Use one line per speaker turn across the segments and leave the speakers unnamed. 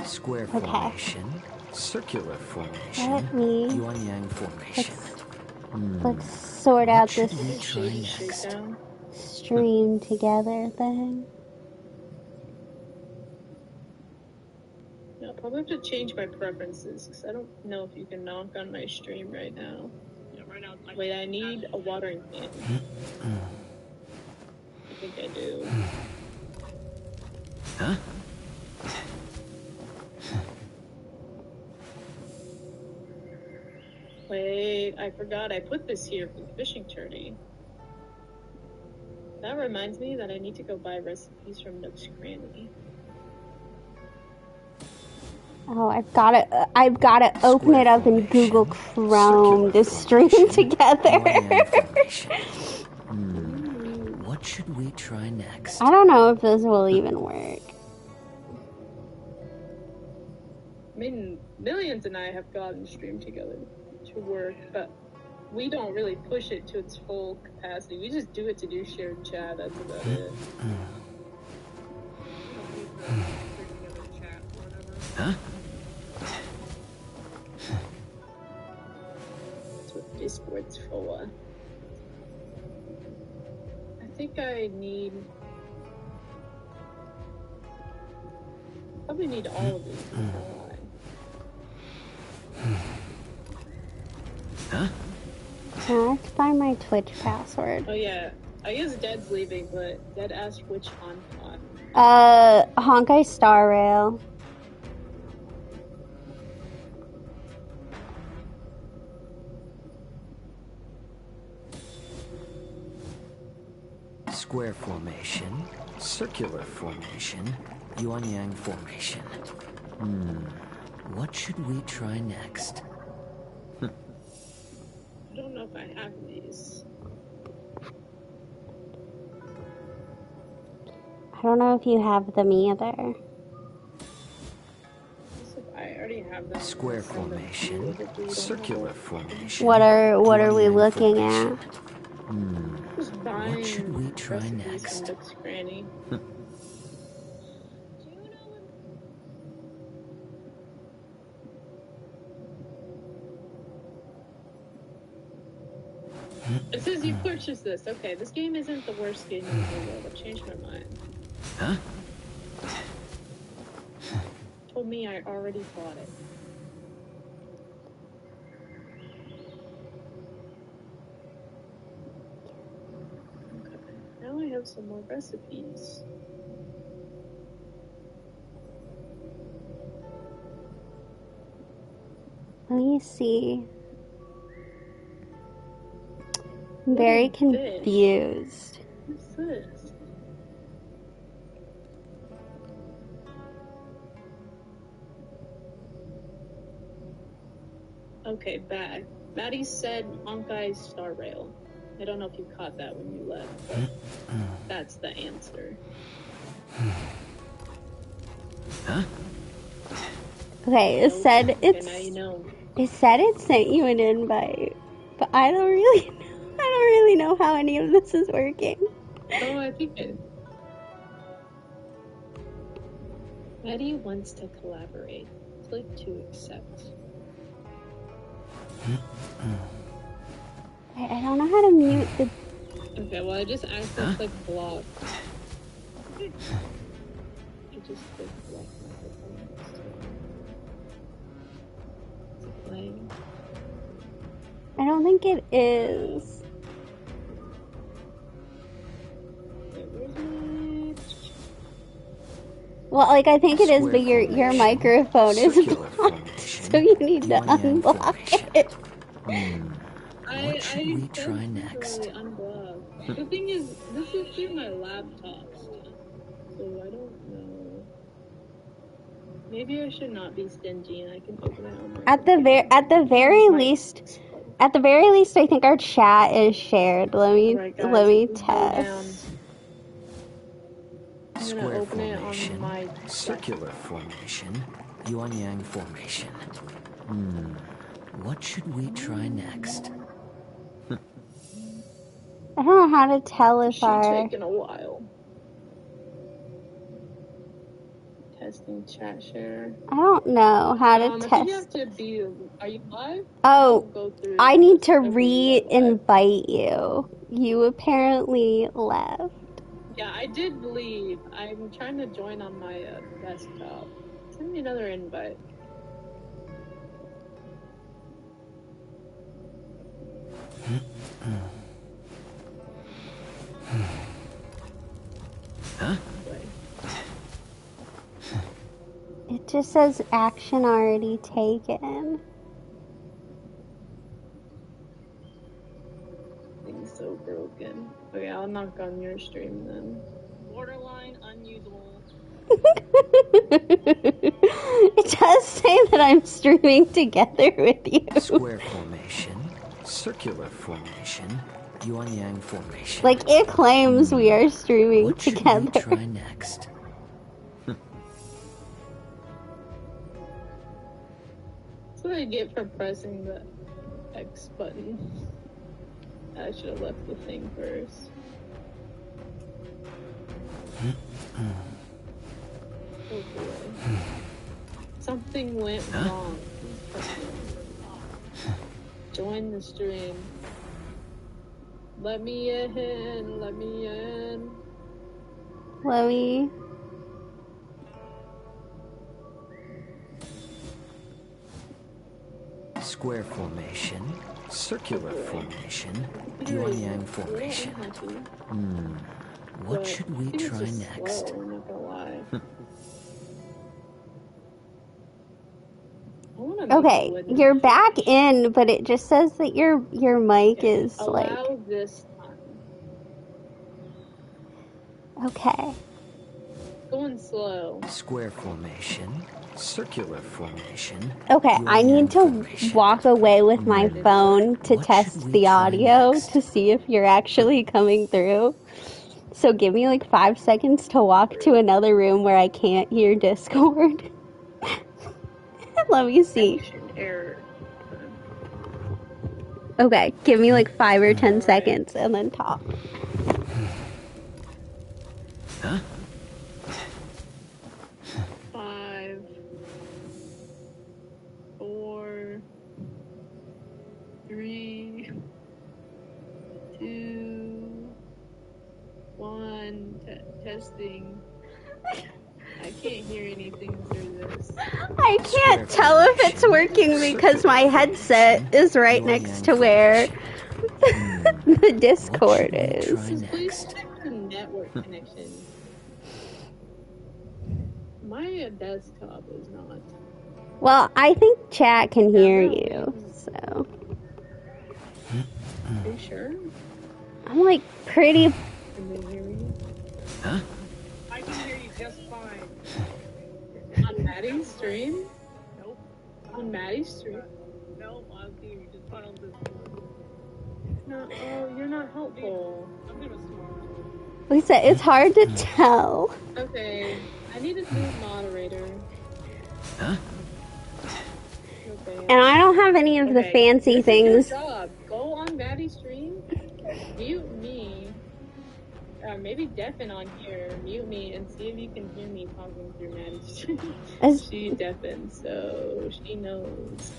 Square
Okay.
formation, circular formation,
Let me...
yuan-yang formation.
Let's sort out
Should
this
we try next?
stream together thing.
I'll probably have to change my preferences because I don't know if you can knock on my stream right now. Yeah, right now. Wait, I need a watering can. I think I do.
Huh?
Wait, I forgot I put this here for the fishing tourney. That reminds me that I need to go buy recipes from Nook's Cranny.
Oh, I've gotta open it up in Google Chrome to stream together.
What should we try next?
I don't know if this will even work.
I mean, Millions and I have gotten stream together to work, but we don't really push it to its full capacity. We just do it to do shared chat. That's about it.
Huh?
That's what Discord's for. I think I need... probably need all of these.
Huh?
I have to find my Twitch password.
Oh yeah, I guess Dead's leaving, but Dead asked which Honkai.
Honkai Star Rail.
Square formation, circular formation, yuan-yang formation. What should we try next?
I don't know if I have these.
I don't know if you have them either.
I already have them.
Square formation, circular formation.
What are we looking at?
What should we try next?
It says you purchased this. Okay, this game isn't the worst game in the world. I've changed my mind.
Huh?
Told me I already bought it. Okay, now I have some more recipes.
Let me see. I'm very confused.
What's this? Okay, back. Maddie said Honkai Star Rail. I don't know if you caught that when you left, but that's the answer.
Huh?
Okay, it said it's.
Okay, now you know.
It said it sent you an invite, but I don't really know how any of this is working.
Oh, I think it. Maddie wants to collaborate. Click to accept.
I don't know how to mute the.
Okay, well I just accidentally clicked block. I just clicked block microphone. Is it playing?
I don't think it is. Well, like I think it is, but your microphone is blocked, so you need to unblock it.
What should we try next?
Unblock. The thing is, this is through my laptop stuff, so I don't know. Maybe I should not be stingy, and I can open it on my.
At the very least, I think our chat is shared. Let me test.
Square formation, circular formation, yuan-yang formation. What should we try next?
I don't know how to tell if
It's taken a while. 10 testing chat share.
I don't know how to
I think
test.
you have to be. Are you live?
Oh,
Go through
I need to
every
re-invite you. You apparently left.
Yeah, I did leave. I'm trying to join on my desktop. Send me another invite.
Huh?
It just says action already taken.
Thing's so broken. Okay, I'll knock on your stream then. Borderline unusable.
It does say that I'm streaming together with you.
Square formation, circular formation, yuan-yang formation.
Like, it claims we are streaming
what
together.
What should we try next?
That's what I get for pressing the X button. I should have left the thing first. Oh boy. Something went wrong. Join the stream. Let me in. Let me in.
Let me...
Square formation, circular formation, yuan-yang formation. What should we try next?
Slow, I'm not gonna lie.
Okay, you're back in, but it just says that your mic is like...
Allow this time.
Okay.
Going slow.
Square formation, circular formation.
Okay, I need to walk away with my phone to test the audio to see if you're actually coming through. So give me like 5 seconds to walk to another room where I can't hear Discord. Let me see.
Error.
Okay, give me like 5 or 10 seconds and then talk.
Huh?
5, 4, 3, 2, 1. Testing. I can't hear anything through this.
I can't tell if it's working because my headset is right next to where the Discord is.
Please check the network connection. My desktop is not.
Well, I think chat can hear you, so.
Are you sure?
I'm like pretty.
Can they hear me?
Huh?
I can hear you just fine. On Maddie's stream? Nope. On Maddie's stream? Nope, on TV. Just funnel this. No, oh, you're not helpful. I'm gonna swap.
Lisa, it's hard to tell.
Okay, I need a new moderator.
Huh?
Okay. And I don't have any of the fancy things.
Your job. Go on Maddie's stream, mute me. Maybe deafen on here, mute me, and see if you can hear me talking through Maddie's stream. She deafened, so she knows.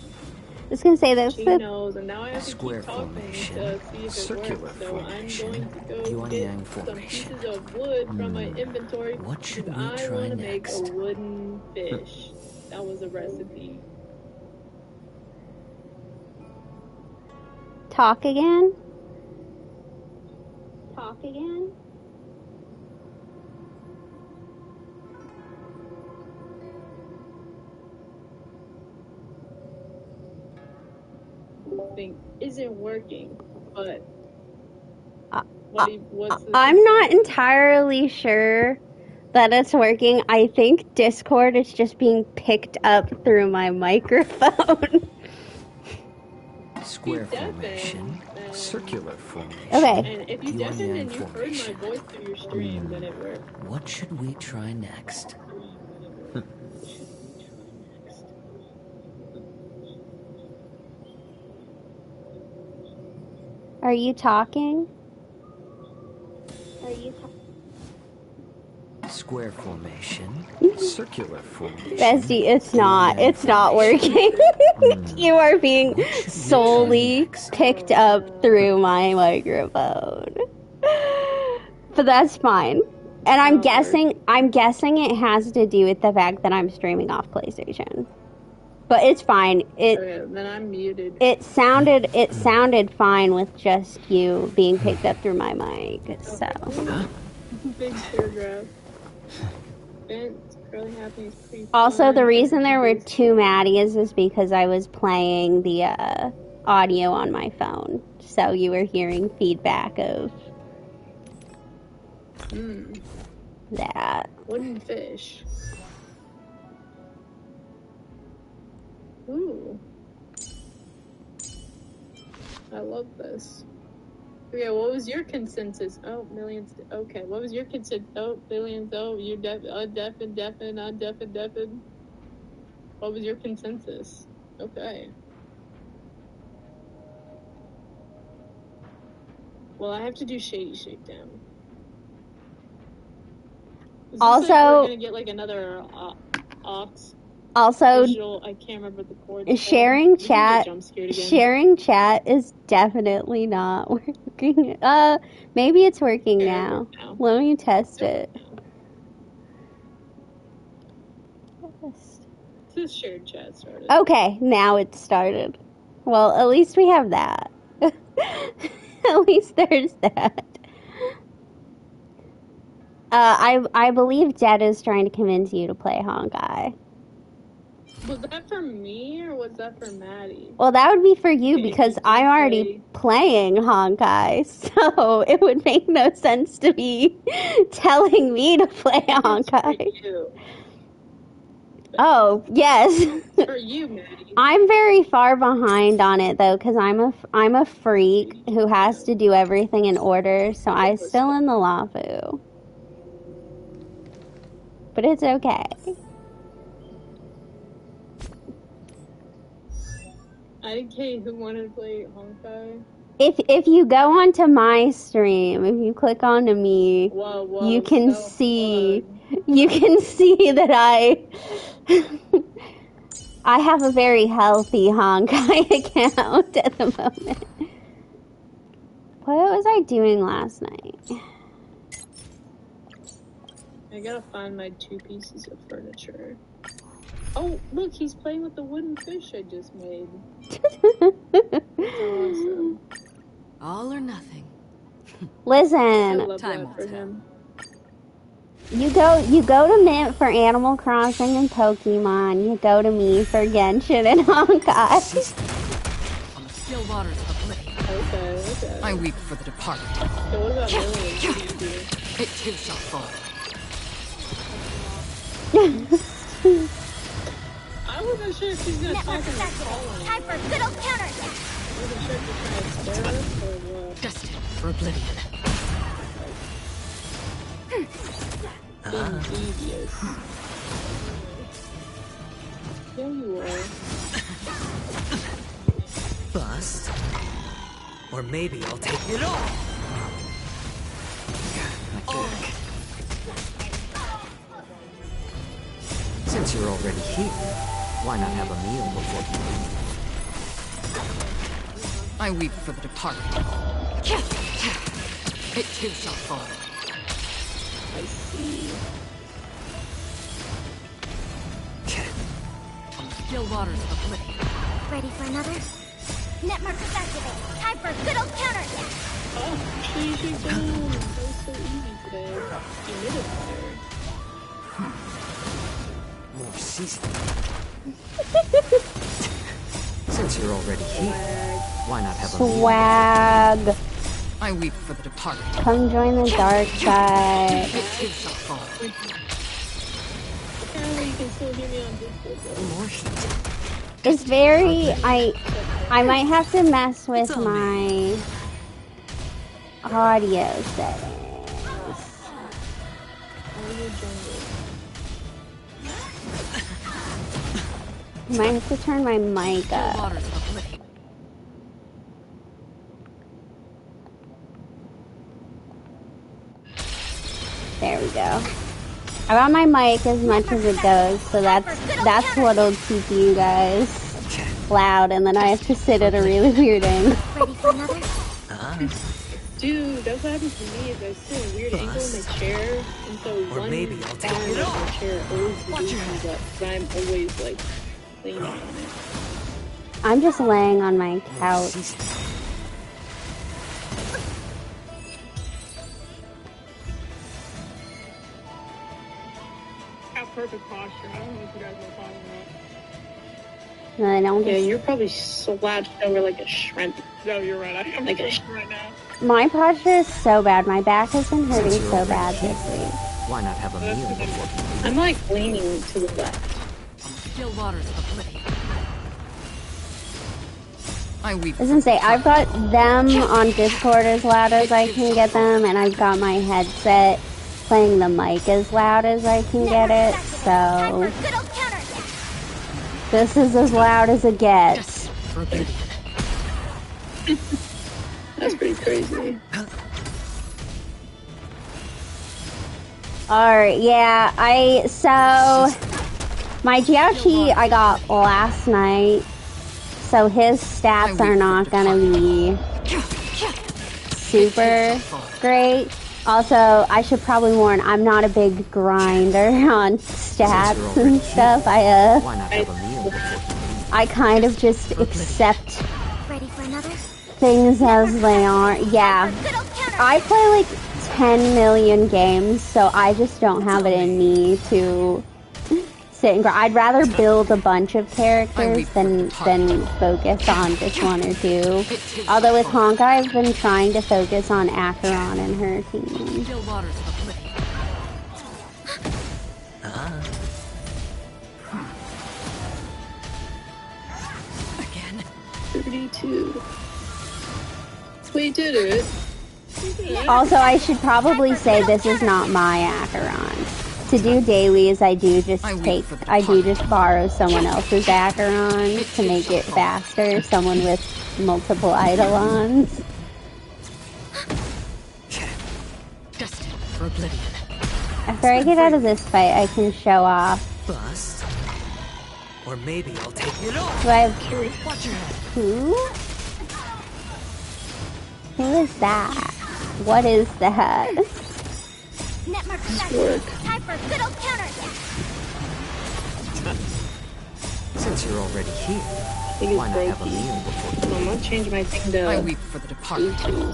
I was gonna say this.
She knows, and now I have to keep talking to see if it works. So I'm going to go get some pieces of wood from my inventory because I want to make a wooden fish. That was a recipe.
Talk again? Talk again?
Thing isn't working, but
I'm not entirely sure that it's working. I think Discord is just being picked up through my microphone.
Square formation, circular formation.
Okay.
And if you deafen and you heard my voice through your stream, then it worked.
What should we try next?
Are you talking?
square formation, circular formation.
Bestie, it's not working. You are being solely picked up through my microphone. But that's fine. And I'm guessing it has to do with the fact that I'm streaming off PlayStation. But it's fine.
Okay, then I'm muted.
It sounded fine with just you being picked up through my mic. So.
Big paragraph. Bent, curly happy is pretty
Also,
fun.
the reason there were two Maddies is because I was playing the audio on my phone. So you were hearing feedback of that.
Wooden fish. Ooh. I love this. Okay, what was your consensus? Oh, millions. Okay, what was your consensus? Oh, billions. Oh, you're undeafened. What was your consensus? Okay. Well, I have to do Shady Shakedown.
Also,
we're gonna get like another ox.
Also,
visual, I can't remember the chord.
Sharing chat is definitely not working. Maybe it's working now. Let me test it.
This shared chat started.
Okay, now it's started. Well, at least we have that. At least there's that. I believe Jed is trying to convince you to play Honkai.
Was that for me or was that for Maddie?
Well, that would be for you because I'm already playing Honkai, so it would make no sense to be telling me to play Honkai. Oh, yes.
For you, Maddie.
I'm very far behind on it though, because I'm a freak who has to do everything in order, so I'm still in the Loufu. But it's okay.
IDK, who wanted to play Honkai?
If you go onto my stream, if you click onto me, you can see that I have a very healthy Honkai account at the moment. What was I doing last night?
I gotta find my 2 pieces of furniture. Oh, look, he's playing with the wooden fish I just made. That's awesome.
All or nothing.
Listen.
I love that for him.
You go to Mint for Animal Crossing and Pokemon. You go to me for Genshin and Honkai.
On the still waters of oblivion.
Okay.
I weep for the departed.
So what about
It too shall fall.
I wasn't sure if she's gonna talk in the
time for a good old counterattack.
I wasn't sure if she's trying to spare us or what.
Destined for oblivion.
Devious. There you are.
Bust. Or maybe I'll take it all. Since you're already here, why not have a meal before you leave? I weep for the departed. It too shall fall.
I see.
On the still waters of oblivion.
Ready for another? Net markers activated. Time for a good old counterattack.
Oh, she go. That was so easy today. Humidifier.
More seasoning. Since you're already here, why not have a meal?
Swag.
I weep for the departed.
Come join the dark side.
It too shall fall.
Apparently you can still hear me on Discord.
It's very I might have to mess with my audio settings. I might have to turn my mic up. There we go. I got my mic as much as it goes, so that's what'll keep you guys loud, and then I have to sit at a really weird angle.
Ready for another?
Dude, that's what happens to me is I sit in a weird angle in my chair, and so one
maybe I'll take
arm
it
of
off.
my chair always loses up, but I'm always like leaning on it.
I'm just laying on my couch.
Got perfect posture. I don't know if you guys know what I'm talking about.
And I don't
Yeah,
just,
you're probably slouched over like a shrimp. No, you're right. I am like a shrimp right now.
my posture is so bad. My back has been hurting
Since you're
so
already
bad
here,
this week.
Why not have a meal before?
I'm like leaning to the left.
Still waters of oblivion. I weep.
I was gonna say, I've got them on Discord as loud as I can get them, and I've got my headset playing the mic as loud as I can get it, so this is as loud as it gets.
That's pretty crazy.
Alright, yeah, so my Jiaoqi I got last night, so his stats are not gonna be super great. Also, I should probably warn, I'm not a big grinder on stats and stuff.
Why not have a meal before?
I kind of just accept
Ready for another?
things as they are. Yeah, I play like 10 million games, so I just don't have it in me to sit and grind. I'd rather build a bunch of characters than focus on just one or two. Although with Honka, I've been trying to focus on Acheron and her team.
Still waters of oblivion. Again.
32. We did it.
Also, I should probably say this is not my Acheron. To do dailies, I do just borrow someone else's Acheron to make it faster. Someone with multiple Eidolons.
Destined for oblivion.
After I get out of this fight, I can show off.
Bust. Or maybe I'll take it off.
Do I have
Watch your head.
who? Who is that? What is that?
Netmark activated. Time for a good old counterattack.
Since you're already here,
I think
why
it's
not have a
breaky.
meal before?
I'm gonna change my thing to
I weep for the departed.
E2.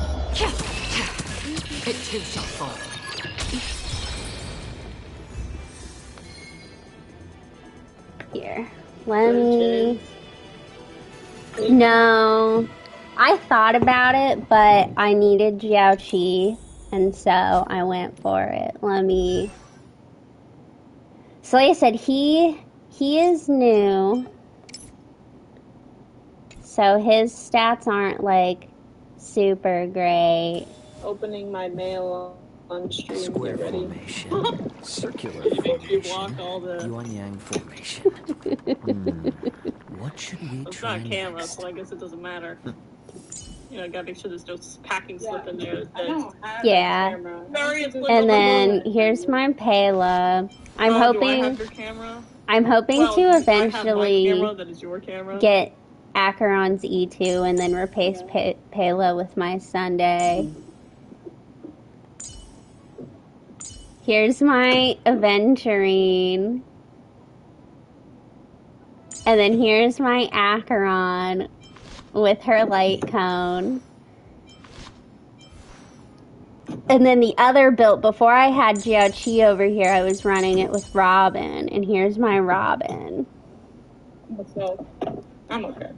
It too shall fall.
Here. Let me... No. I thought about it, but I needed Jiaoqi, and so I went for it. Let me... So like I said, he is new. So his stats aren't like super great.
Opening my mail on stream.
Square
Get ready.
formation, circular
You make me
formation,
block all the-
Yuan Yang formation. What should we
It's
try
not a camera,
next?
so I guess it doesn't matter. You know, I gotta make sure there's no packing slip in there.
Yeah.
Sorry, it's
And then here's my Pela. I'm
Do I have
hoping
your camera?
I'm hoping
Well,
to
do I have my
eventually
camera that is your camera?
get Acheron's E2 and then replace Pela with my Sunday. Here's my Aventurine. And then here's my Acheron with her light cone. And then the other build, before I had Jiaoqi over here, I was running it with Robin. And here's my Robin.
So, I'm okay.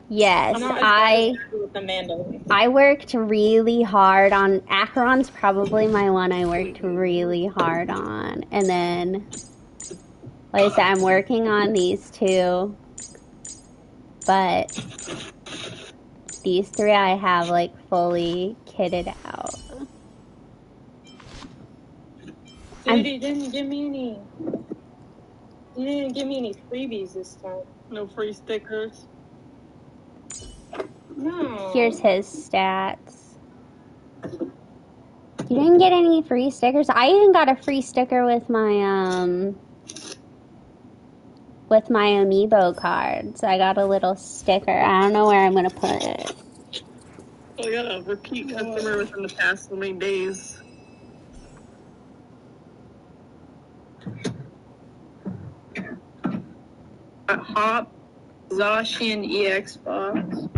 Yes,
I'm not as bad as with Amanda.
I worked really hard on... Acheron's probably my one I worked really hard on. And then, like I said, I'm working on these two. But these three I have, like, fully kitted out.
Dude, you didn't give me any... You didn't give me any freebies this time. No free stickers? No.
Here's his stats. You didn't get any free stickers? I even got a free sticker with my amiibo cards. I got a little sticker. I don't know where I'm gonna put it.
I got a repeat customer within the past so many days. A Hop, Zacian EX box.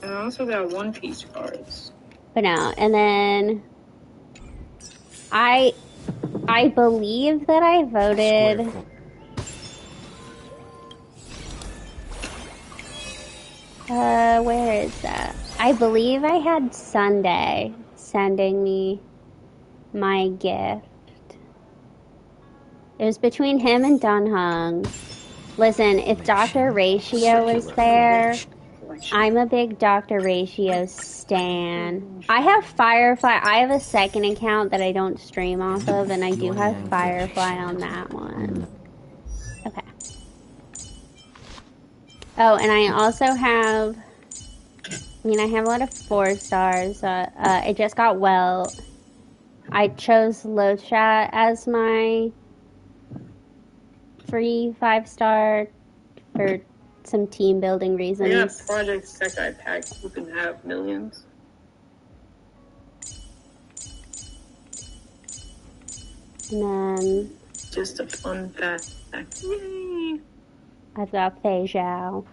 And I also got One Piece cards.
But no, and then I believe that I voted. Where is that? I believe I had Sunday sending me my gift. It was between him and Dunhung. Listen, if Dr. Ratio was there, I'm a big Dr. Ratio stan. I have Firefly. I have a second account that I don't stream off of, and I do have Firefly on that one. Okay. Oh, and I also have... I have a lot of 4 stars. I just got Welt. I chose Losha as my free 5-star for some team building reasons.
I got Project Sekai pack. You can have millions.
And then...
just a fun fact. Yay!
I've got Fei Zhao.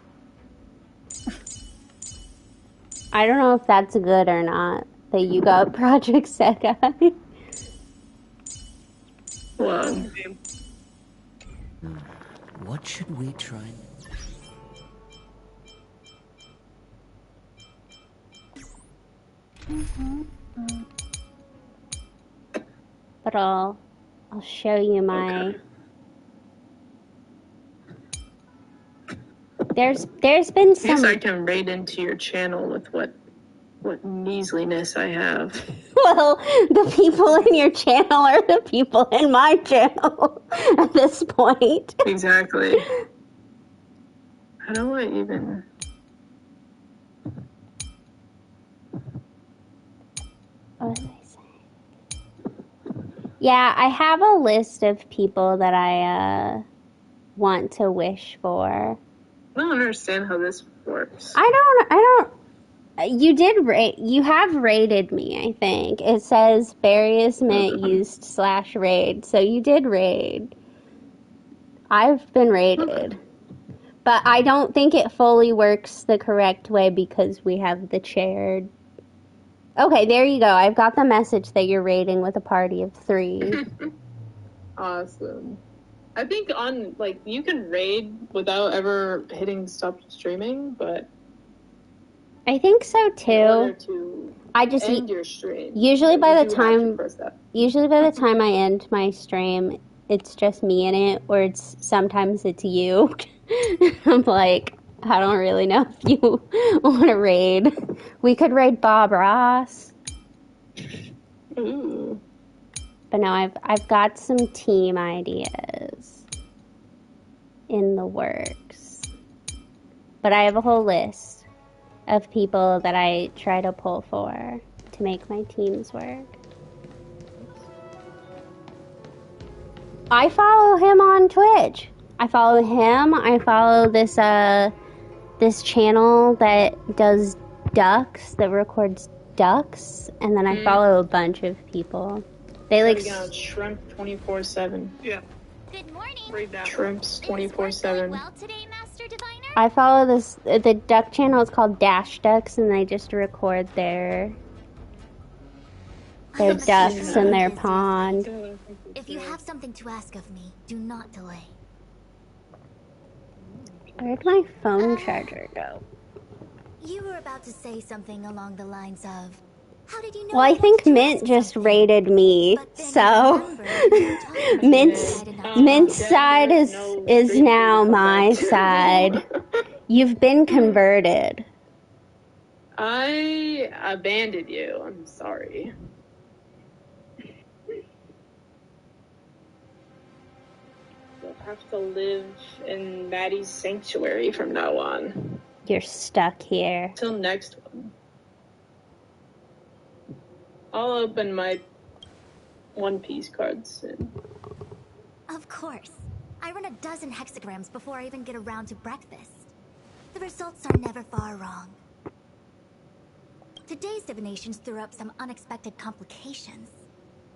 I don't know if that's good or not, that you got Project Sekai.
Well,
what should we try?
But I'll show you my...
okay.
There's been some...
I guess I can raid into your channel with what measliness I have.
Well, the people in your channel are the people in my channel at this point.
Exactly. How do I even...
What was I saying? Yeah, I have a list of people that I want to wish for.
I don't understand how this works.
I don't. You have rated me, I think. It says various mint used /raid. So you did raid. I've been rated. But I don't think it fully works the correct way because we have the shared. Okay, there you go. I've got the message that you're raiding with a party of 3.
Awesome. I think you can raid without ever hitting stop streaming, but
I think so too.
in order to end your stream,
usually by the
time
I end my stream, it's just me in it, or sometimes it's you. I'm like, I don't really know if you want to raid. We could raid Bob Ross.
Ooh.
But no, I've got some team ideas in the works. But I have a whole list of people that I try to pull for to make my teams work. I follow him on Twitch. I follow him. I follow this channel that does ducks, that records ducks, and then I follow a bunch of people. They like
shrimp 24/7. Yeah.
Good morning.
Shrimps 24/7.
Well today, Master Diviner?
I follow the duck channel is called Dash Ducks, and they just record their ducks in their pond.
If you have something to ask of me, do not delay.
Where'd my phone charger go?
You were about to say something along the lines of, how did you know?
Well, I think Mint just rated me, so Mint's side is now my side. You've been converted.
I abandoned you. I'm sorry. You'll have to live in Maddie's sanctuary from now on.
You're stuck here.
Till next one. I'll open my One Piece cards soon.
Of course. I run a dozen hexagrams before I even get around to breakfast. The results are never far wrong. Today's divinations threw up some unexpected complications.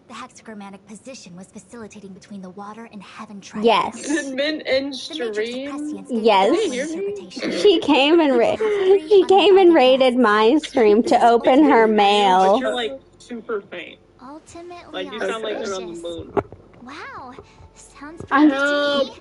The hexagrammatic position was facilitating between the water and heaven triangles.
Yes.
Did Mint and
The Matrix
Stream?
of Prescience gave
Yes.
a different interpretation.
She came and raided my stream to open her
But
mail.
you're like super faint.
Ultimately,
Like you sound like you're on the moon.
Wow, sounds
I'm-
pretty to me.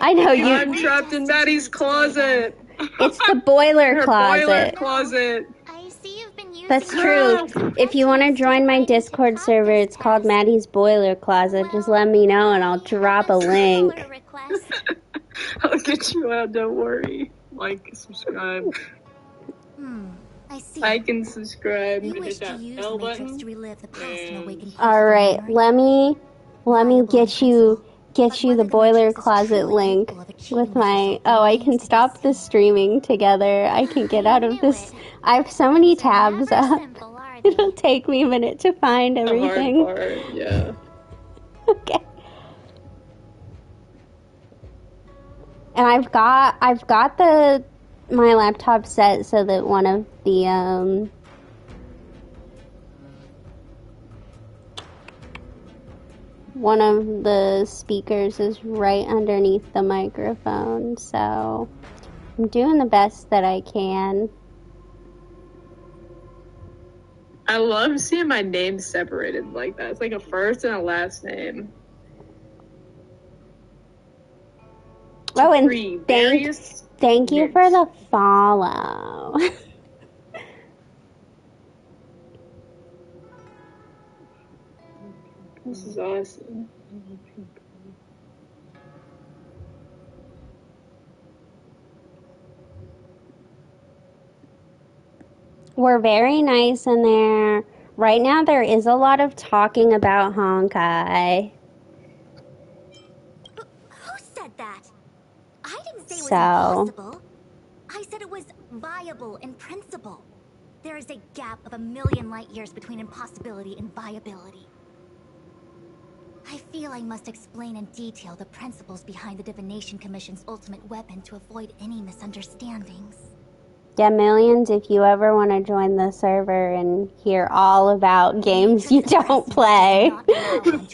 I know you.
I'm trapped in Maddie's closet.
It's the boiler
Her
closet.
boiler closet.
I see you've been using
That's true. If you want to join my Discord server, it's called Maddie's Boiler Closet. Just let me know and I'll drop a link.
I'll get you out, don't worry. Like, subscribe.
I see.
Like and subscribe.
You
Hit
wish to
that
use
bell
the Matrix
button.
to relive the past and awaken parts
All
of
right,
memory.
let me get you the boiler closet link with my. Oh, I can stop the streaming together. I can get out of this. I have so many tabs up.
Simple, are they?
It'll take me a minute to find
The hard
everything.
part, yeah.
Okay. And I've got my laptop set so that one of the one of the speakers is right underneath the microphone, so I'm doing the best that I can.
I love seeing my name separated like that. It's like a first and a last name.
Oh, and
Three various
thank you
names.
for the follow.
This is awesome.
We're very nice in there. Right now there is a lot of talking about Honkai.
Who said that? I didn't say it was
So.
impossible. I said it was viable in principle. There is a gap of 1,000,000 light years between impossibility and viability. I feel I must explain in detail the principles behind the Divination Commission's ultimate weapon to avoid any misunderstandings.
Yeah, Millions, if you ever want to join the server and hear all about games you don't play,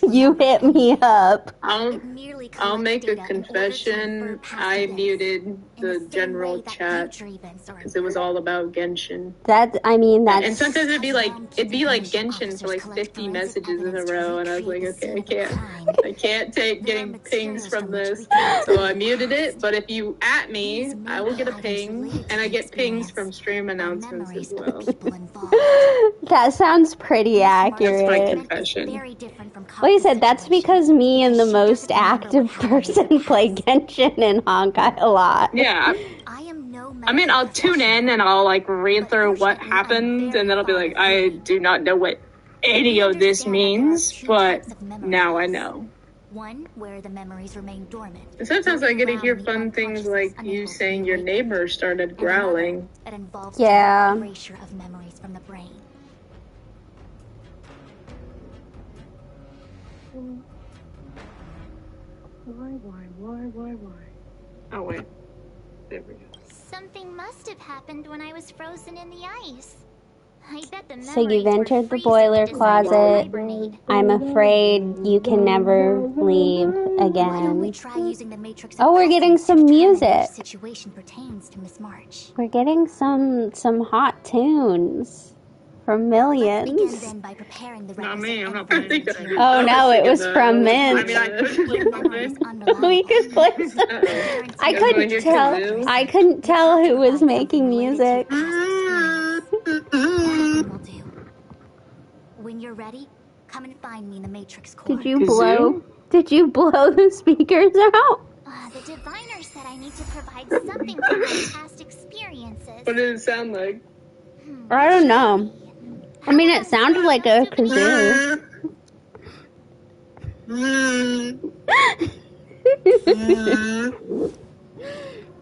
you hit me up.
I'll make a confession. I muted the general chat because it was all about Genshin.
That's
And sometimes it'd be like Genshin for like 50 messages in a row, and I was like, okay, I can't take getting pings from this, so I muted it. But if you at me, I will get a ping, and I get pings from stream announcements as well.
That sounds pretty accurate.
That's my confession.
Like I said, that's because me and the most active person play Genshin and Honkai a lot.
Yeah. I mean, I'll tune in and I'll like read through what happened, and then I'll be like, I do not know what any of this means, but now I know.
One where the memories remain dormant.
And sometimes I get to hear fun things like you saying your neighbor started growling.
That involves
Yeah.
erasure of memories from the brain.
Why? Oh wait, there we go.
Something must have happened when I was frozen in the ice. I bet the
So you've
memories were
entered the
freezing
boiler
to decide to
closet.
hibernate.
I'm afraid you can never leave
Why don't we
again.
try using the Matrix
Oh, we're getting
Prescience to
some
determine
music.
which situation pertains to Miss March.
We're getting some hot tunes from
Let's begin
Millions.
then by preparing the
Not
requisite
me, I'm not
envelope
playing.
material.
Oh no, it was
I
from
mean,
Mint.
I could play
Memories
something.
unreliable.
We could play.
Uh-oh.
I
You guys wanna
couldn't
hear
tell.
kazoo?
I couldn't tell who was making music.
That will do. When you're ready, come and find me in the Matrix core.
Did you
Kazoo?
blow the speakers out?
The diviner said I need to provide something from my past experiences.
What did it sound like?
I don't know. I mean, it sounded like a kazoo.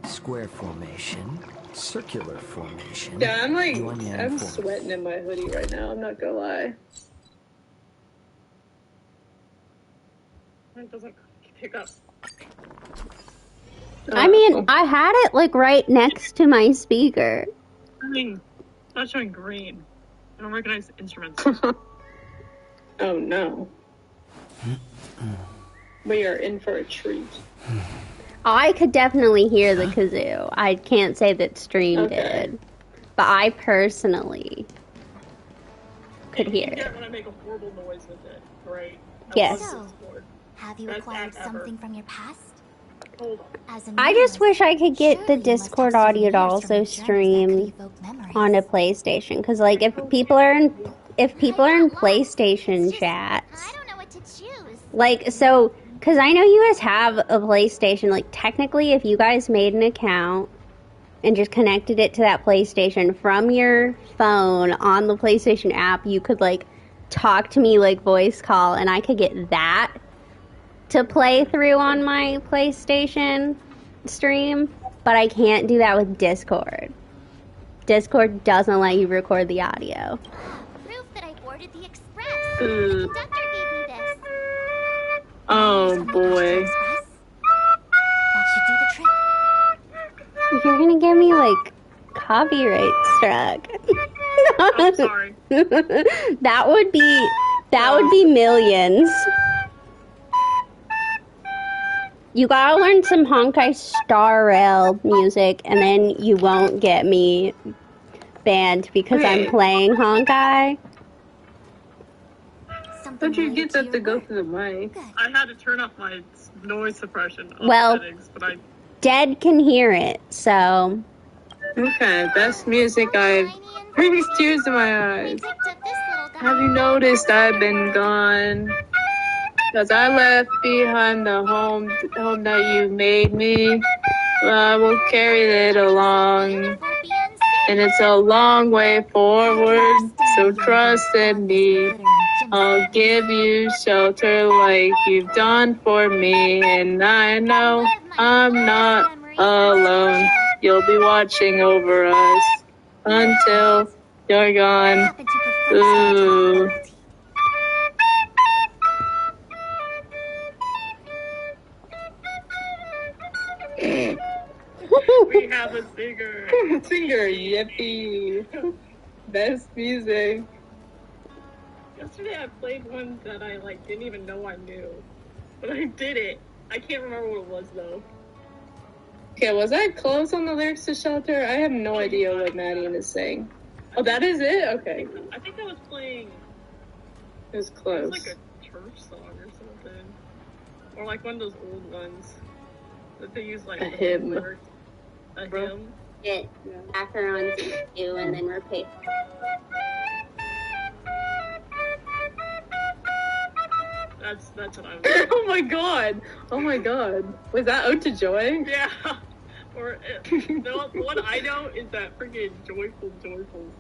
Square formation. circular formation.
Yeah, I'm like,
Yuan-yang
I'm
form.
sweating in my hoodie right now. I'm not gonna lie. It doesn't pick up.
I mean, I had it like right next to my speaker.
I mean, it's not showing green. I don't recognize the instruments. Oh no. We are in for a treat.
I could definitely hear the kazoo. I can't say that stream did, but I personally could hear it.
When I make a horrible noise with it, right?
Yes.
So, have you acquired something from your past?
Hold on.
I just wish I could get the Discord audio to also stream on a PlayStation, because like if people are in PlayStation chats,
I don't know what to choose.
like so, because I know you guys have a PlayStation. Like technically, if you guys made an account and just connected it to that PlayStation from your phone on the PlayStation app, you could like talk to me like voice call, and I could get that to play through on my PlayStation stream, but I can't do that with Discord. Discord doesn't let you record the audio.
Proof that I boarded the express. The conductor gave me this.
Oh boy.
That should do the trick.
You're gonna get me like copyright struck.
I'm sorry.
That would be millions. You gotta learn some Honkai Star Rail music, and then you won't get me banned because I'm playing Honkai.
How'd you get that to go through the mic? I had to turn off my noise suppression settings, but
Dead can hear it, so.
Okay, best music I've brings tears to my eyes. Have you noticed I've been gone? Cause I left behind the home that you made me. Well, I will carry it along. And it's a long way forward, so trust in me. I'll give you shelter like you've done for me. And I know I'm not alone. You'll be watching over us until you're gone. Ooh. We have a singer. Yippee. Best music. Yesterday I played one that I didn't even know I knew. But I did it. I can't remember what it was though. Okay, was I close on the lyrics to Shelter? I have no idea what Maddie is saying. Oh, that is it? Okay. I think I was playing... It was close. It was like a church song or something. Or like one of those old ones. That they use like... A hymn. A hymn?
Get macarons and stew and then repeat.
That's what I was. Oh my god! Oh my god! Was that Ode to Joy? Yeah. Or the one I know is that freaking joyful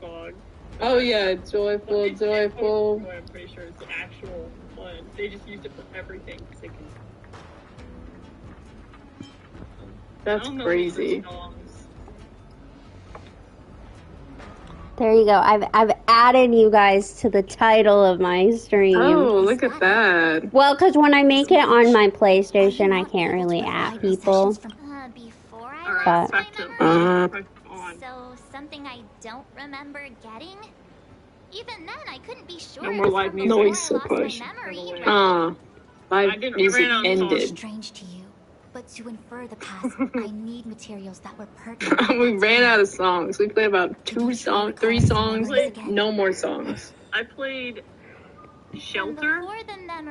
song. Oh yeah, joyful. I'm pretty sure it's the actual one. They just used it for everything. That's crazy.
There you go. I've added you guys to the title of my stream.
Oh, look at that.
Well, because when I make it on my PlayStation, I can't really add people.
Before
But
so something I don't remember getting. Even then, I couldn't be sure.
No more live music. Noise suppression. Live music ended.
Strange to you, but to infer the past, I need materials that were pertinent.
We ran out of songs. We played about 3 songs. No more songs. I played Shelter.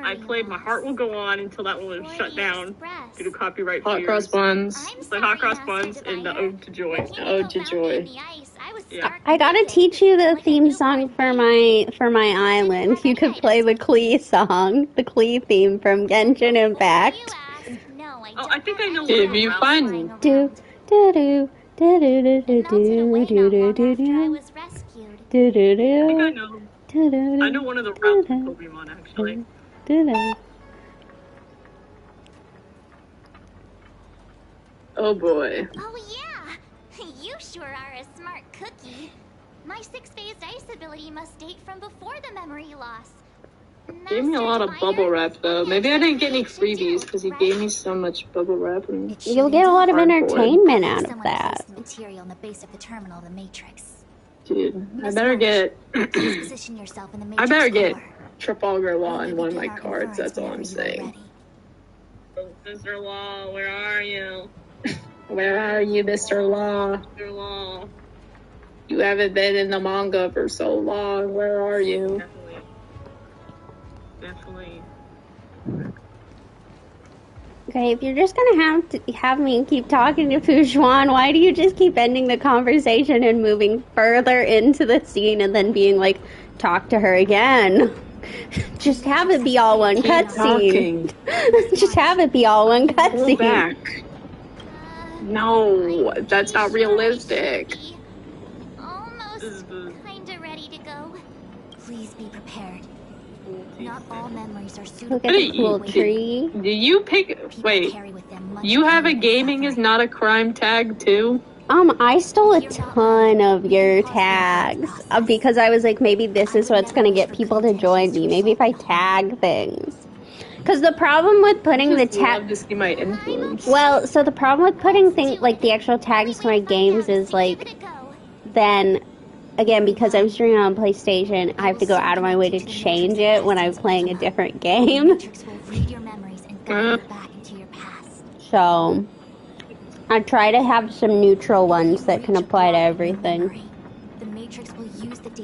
I played My Heart Will Go On until that one was shut down due to copyright fears. Hot Cross Buns. Played Hot Cross Buns and the Ode to Joy. Yeah.
I gotta teach you the theme song for my island. You could play the Klee song, the Klee theme from Genshin Impact.
Oh, I think I know what if you find me.
Do do do do do do do do do do do do do.
I think I know. I know one of the routes in Pokemon actually. Oh boy.
Oh yeah, you sure are a smart cookie. My six-phased ice ability must date from before the memory loss.
Gave me a lot of bubble wrap though. Maybe I didn't get any freebies because he gave me so much bubble wrap. And
You'll get a lot of entertainment out of
Someone
that.
placed material on the base of the terminal, the Matrix.
dude, I better get.
Please position yourself in the Matrix
I better get
core.
Trafalgar Law
We
in
will
one of my
begin our
cards. That's all I'm
inference whenever you are
saying.
ready.
Mr. Law, where are you?
Where are you, Mr. Law?
Mr. Law.
You haven't been in the manga for so long. Where are you?
Definitely.
Okay, if you're just gonna have me keep talking to Fujuan, why do you just keep ending the conversation and moving further into the scene and then being like, talk to her again? Just have it be all one cutscene. Just have it be all one
Go
cutscene.
back. No, that's not realistic.
Almost kinda ready to go. Please be prepared. Not all memories are suitable.
Look at the cool tree.
Do you pick? Wait, you have a gaming is not a crime tag too?
I stole a ton of your tags because I was like, maybe this is what's gonna get people to join me. Maybe if I tag things. Because the problem with putting the tag,
to see my influence.
well, so the problem with putting things like the actual tags to my games is like, then again, because I'm streaming on PlayStation, I have to go out of my way to change it when I'm playing a different game. So I try to have some neutral ones that can apply to everything.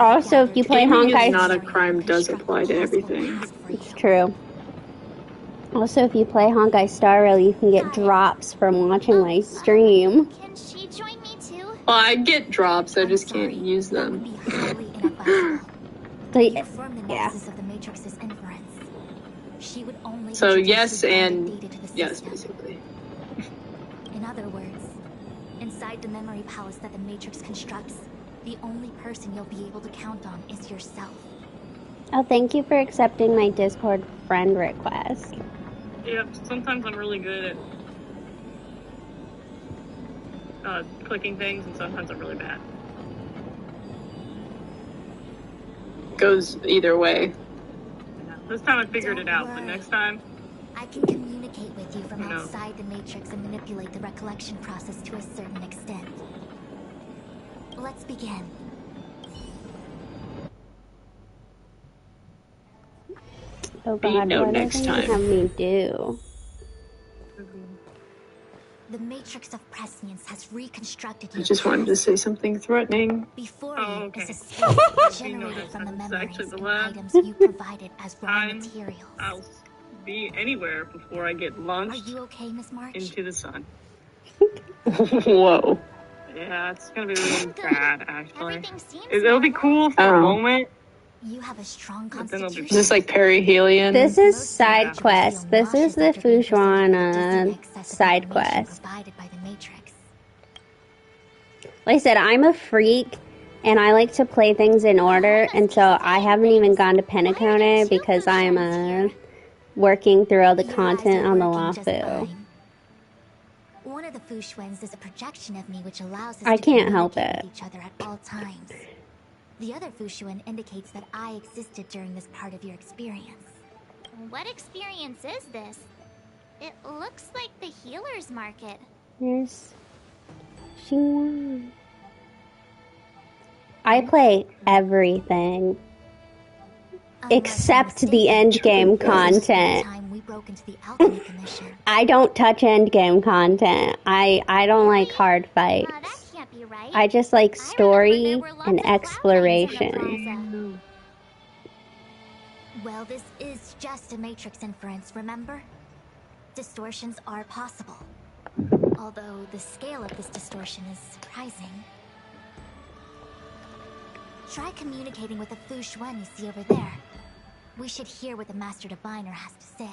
Also, if you play
Gaming
Honkai,
is not a crime does apply to everything.
it's true. Also, if you play Honkai Star Rail, you can get drops from watching my stream.
Can she join me too?
Well, I get drops, I just can't use them.
Yeah.
So yes and yes, basically.
In other words, inside the memory palace that the Matrix constructs, the only person you'll be able to count on is yourself.
Oh, thank you for accepting my Discord friend request.
Yep, sometimes I'm really good at clicking things, and sometimes I'm really bad. Goes either way. Yeah. This time I figured it out, but next time...
I can communicate with you from outside the Matrix and manipulate the recollection process to a certain extent. Let's begin.
Oh God, what
next
are they
time.
have me do?
The Matrix of Prescience has reconstructed
I
you.
just wanted to say something threatening.
Before
Oh,
you
okay.
is a space generated from the memories and items you provided as raw materials.
I'll be anywhere before I get
Are
launched
you okay, Miss March?
into the sun.
Whoa.
Yeah, it's gonna be really bad, actually.
Everything seems
It'll be cool for a moment.
You have a strong
But then it'll be-
Is
constitution.
this like perihelion?
This is side quest. This is the Fujuan side quest.
Provided by the Matrix.
Like I said, I'm a freak, and I like to play things in order, and so I haven't even gone to Penacone because I'm working through all the content on the Loufu.
One of the Fushuans is a projection of me which allows us
I
to
can't help
communicate
it.
with each other at all times. The other Fushuan indicates that I existed during this part of your experience. What experience is this? It looks like the healer's market.
There's Xinguang. I play everything except the endgame content.
We broke into the Alchemy Commission.
I don't touch endgame content. I don't like hard fights.
That can't be right.
I just like
I
story
remember there were lots
and
of cloud
exploration.
names in the plaza. Well, this is just a Matrix inference, remember? Distortions are possible. Although the scale of this distortion is surprising. Try communicating with the Fushuan you see over there. We should hear what the Master Diviner has to say.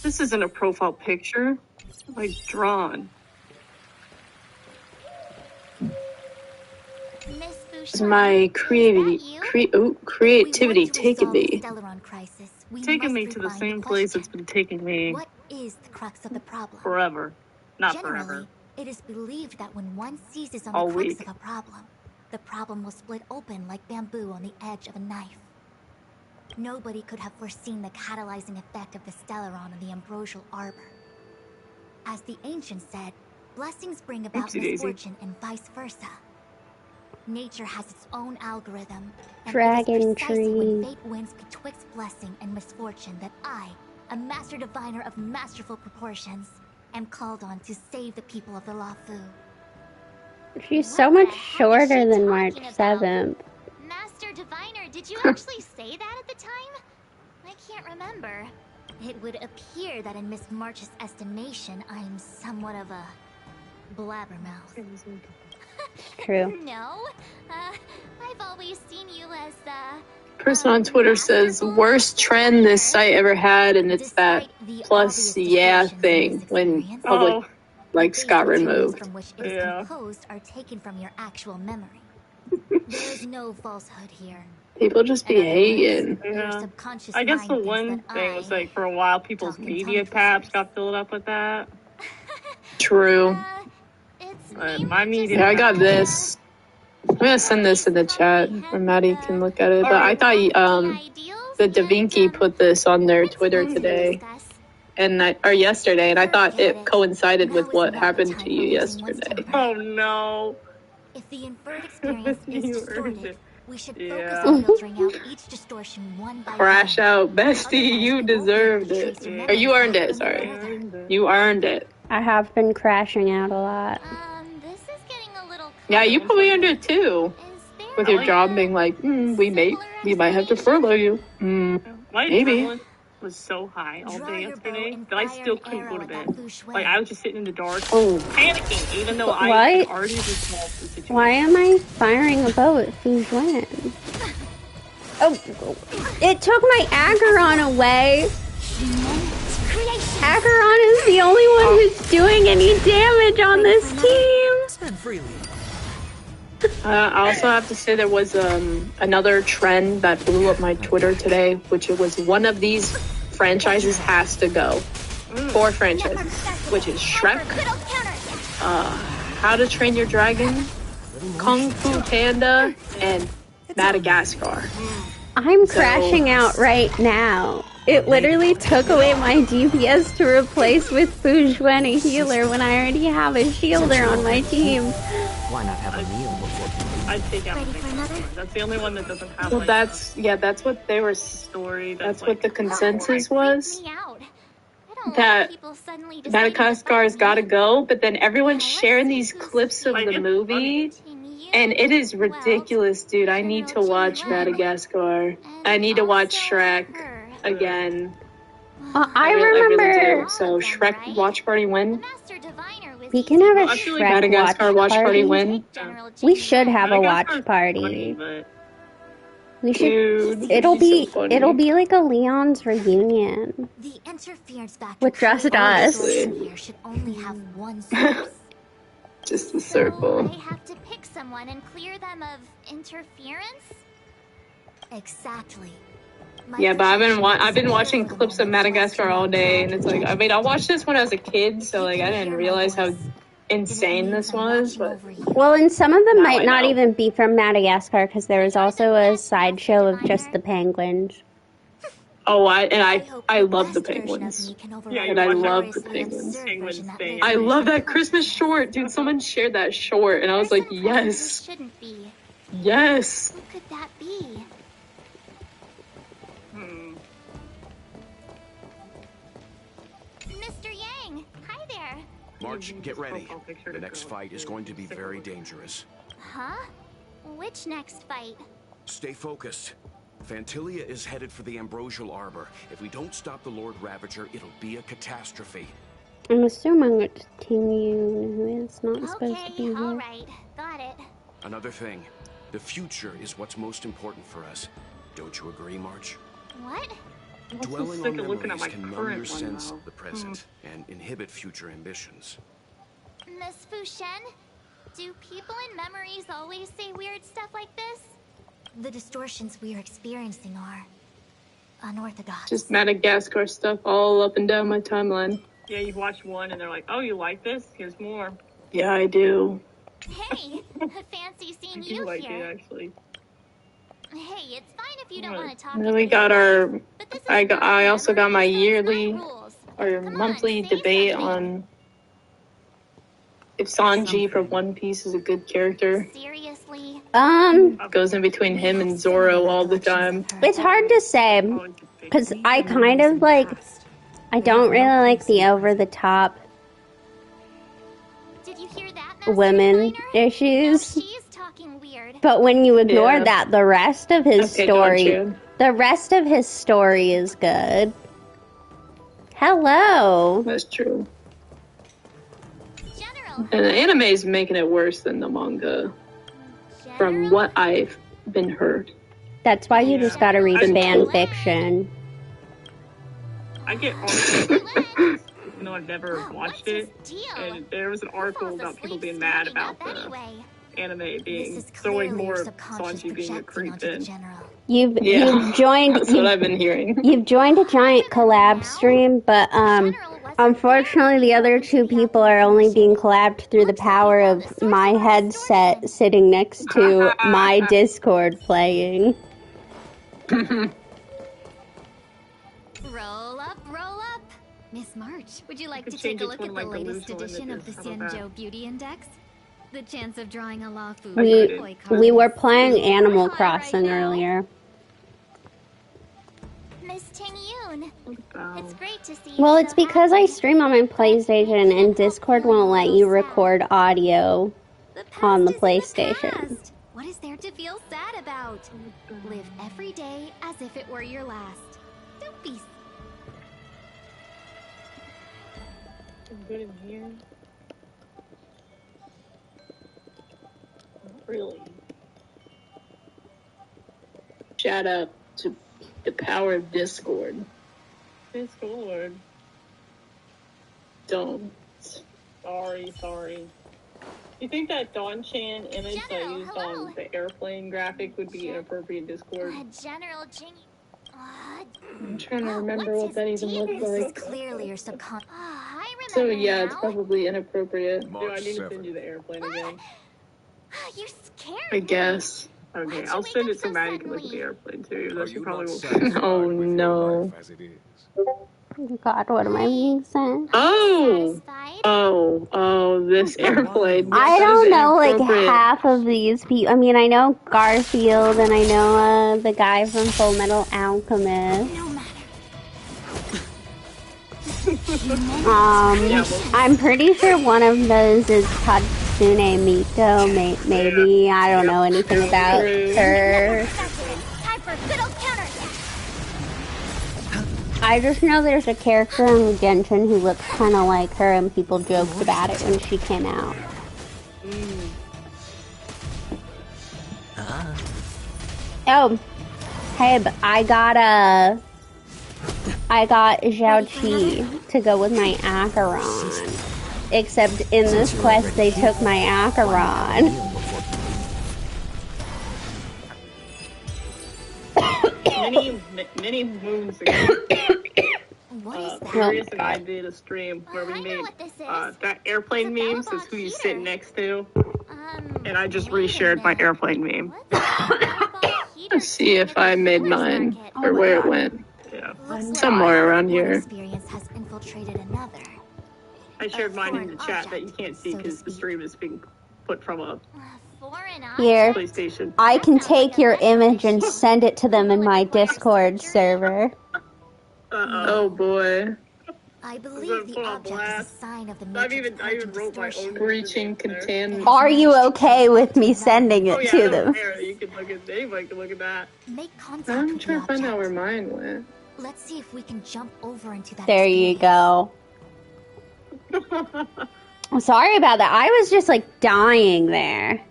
This isn't a profile picture. Like, drawn.
Miss
Is my creativity taken me?
Taken me to the same place it's been taking me
What is the crux of the problem?
forever. Not
Generally,
forever.
It is believed that when one seizes on
All
the crux
week.
of a problem, the problem will split open like bamboo on the edge of a knife. Nobody could have foreseen the catalyzing effect of the Stellaron on the ambrosial arbor. As the ancients said, blessings bring about
Oopsie daisy.
misfortune and vice versa. Nature has its own algorithm, and
Dragon
it is precisely when
tree.
fate wins betwixt blessing and misfortune that I, a master diviner of masterful proportions, am called on to save the people of the Loufu.
She's so
What
much
the heck is
shorter
she
than March
talking about?
7th.
Master Diviner, did you actually say that at the time? I can't remember.
It would appear that in Miss March's estimation, I'm somewhat of a blabbermouth.
True.
No, I've always seen you as
Person on Twitter says, worst trend this site ever had, and it's that
Despite the
plus
obvious
yeah
distortions in
thing
this
when
experience,
public
the
likes got
basic terms
removed.
from which it is
Yeah.
composed are taken from your actual memory. There is no falsehood here.
People just be
In other words,
hating.
your
Yeah.
subconscious
I guess the
mind thinks
one
that
thing was
I
like for a while people's
talk in
media
tongue
tabs
twisters.
got filled up with that.
True.
it's
My
mainly
media-
just
Yeah, I got
my,
this. I'm gonna send this in the chat, or Maddie can look at it. But I thought the Da Vinci put this on their Twitter today, or yesterday, and I thought it coincided with what happened to you yesterday.
Oh no.
If the inferred experience is
You
distorted,
earned it.
we should
Yeah.
focus on filtering out each distortion one by
Crash
one.
out, bestie.
Otherwise,
You
we won't be able to
deserved it.
trace your
Yeah.
Or
memories
you earned
back
it,
any
sorry.
further.
You earned it.
I have been crashing out a lot.
This is getting a little
Yeah, you probably earned it too.
Is there
With your
a
job being like, we might have to furlough you.
My
Maybe.
adrenaline was so high all
Draw
day
your bow
yesterday
and
that I
fire
still
an
couldn't
arrow
go to
at
bed.
that Fu Shui.
Like I was just sitting in the dark,
Oh.
panicking, even though I
What?
had already resolved the situation.
Why am I firing a bow at Fujuan? Oh, it took my Acheron away. Acheron is the only one who's doing any damage on this team.
Spend freely.
I also have to say there was another trend that blew up my Twitter today, which it was one of these franchises has to go. 4 franchises, which is Shrek, How to Train Your Dragon, Kung Fu Panda, and Madagascar.
I'm crashing out right now. It literally took away my DPS to replace with Fujuan a healer when I already have a shielder on my team.
Why not have a meal before?
I'd take out
Ready for another?
That's the only one that doesn't have
Well,
like
that's what they were.
story.
That's
like,
what the consensus was.
me out? I don't
That
like people suddenly deciding to
Madagascar's
fight
got to
me.
go, but then everyone's
Now, let's
sharing
see
these
who's
clips of
Like,
the
it's
movie,
Team you,
and it is
well,
ridiculous, dude. I need to
General
watch
Jimmy Wren,
Madagascar.
and
I need to watch
also
Shrek
her.
again.
I
really
remember
do. So Shrek watch party
The
win.
Master Diviner was
we can have a
Well, I feel like
Shrek
Madagascar watch party
party.
win.
General
We
Jimmy
should
Wren.
have a
Madagascar's
watch party.
funny, but
We should.
Dude,
It'll
it'd be
be
so funny.
it'll be like a Leon's reunion.
The interference factor
With just
creating the
us.
distortion here should only have one source.
just a
So
circle.
I have to pick someone and clear them of interference?
Exactly. My
Yeah, but I've been
projection
watching
is
clips of Madagascar all day, and it's like I watched this when I was a kid, so like I didn't realize how insane this was. But
Well, and some of them
Now
might
I
not
know.
even be from Madagascar because there was also a sideshow of just the penguins.
oh, I
hope
love the
best version of
penguins.
me can
Yeah,
override
And I
watch
the
love
gloriously
the penguins.
absurd
Penguins
version that
thing.
lives
I
in
love
the
that Christmas short, dude. Someone shared that short, and I was like,
Person present who
yes,
shouldn't be.
yes.
Who could that be? Mr. Yang, hi there.
March, get ready.
profile picture
The
to
next
go
fight is
to
going to be
stick
very
with it.
dangerous.
Huh? Which next fight?
Stay focused. Fantilia is headed for the Ambrosial Arbor. If we don't stop the Lord Ravager, it'll be a catastrophe.
I'm assuming it's Ting Yun who is not supposed to be
Okay, all
here.
right. Got it.
Another thing, the future is what's most important for us. Don't you agree, March?
What?
I'm also
Dwelling
sick
on
of looking at
memories
my
can numb
current
your
one
sense
now.
of the present and inhibit future ambitions.
Miss Fushen? Do people in memories always say weird stuff like this?
The distortions we are experiencing are unorthodox.
Just Madagascar stuff all up and down my timeline.
Yeah, you watch one and they're like, "Oh, you like this? Here's more."
Yeah, I do.
Hey, fancy seeing you
like
here.
it, actually.
Hey, it's fine if you don't want to talk.
And then we got our. I also got my yearly
rules.
or monthly debate on if Sanji from One Piece is a good character.
Seriously?
Goes in between him and Zoro all the time.
It's hard to say, because I kind of like, I don't really like the over-the-top
Did you hear that, Master
women
Diviner?
issues.
Now she's talking weird.
But when you ignore
Yeah.
that, the rest of his
Okay,
story,
gotcha.
the rest of his story is good. Hello.
That's true.
General,
And the anime is making it worse than the manga, from what I've been heard.
That's why you just gotta read fan fiction.
I get honestly, even though I've never watched it, and there was an article about people being mad about the anime being throwing more Sanji being a creep in.
You've joined.
That's what I've been hearing.
You've joined a giant collab stream, but unfortunately, the other two people are only being collabed through the power of my headset sitting next to my Discord playing.
Roll up, roll up. Miss March, would you like to take a look at the latest edition of the Xianzhou Beauty Index? The chance of drawing a Loufu.
We were playing Animal Crossing earlier.
Miss Ting-Yoon, it's great to see you.
Well, it's because I stream on my PlayStation and Discord won't let you record audio on the PlayStation.
What is there to feel sad about? Live every day as if it were your last. Don't be.
Good in here. Not really.
Shout out to the power of Discord.
Discord.
Don't.
Sorry. You think that Dawn-chan image that I used on the airplane graphic would be inappropriate in Discord?
General Jing.
I'm trying to remember what that even looked like.
Clearly your subconscious.
I remember.
So yeah, it's probably inappropriate.
Dude, I need to send you the airplane again.
You scared
I guess.
Okay, I'll send it so Maddie can look at the airplane too. Though she probably won't.
Oh no.
God, what am I being sent?
Oh, this airplane.
I don't know, like, half of these people. I mean, I know Garfield, and I know the guy from Full Metal Alchemist. I'm pretty sure one of those is Tatsune Miko, maybe. I don't know anything about her.
Time for a good old counterattack.
I just know there's a character in Genshin who looks kind of like her, and people joked about it when she came out. Oh, hey, but I got Zhao Qi to go with my Acheron. Except in this quest, they took my Acheron.
many moons ago, Furious and I did a stream where we made that airplane meme says who you sit next to, and I just reshared my airplane meme.
Let's see if I made mine or where it went.
Yeah.
Somewhere around here.
Experience has infiltrated another.
I shared mine in the chat that you can't see because the stream is being put from a
Here,
PlayStation.
I can take your image and send it to them in my Discord server.
Oh boy.
I believe the object is a sign of the
I even wrote my own
Breaching containment.
Are you okay with me sending it to them?
You can look at anybody can look at that.
Make contact
I'm
with
trying
the
to find out
object.
where mine went.
Let's see if we can jump over into that.
There you go. I'm sorry about that. I was just like dying there.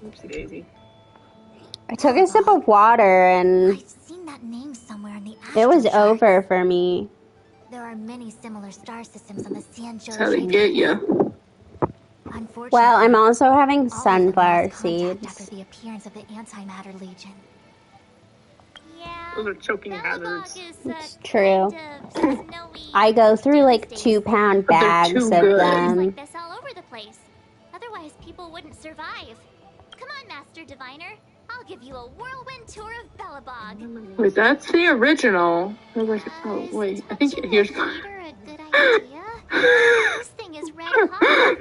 Oopsie daisy.
I took a sip of water and
I've seen that name somewhere in the
it was
astral chart.
over for me.
There are many similar star systems on the Xianzhou.
That's how they get you.
Unfortunately,
Well, I'm also having
all of them
sunflower
lost contact
seeds.
after the appearance of the Antimatter Legion.
Yeah,
Those are choking hazards.
It's true. I go through like 2-pound bags of them.
Like this all over the place. Otherwise, people wouldn't survive. Come on, Master Diviner. I'll give you a whirlwind tour of Belobog.
Wait, that's the original. I was like, oh wait, I think here's.
A good idea. This thing is red hot.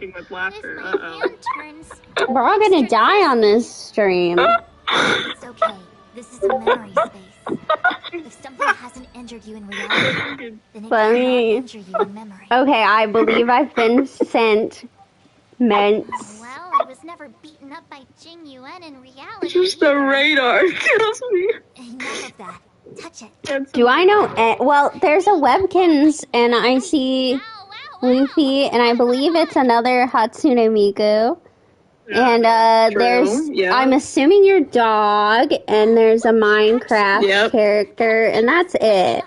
With laughter.
If my hand turns,
We're all gonna die on this stream.
It's okay. This is a memory space. If something hasn't injured you in reality, then it cannot injure you in memory.
Okay, I believe I've been sent mints.
Well, I was never beaten up by Jing Yuan in reality.
Just the radar kills me.
Enough of that. Touch it.
Do I know? Well, there's a Webkins, and I see Luffy, and I believe it's another Hatsune Miku. And there's, I'm assuming your dog, and there's a Minecraft character, and that's it.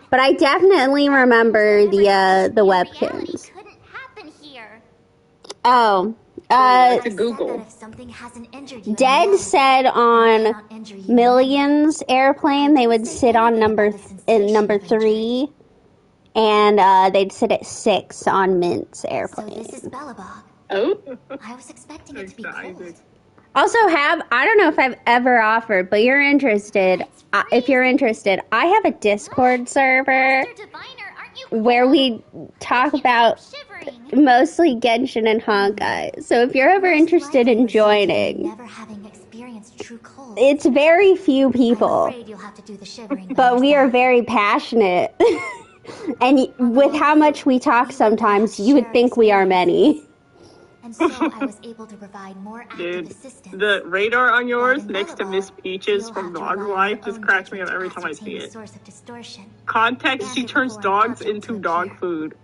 But I definitely remember the Webkins. Oh,
Google.
Dead said on Millions airplane they would sit on number 3, and they'd sit at 6 on Mint's airplane.
So this is Belobog.
Oh,
I was expecting it to be cold.
Also, I don't know if I've ever offered, but you're interested. If you're interested, I have a Discord server where we talk about mostly Genshin and Honkai. So if you're ever interested in joining,
Never having experienced true cold.
it's very few people,
I'm afraid you'll have to do the shivering by
but we are
yourself.
very passionate. And with how much we talk sometimes, you would think we are many.
And so I was able to provide more active assistance.
The radar on yours next to
Belobog,
Miss Peaches
you'll
from
have to
Dog
rely on
Life
your
just
own
cracks me up
judgment
every
to
time I
ascertain
see
the
it.
source of distortion.
Context, she turns dogs into dog food.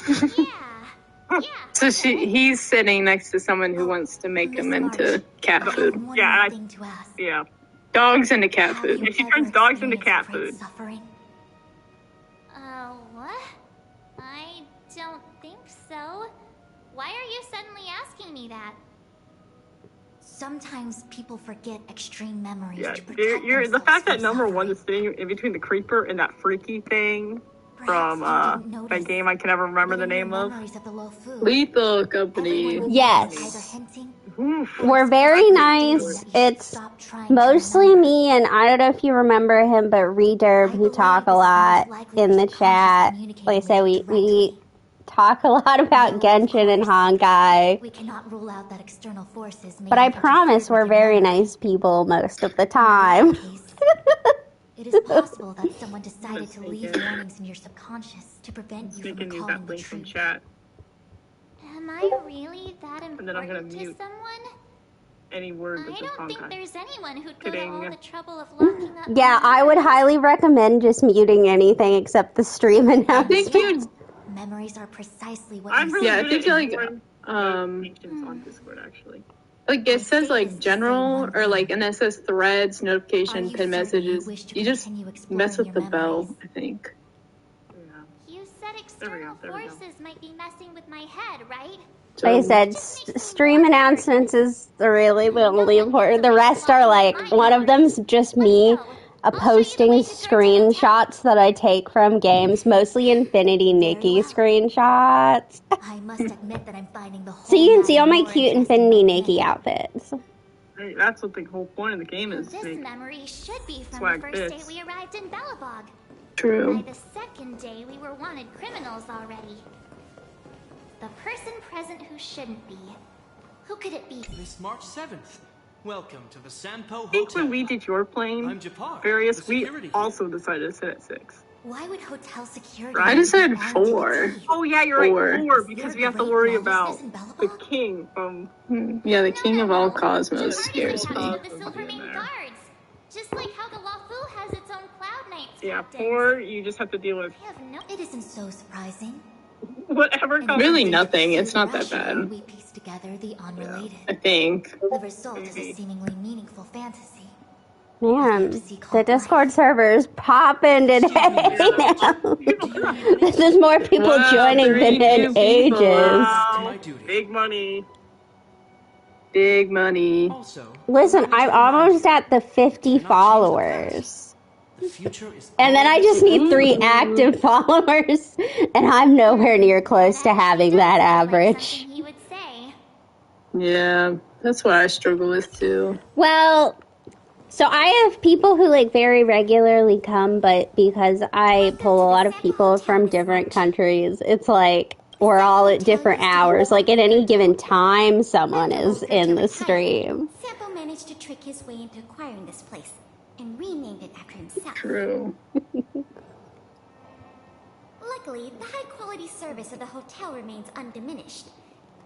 Yeah.
So he's sitting next to someone who wants to make him into cat food.
Yeah,
Yeah. Dogs into cat food.
Have you
She turns
ever
dogs into
experienced
cat
great
food.
Suffering?
What? I don't think so. Why are you suddenly asking me that?
Sometimes people forget extreme memories
Yeah,
to protect
you're the
themselves
fact
from
that number
suffering.
one is sitting in between the creeper and that freaky thing
Perhaps
from
you didn't notice,
that game I can never remember the
but in your
name of.
memories of the Loufu,
Lethal Company.
everyone
Yes.
was either hinting
We're very nice. It's mostly me, and I don't know if you remember him, but Rederb, he talk a lot in the chat. Like I said, we talk a lot about Genshin and Honkai.
we cannot rule out that external forces may
But I
have
promise
interfered
we're
with your
very
memory.
nice people most of the
In
time.
that case, it is possible that someone decided to leave warnings in your subconscious to prevent you
They
from
can use
recalling
that
the
link from
truth.
chat.
Am I really that
And then I'm gonna
important to
mute
someone?
any word
I
with the
don't think
Honkai.
there's anyone who'd go to
Kidding.
all the trouble of locking up.
Yeah, I would highly recommend just muting anything except the stream
I think
announcements.
you.
Memories are precisely what
I'm
you
really
see.
good at ignoring notifications on Discord actually. Like it says like general or like and it says threads, notification, pin messages. You just mess with the bell, I think.
You said external
There we go.
forces might be messing with my head, right?
Like I said, stream announcements is really the only important. The rest are like, one of them's just me posting screenshots that I take from games, mostly Infinity Nikki screenshots.
I must admit that I'm finding the whole
So you can see all my
matter more
cute
interesting
Infinity
than
Nikki
me.
outfits.
Hey, that's what the whole point of the game is.
This
Make
memory should be from
swag
the first
bits.
day we arrived in Belobog.
True.
By the second day, we were wanted criminals already. The person present who shouldn't be. Who could it be?
This March 7th. Welcome to the Sanpo
I think
Hotel.
when we did your plane,
I'm Japar,
various,
the
we
security
also decided to sit at 6.
Why would hotel security?
I decided
be armed to the
4.
teeth?
Oh yeah, you're
Four.
right, 4 because we have to worry about the king from. Yeah, the king of all cosmos scares me.
The Silvermane Guards. Just like how the Loufu has its own Cloud Knights.
Yeah,
captains.
4 you just have to deal with
I have no.
It isn't so surprising.
whatever comes.
Really
with it.
nothing. It's not that bad.
We piece together the unrelated.
I think.
The result is a seemingly meaningful fantasy.
Man, the Discord server is popping today. There's more people
Wow,
joining
3
than in
new people.
ages.
Wow, big money. Big money.
Also,
Listen, I'm almost at the 50 followers.
the future is
And then I just need 3 active followers. And I'm nowhere near close to having that average.
He would say.
Yeah, that's what I struggle with too.
Well, so I have people who like very regularly come, but because I pull a lot of people from different countries, it's like we're all at different hours. Like at any given time, someone is in the stream.
Sampo managed to trick his way into acquiring this place and renamed it after himself.
True.
Luckily, the high-quality service of the hotel remains undiminished.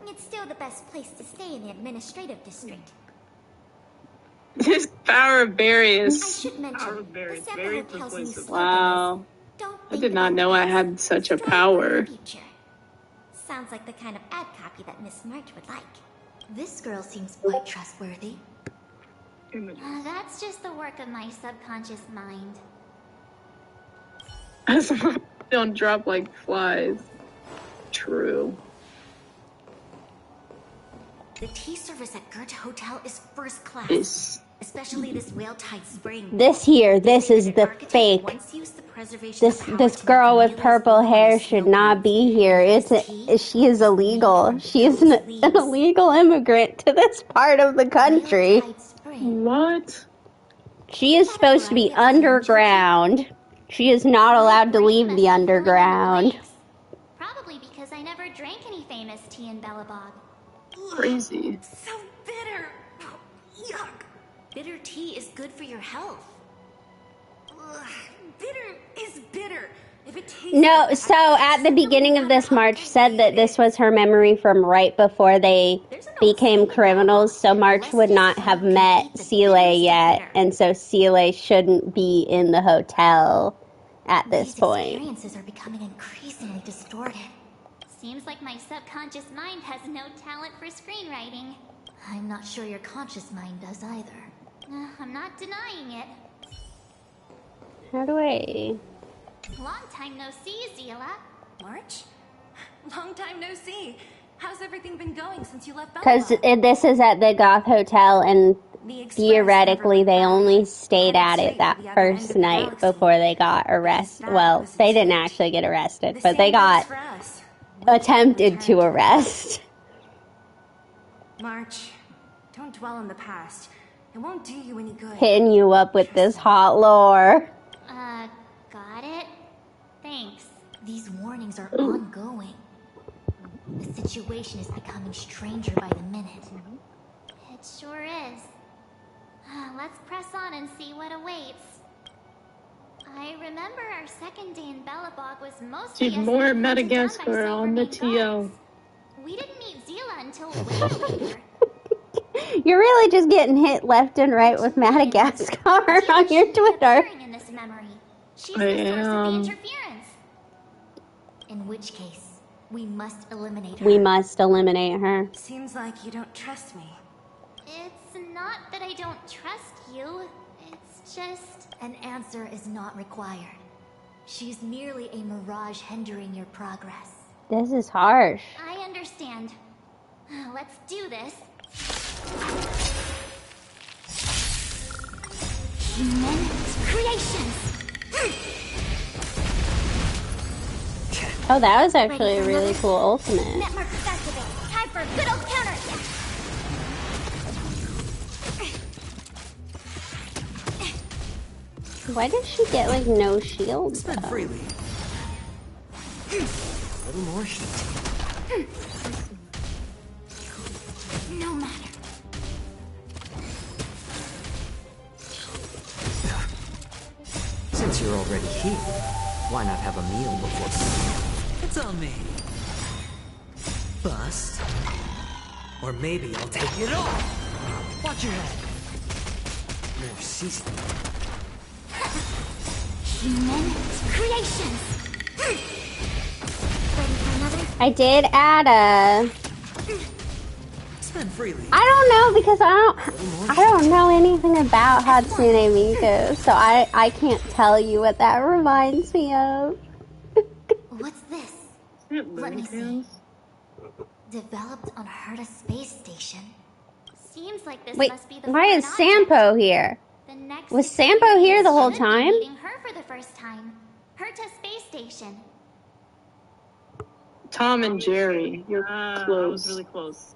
It's still the best place to stay in the administrative district.
His power of berry
I
is...
should mention, the Sampo Hotel's new slogan
Wow.
is, "Don't
I
think
did not
about
know
the
I
past,
had such a
strive for the
power.
future." Sounds like the kind of ad copy that Miss March would like. This girl seems quite trustworthy.
That's just the work of my subconscious mind.
Don't drop like flies. True.
The tea service at Goethe Hotel is first class.
It's...
Especially this whale-tide spring.
This is the fake. This girl with purple hair should not be here. She is illegal. She is an illegal immigrant to this part of the country.
What?
She is supposed to be underground. She is not allowed to leave the underground.
Probably because I never drank any famous tea in Bellabog.
Crazy.
So bitter. Yuck. Bitter tea is good for your health. Ugh. Bitter is bitter. If it tastes
No, so at the beginning of this, March said that this was her memory from right before they became criminals, so March would not have met Seeley yet, and so Seeley shouldn't be in the hotel at this point.
Experiences are becoming increasingly distorted.
Seems like my subconscious mind has no talent for screenwriting.
I'm not sure your conscious mind does either.
I'm not denying it.
How do I...
Long time no see, Zila.
March? Long time no see. How's everything been going since you left Bellabog?
Because this is at the Goth Hotel, and theoretically they only stayed at it that first night before they got arrested. Well, they didn't actually get arrested, but they got attempted to arrest.
March, don't dwell on the past. It won't do you any good.
Hitting you up with this hot lore.
Got it? Thanks.
These warnings are ongoing. The situation is becoming stranger by the minute.
It sure is. Let's press on and see what awaits. I remember our second day in Bellabog was mostly
She's more Madagascar on the TL.
We didn't meet Zila until way later.
You're really just getting hit left and right with Madagascar on your Twitter.
In this memory. She's
I
the source of the
am.
interference.
In which case, we must eliminate her.
We must eliminate her.
Seems like you don't trust me.
It's not that I don't trust you. It's just...
An answer is not required. She's merely a mirage hindering your progress.
This is harsh.
I understand. Let's do this.
Human creations!
Oh, that was actually a really cool ultimate.
Netmark activate. Time for a good old counterattack.
Why did she get, like, no shield,
Spend
though?
freely. A little more heat.
No matter.
Since you're already here, why not have a meal before? It's on me. Bust. Or maybe I'll take it all. Watch your head. More seasoning.
Human creations. Ready for another?
I did add a...
Spend freely.
I don't know, because I don't know anything about Hatsune Miku, so I can't tell you what that reminds me of.
What's this? Let me see. Developed on Herta Space Station.
Seems like this
Wait,
must be the
why is
foreign object.
Sampo here?
The next
Was Sampo here the whole
should be
time?
meeting her for the first time. Her to space station.
Tom and Jerry, you're
I
close.
was really close.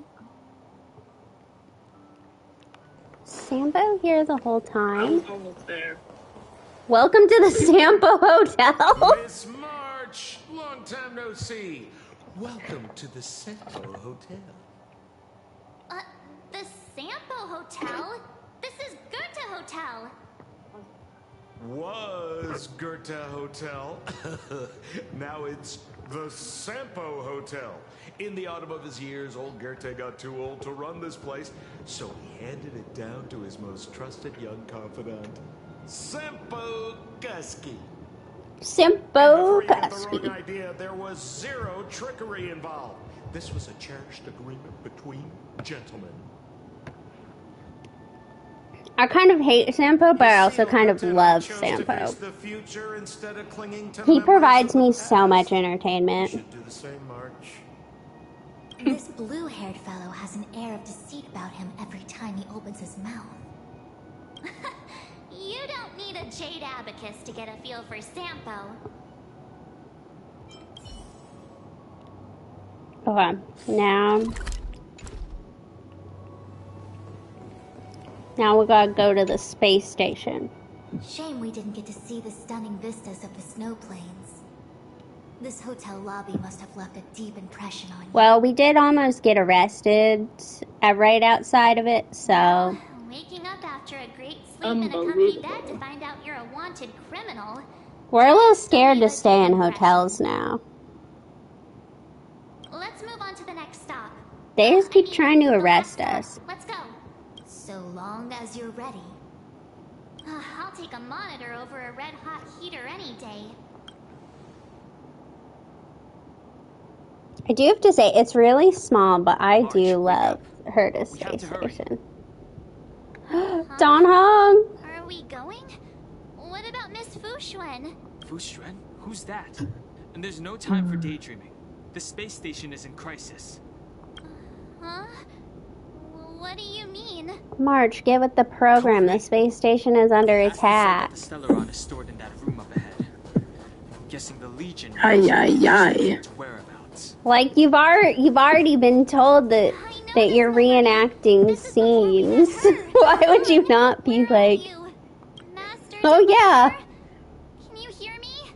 Sampo here the whole
I
time?
was almost there.
Welcome to the Sampo Hotel.
Miss March, long time no see. Welcome to the Sampo Hotel.
The Sampo Hotel? This is Goethe Hotel.
Was Goethe Hotel. Now it's the Sampo Hotel. In the autumn of his years, old Goethe got too old to run this place, so he handed it down to his most trusted young confidant, Sampo Gusky.
Sampo
Before you get the
Gusky.
wrong idea, there was zero trickery involved. This was a cherished agreement between gentlemen.
I kind of hate Sampo, but I also kind of love Sampo. He provides me so much entertainment.
Should do the same, March.
This blue-haired fellow has an air of deceit about him every time he opens his mouth.
You don't need a jade abacus to get a feel for Sampo.
Okay, now we gotta go to the space station.
Shame we didn't get to see the stunning vistas of the snow plains. This hotel lobby must have left a deep impression on you.
Well, we did almost get arrested right outside of it, so...
Waking up after a great sleep in a comfy bed to find out you're a wanted criminal.
We're a little scared to stay in hotels now.
Let's move on to the next stop.
They just keep trying to arrest us.
Let's go.
So long as you're ready.
I'll take a monitor over a red-hot heater any day.
I do have to say, it's really small, but I do love her to space station. Don Hong!
Are we going? What about Miss Fushuen?
Fushuen? Who's that? And there's no time for daydreaming. The space station is in crisis.
Huh? What do you mean?
March, get with the program. The space station is under attack.
The Stellaron is stored in that room up ahead. I'm guessing the Legion whereabouts.
Like you've already been told that you're reenacting scenes. Why would you not be like, oh yeah?
Can you hear me?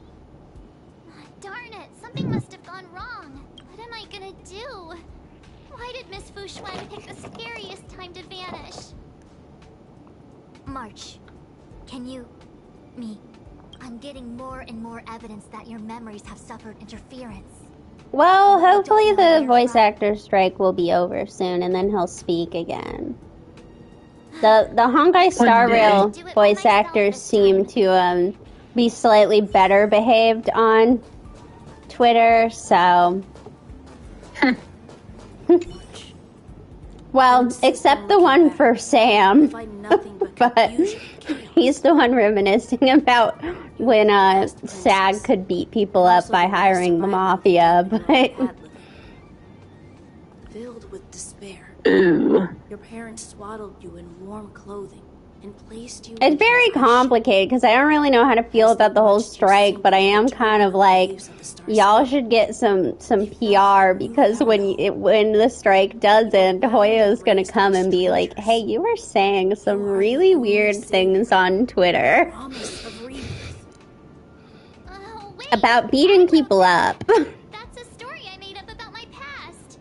Darn it, something must have gone wrong. What am I gonna do? Why did Miss Fushuen pick the scariest time to vanish?
March, can you... I'm getting more and more evidence that your memories have suffered interference.
Well, hopefully the voice actor strike will be over soon, and then he'll speak again. The Honkai Star Rail voice actors seem to be slightly better behaved on Twitter, so... Well, except the one for Sam, but he's the one reminiscing about when SAG could beat people up by hiring the mafia, but...
Filled with despair.
Ooh.
Your parents swaddled you in warm clothing and placed you...
It's very complicated because I don't really know how to feel about the whole strike, but I am kind of like, y'all should get some PR because when the strike does end, Hoyo's gonna come and be like, hey, you were saying some really weird things on Twitter about beating people up.
That's a story I made up about my past.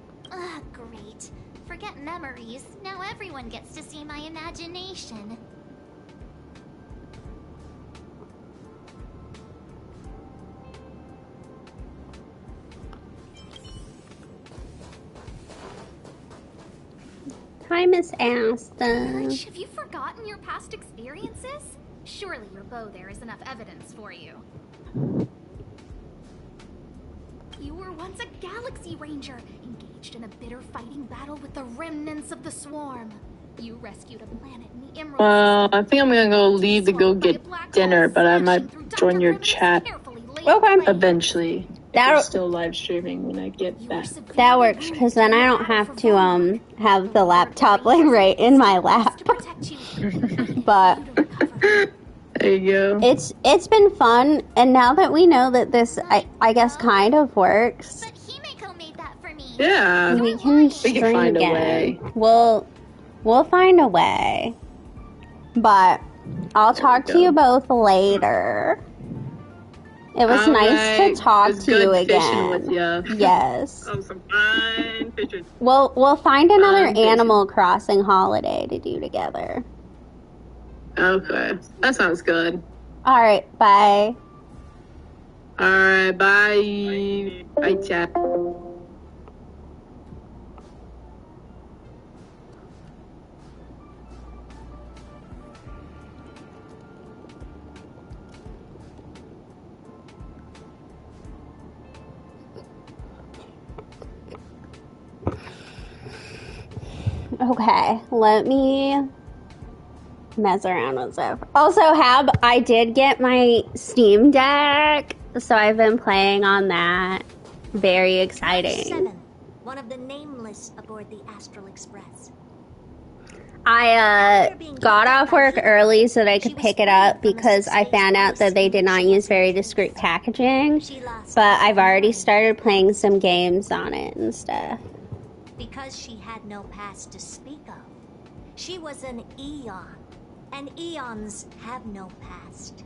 Great. Forget memories. Now everyone gets to see my imagination.
Hi, Miss Aston.
Have you forgotten your past experiences? Surely your bow there is enough evidence for you. You were once a Galaxy Ranger, engaged in a bitter fighting battle with the remnants of the Swarm. You rescued a planet in the Emerald.
I think I'm gonna go leave to go get dinner, but I might join your chat
Okay.
eventually. We're still live streaming when I get back.
That works, because then I don't have to have the laptop like right in my lap. But
there you go.
It's been fun, and now that we know that this I guess kind of works.
Yeah,
we can stream
find
again.
a way.
We'll find a way. But I'll talk to you both later. It was nice to talk to you again.
With you.
Yes.
Some fine pictures.
We'll find another Animal Crossing holiday to do together.
Okay, that sounds good.
All right, bye.
All right, bye. Bye, chat.
Okay, let me mess around with stuff. Also, I did get my Steam Deck, so I've been playing on that. Very exciting.
7, one of the nameless aboard the Astral Express.
I got off work early so that I could pick it up because I found out that they did not use very discreet packaging, but I've already started playing some games on it and stuff.
Because she had no past to speak of. She was an Eon, and Eons have no past.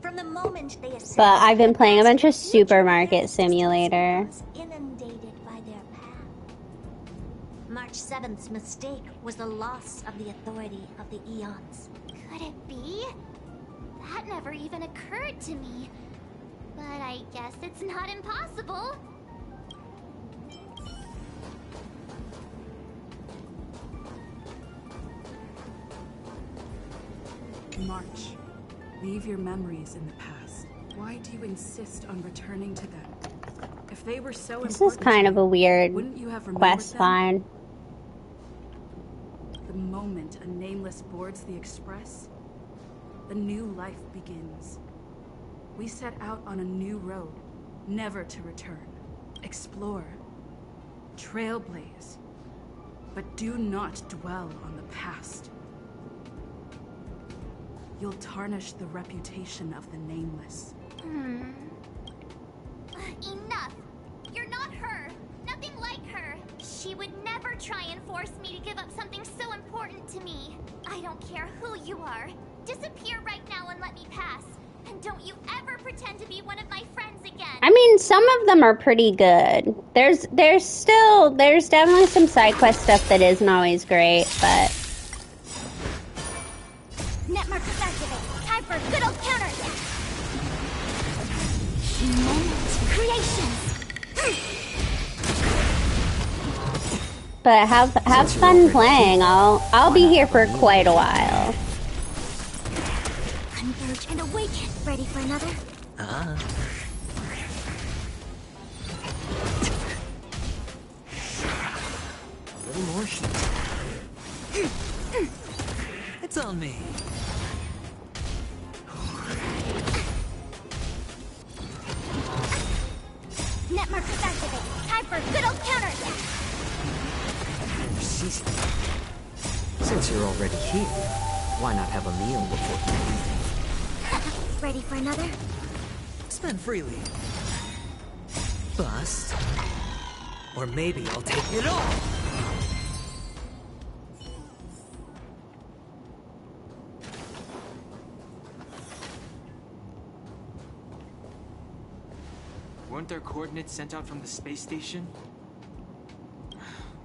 From the moment they ascended,
But I've been playing a bunch of Supermarket Simulator.
inundated by their path. March 7th's mistake was the loss of the authority of the Eons.
Could it be? That never even occurred to me. But I guess it's not impossible.
March. Leave your memories in the past. Why do you insist on returning to them? If they were so
This is kind of a weird quest line.
The moment a nameless boards the Express, the new life begins. We set out on a new road, never to return. Explore. Trailblaze. But do not dwell on the past. You'll tarnish the reputation of the nameless.
Enough! You're not her! Nothing like her! She would never try and force me to give up something so important to me. I don't care who you are. Disappear right now and let me pass. And don't you ever pretend to be one of my friends again.
I mean, some of them are pretty good. There's definitely some side quest stuff that isn't always great, but...
Net markers activate. Time for a good old counterattack. Creations.
But have fun playing. I'll be here for quite a while.
Converge and awaken. Ready for another?
A little more heat. It's on me.
Net markers activate. Time for a good old counterattack.
Since you're already here, why not have a meal before you leave?
Ready for another?
Spend freely. Bust. Or maybe I'll take it all.
Weren't there coordinates sent out from the space station?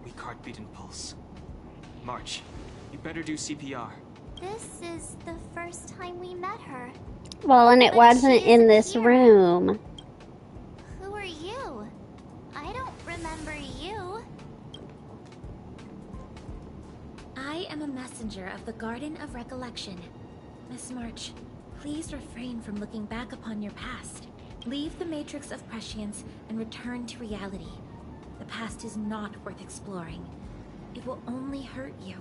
Weak heartbeat and pulse. March, you better do CPR.
This is the first time we met her.
Well, and it wasn't in this room.
Who are you? I don't remember you.
I am a messenger of the Garden of Recollection. Miss March, please refrain from looking back upon your past. Leave the matrix of prescience and return to reality. The past is not worth exploring. It will only hurt you.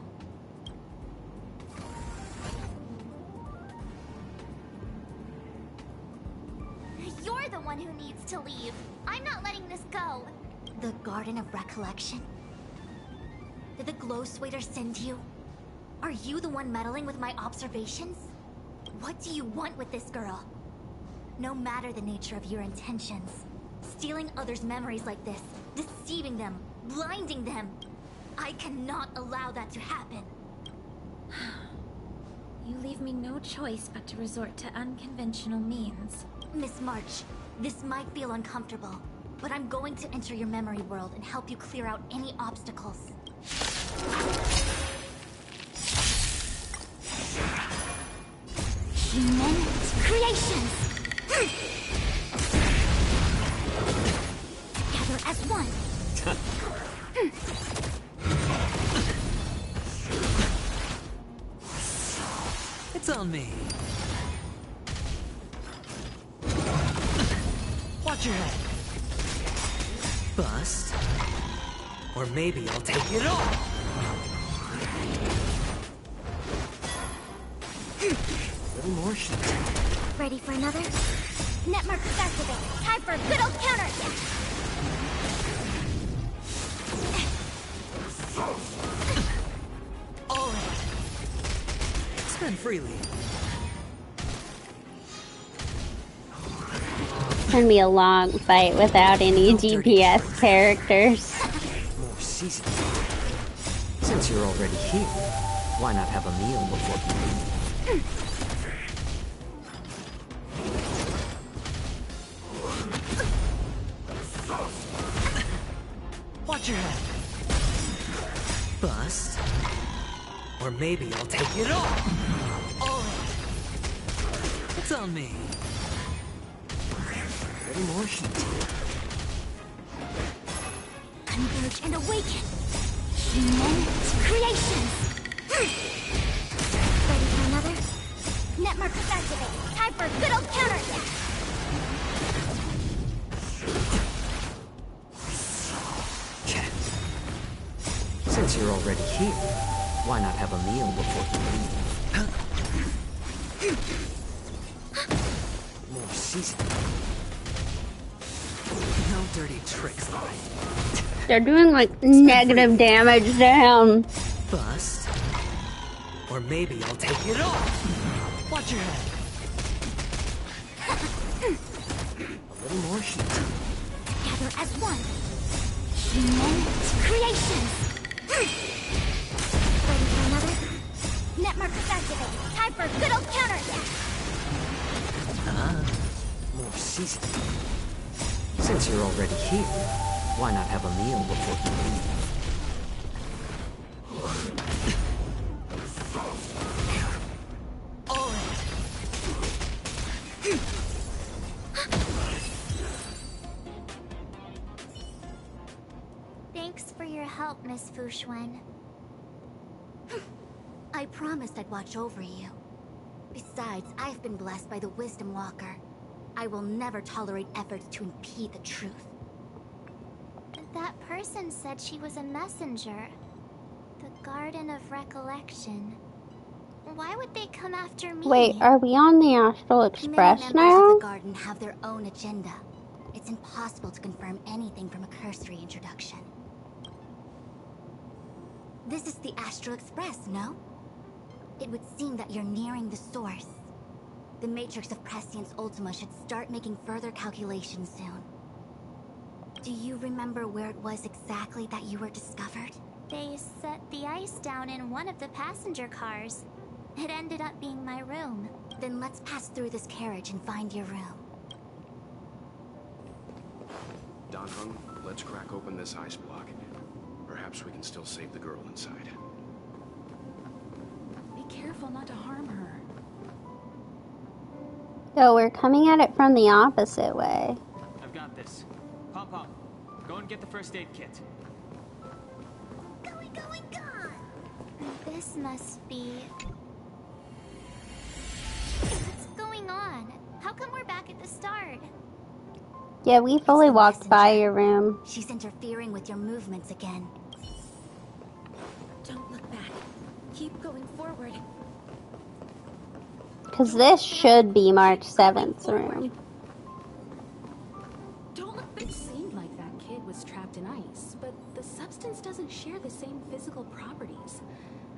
You're the one who needs needs to leave. I'm not letting this go.
The Garden of Recollection? Did the Glow Swader send you? Are you the one meddling with my observations? What do you want with this girl? No matter the nature of your intentions, stealing others' memories like this, deceiving them, blinding them, I cannot allow that to happen.
You leave me no choice but to resort to unconventional means.
Miss March, this might feel uncomfortable, but I'm going to enter your memory world and help you clear out any obstacles. Human creations! Gather as one!
It's on me. Watch your head. Bust. Or maybe I'll take it all. Little more shit.
Ready for another? Netmark activate. Time for a good old counter!
All right. Spend freely.
It's gonna be a long fight without any DPS characters.
More seasoning. Since you're already here, why not have a meal before you leave? Watch your head. Bust. Or maybe I'll take it all. All right. It's on me. Little more shit.
Converge and awaken! Human creations!
Ready for another? Netmark activate. Time for a good old counter!
Since you're already here, why not have a meal before you leave? More seasoning. No dirty tricks, Lloyd.
They're doing like negative damage to him.
Bust. Or maybe I'll take it all. Watch your head. A little more shit.
Gather as one! Human creations!
Ready for another? Netmark activate. Time for a good old counter!
More seasoning. Since you're already here, why not have a meal before you leave? All right.
Thanks for your help, Miss Fushuen.
I promised I'd watch over you. Besides, I've been blessed by the Wisdom Walker. I will never tolerate efforts to impede the truth.
That person said she was a messenger. The Garden of Recollection. Why would they come after me?
Wait, are we on the Astral Express
Many members of
now?
the Garden have their own agenda. It's impossible to confirm anything from a cursory introduction. This is the Astral Express, no? It would seem that you're nearing the source. The Matrix of Prescience Ultima should start making further calculations soon. Do you remember where it was exactly that you were discovered?
They set the ice down in one of the passenger cars. It ended up being my room.
Then let's pass through this carriage and find your room.
Don Hung, let's crack open this ice block. Perhaps we can still save the girl inside.
Be careful not to harm her.
Yo, we're coming at it from the opposite way.
I've got this. Pom-Pom, go and get the first aid kit.
Going, gone! This must be... What's going on? How come we're back at the start?
Yeah, we fully walked by your room.
She's interfering with your movements again.
Don't look back. Keep going forward.
Because this should be March 7th's room.
substance trapped in ice, but the substance doesn't share the same physical properties.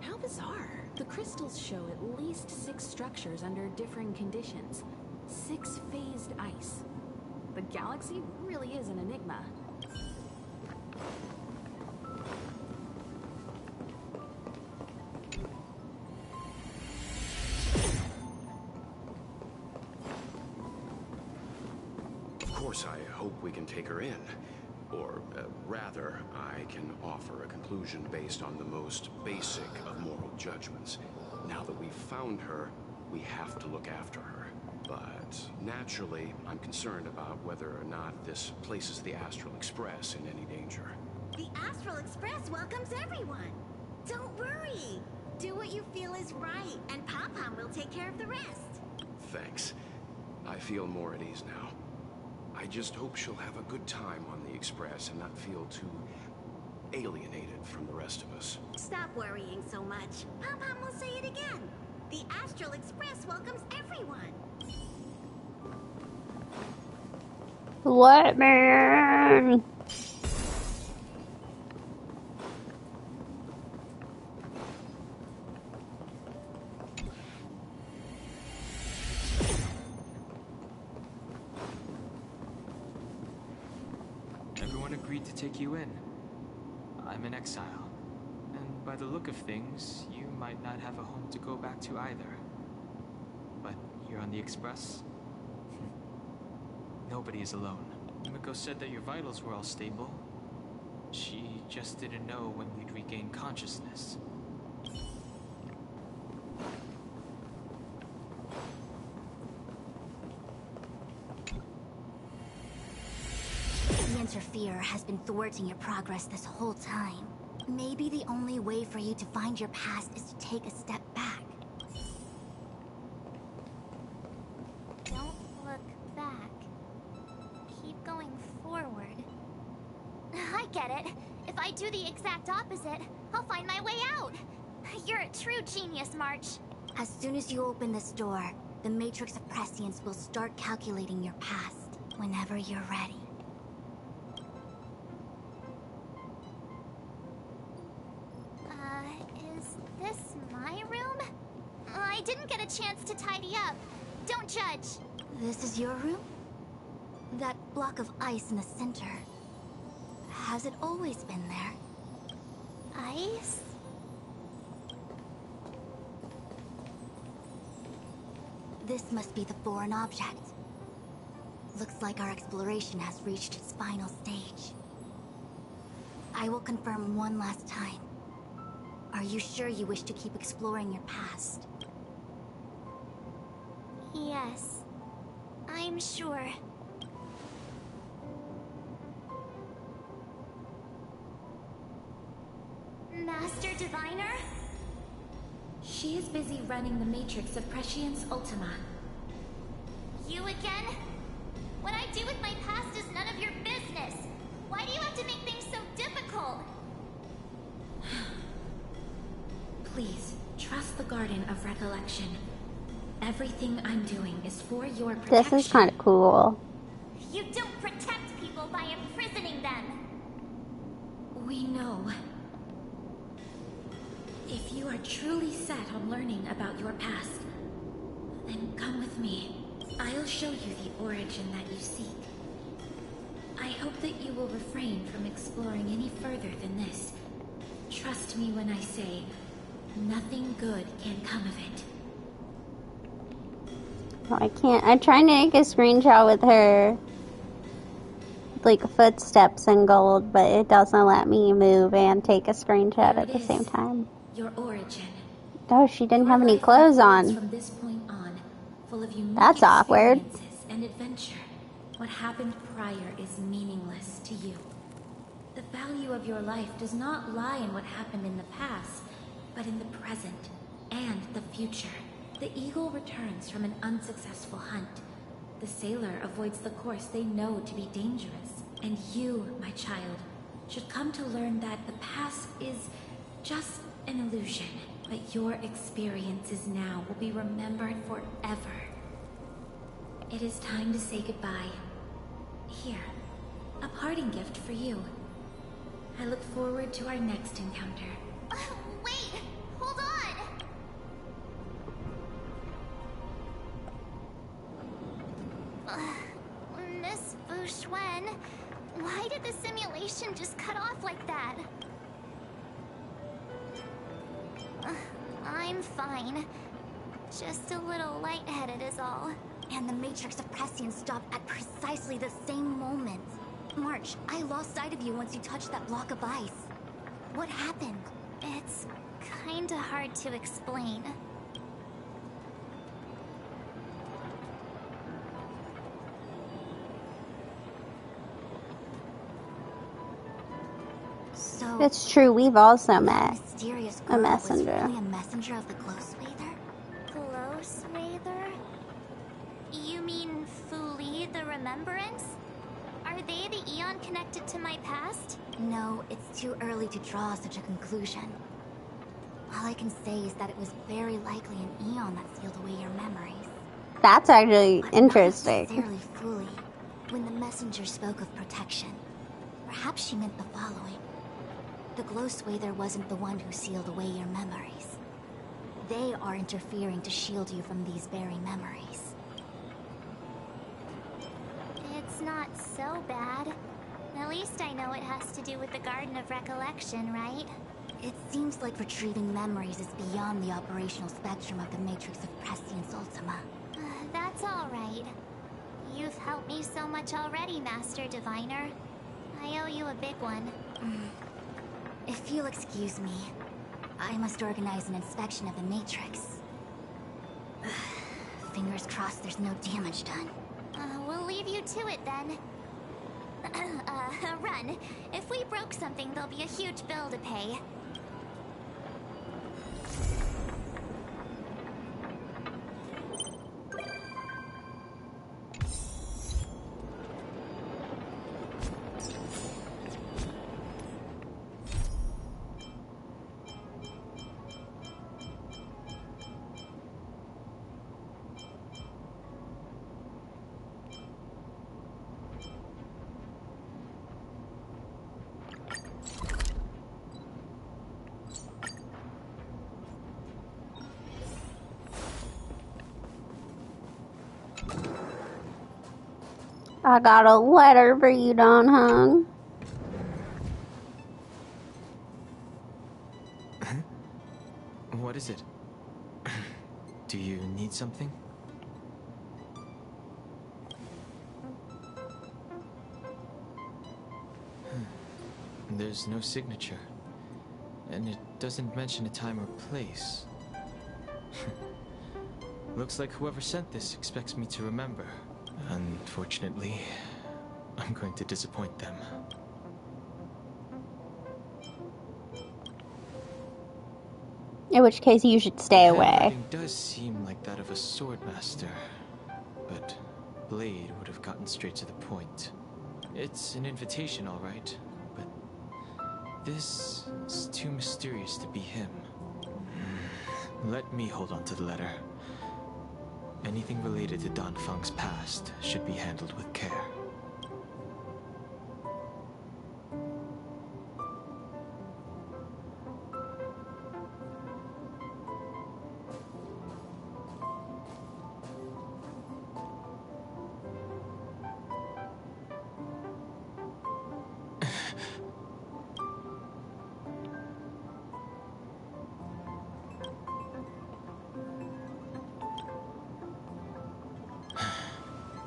How bizarre. The crystals show at least 6 structures under differing conditions. 6-phased ice. The galaxy really is an enigma.
Of course, I hope we can take her in. Or, rather, I can offer a conclusion based on the most basic of moral judgments. Now that we've found her, we have to look after her. But, naturally, I'm concerned about whether or not this places the Astral Express in any danger.
The Astral Express welcomes everyone. Don't worry. Do what you feel is right, and Pop-Pom will take care of the rest.
Thanks. I feel more at ease now. I just hope she'll have a good time on the Express and not feel too alienated from the rest of us.
Stop worrying so much. Pop-Pom will say it again. The Astral Express welcomes everyone.
What, man?
Everyone agreed to take you in. I'm in exile. And by the look of things, you might not have a home to go back to either. But you're on the Express? Nobody is alone. Miko said that your vitals were all stable. She just didn't know when we'd regain consciousness.
The Interferer has been thwarting your progress this whole time. Maybe the only way for you to find your past is to take a step back.
Don't look back. Keep going forward. I get it. If I do the exact opposite, I'll find my way out. You're a true genius, March.
As soon as you open this door, the Matrix of Prescience will start calculating your past whenever you're ready.
Is this my room? I didn't get a chance to tidy up. Don't judge.
This is your room? That block of ice in the center. Has it always been there?
Ice?
This must be the foreign object. Looks like our exploration has reached its final stage. I will confirm one last time. Are you sure you wish to keep exploring your past?
Yes. I'm sure. Master Diviner?
She is busy running the Matrix of Prescience Ultima.
You again? What I do with my past is none of your business. Why do you have to make things so difficult?
Please, trust the Garden of Recollection. Everything I'm doing is for your protection.
This is kind of cool.
You don't protect people by imprisoning them.
We know. If you are truly set on learning about your past, then come with me. I'll show you the origin that you seek. I hope that you will refrain from exploring any further than this. Trust me when I say, nothing good can come of it.
Oh, I can't. I'm trying to make a screenshot with her, like, footsteps in gold, but it doesn't let me move and take a screenshot at the same time.
Your origin.
Oh, she didn't have any clothes on.
From this point on, full of unique
That's awkward.
experiences and adventure. What happened prior is meaningless to you. The value of your life does not lie in what happened in the past, but in the present and the future. The eagle returns from an unsuccessful hunt. The sailor avoids the course they know to be dangerous. And you, my child, should come to learn that the past is just an illusion, but your experiences now will be remembered forever. It is time to say goodbye. Here, A parting gift for you. I look forward to our next encounter.
Wait! Hold on! Miss Fu Xuan, why did the simulation just cut off like that? I'm fine. Just a little lightheaded is all.
And the Matrix of Prescience stopped at precisely the same moment. March, I lost sight of you once you touched that block of ice. What happened?
It's kinda hard to explain.
So
It's true, we've also met
mysterious
a
girl
messenger.
was really a messenger of the Glow Swather?
Glow Swather? You mean Fu Li the Remembrance? Are they the Eon connected to my past?
No, it's too early to draw such a conclusion. All I can say is that it was very likely an Eon that sealed away your memories.
That's actually
But
interesting.
not necessarily Fu Li. When the messenger spoke of protection, perhaps she meant the following. The Glow Swather wasn't the one who sealed away your memories. They are interfering to shield you from these very memories.
It's not so bad. At least I know it has to do with the Garden of Recollection, right?
It seems like retrieving memories is beyond the operational spectrum of the Matrix of Prescience Ultima.
That's all right. You've helped me so much already, Master Diviner. I owe you a big one.
If you'll excuse me, I must organize an inspection of the Matrix. Fingers crossed there's no damage done.
We'll leave you to it then. Run. If we broke something, there'll be a huge bill to pay.
I got a letter for you, Don Hung.
What is it? Do you need something? There's no signature. And it doesn't mention a time or place. Looks like whoever sent this expects me to remember. Unfortunately, I'm going to disappoint them.
In which case, you should stay
The
away.
handwriting does seem like that of a swordmaster, but Blade would have gotten straight to the point. It's an invitation, all right, but this is too mysterious to be him. Let me hold on to the letter. Anything related to Dan Feng's past should be handled with care.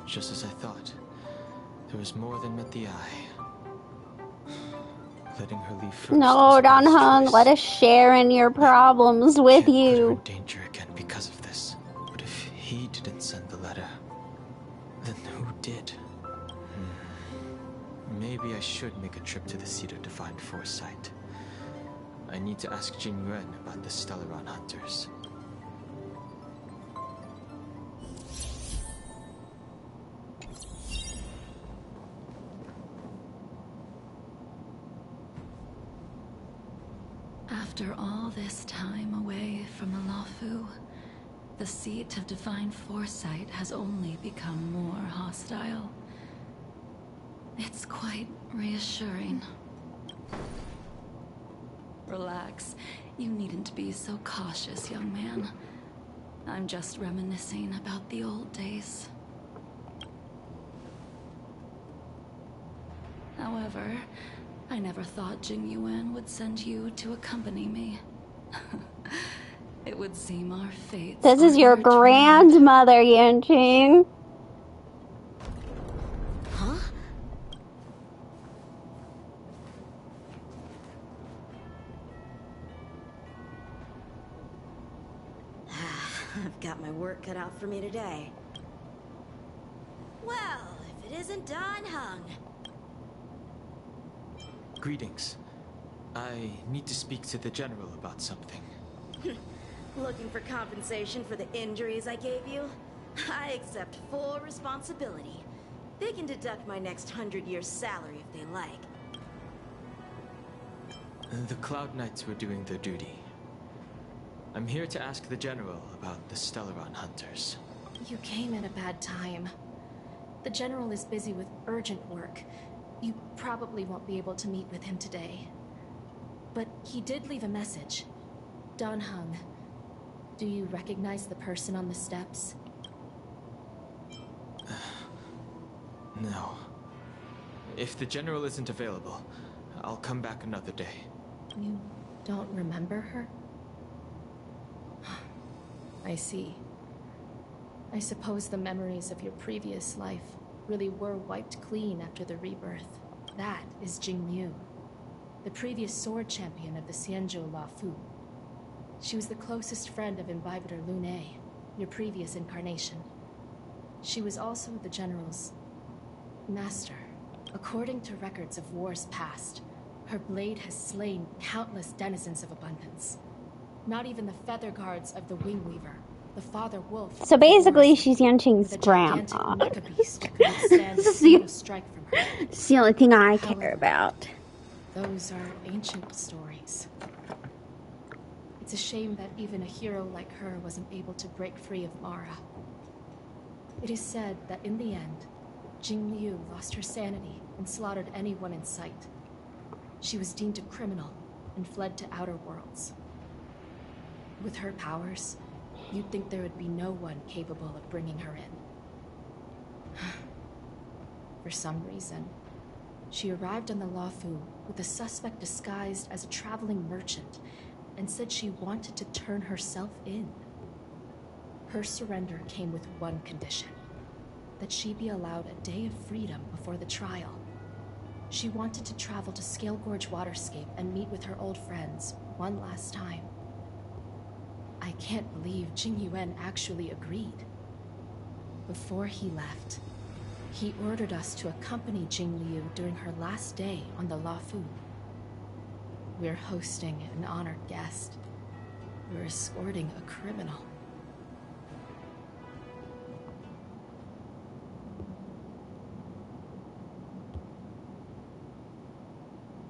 Just as I thought, there was more than met the eye. Letting her leave first.
No, Don Hung, let us share in your problems with you.
In danger again because of this. But if he didn't send the letter, then who did? Maybe I should make a trip to the seat of Divine Foresight. I need to ask Jing Yuan about the Stellaron hunters.
After all this time away from the Loufu, the seat of Divine Foresight has only become more hostile. It's quite reassuring. Relax. You needn't be so cautious, young man. I'm just reminiscing about the old days. However, I never thought Jing Yuan would send you to accompany me. It would seem our fates.
This is your grandmother, Yanqing.
Huh? I've got my work cut out for me today. Well, if it isn't Dan Heng.
Greetings. I need to speak to the General about something.
Looking for compensation for the injuries I gave you? I accept full responsibility. They can deduct my next 100 years' salary if they like.
The Cloud Knights were doing their duty. I'm here to ask the General about the Stellaron Hunters.
You came at a bad time. The General is busy with urgent work. You probably won't be able to meet with him today. But he did leave a message. Dan Heng. Do you recognize the person on the steps?
No. If the General isn't available, I'll come back another day.
You don't remember her? I see. I suppose the memories of your previous life really were wiped clean after the rebirth. That is Jing Liu, the previous sword champion of the Xianzhou Loufu. She was the closest friend of Imbibitor Lune, your previous incarnation. She was also the General's master. According to records of wars past, her blade has slain countless denizens of abundance. Not even the feather guards of the Wing Weaver, the Father Wolf.
So basically, she's Yanqing's grandma. This is the only thing I care about.
Those are ancient stories. It's a shame that even a hero like her wasn't able to break free of Mara. It is said that in the end, Jing Liu lost her sanity and slaughtered anyone in sight. She was deemed a criminal and fled to outer worlds. With her powers, you'd think there would be no one capable of bringing her in. For some reason, she arrived on the Loufu with a suspect disguised as a traveling merchant and said she wanted to turn herself in. Her surrender came with one condition, that she be allowed a day of freedom before the trial. She wanted to travel to Scale Gorge Waterscape and meet with her old friends one last time. I can't believe Jing Yuan actually agreed. Before he left, he ordered us to accompany Jing Liu during her last day on the Loufu. We're hosting an honored guest. We're escorting a criminal.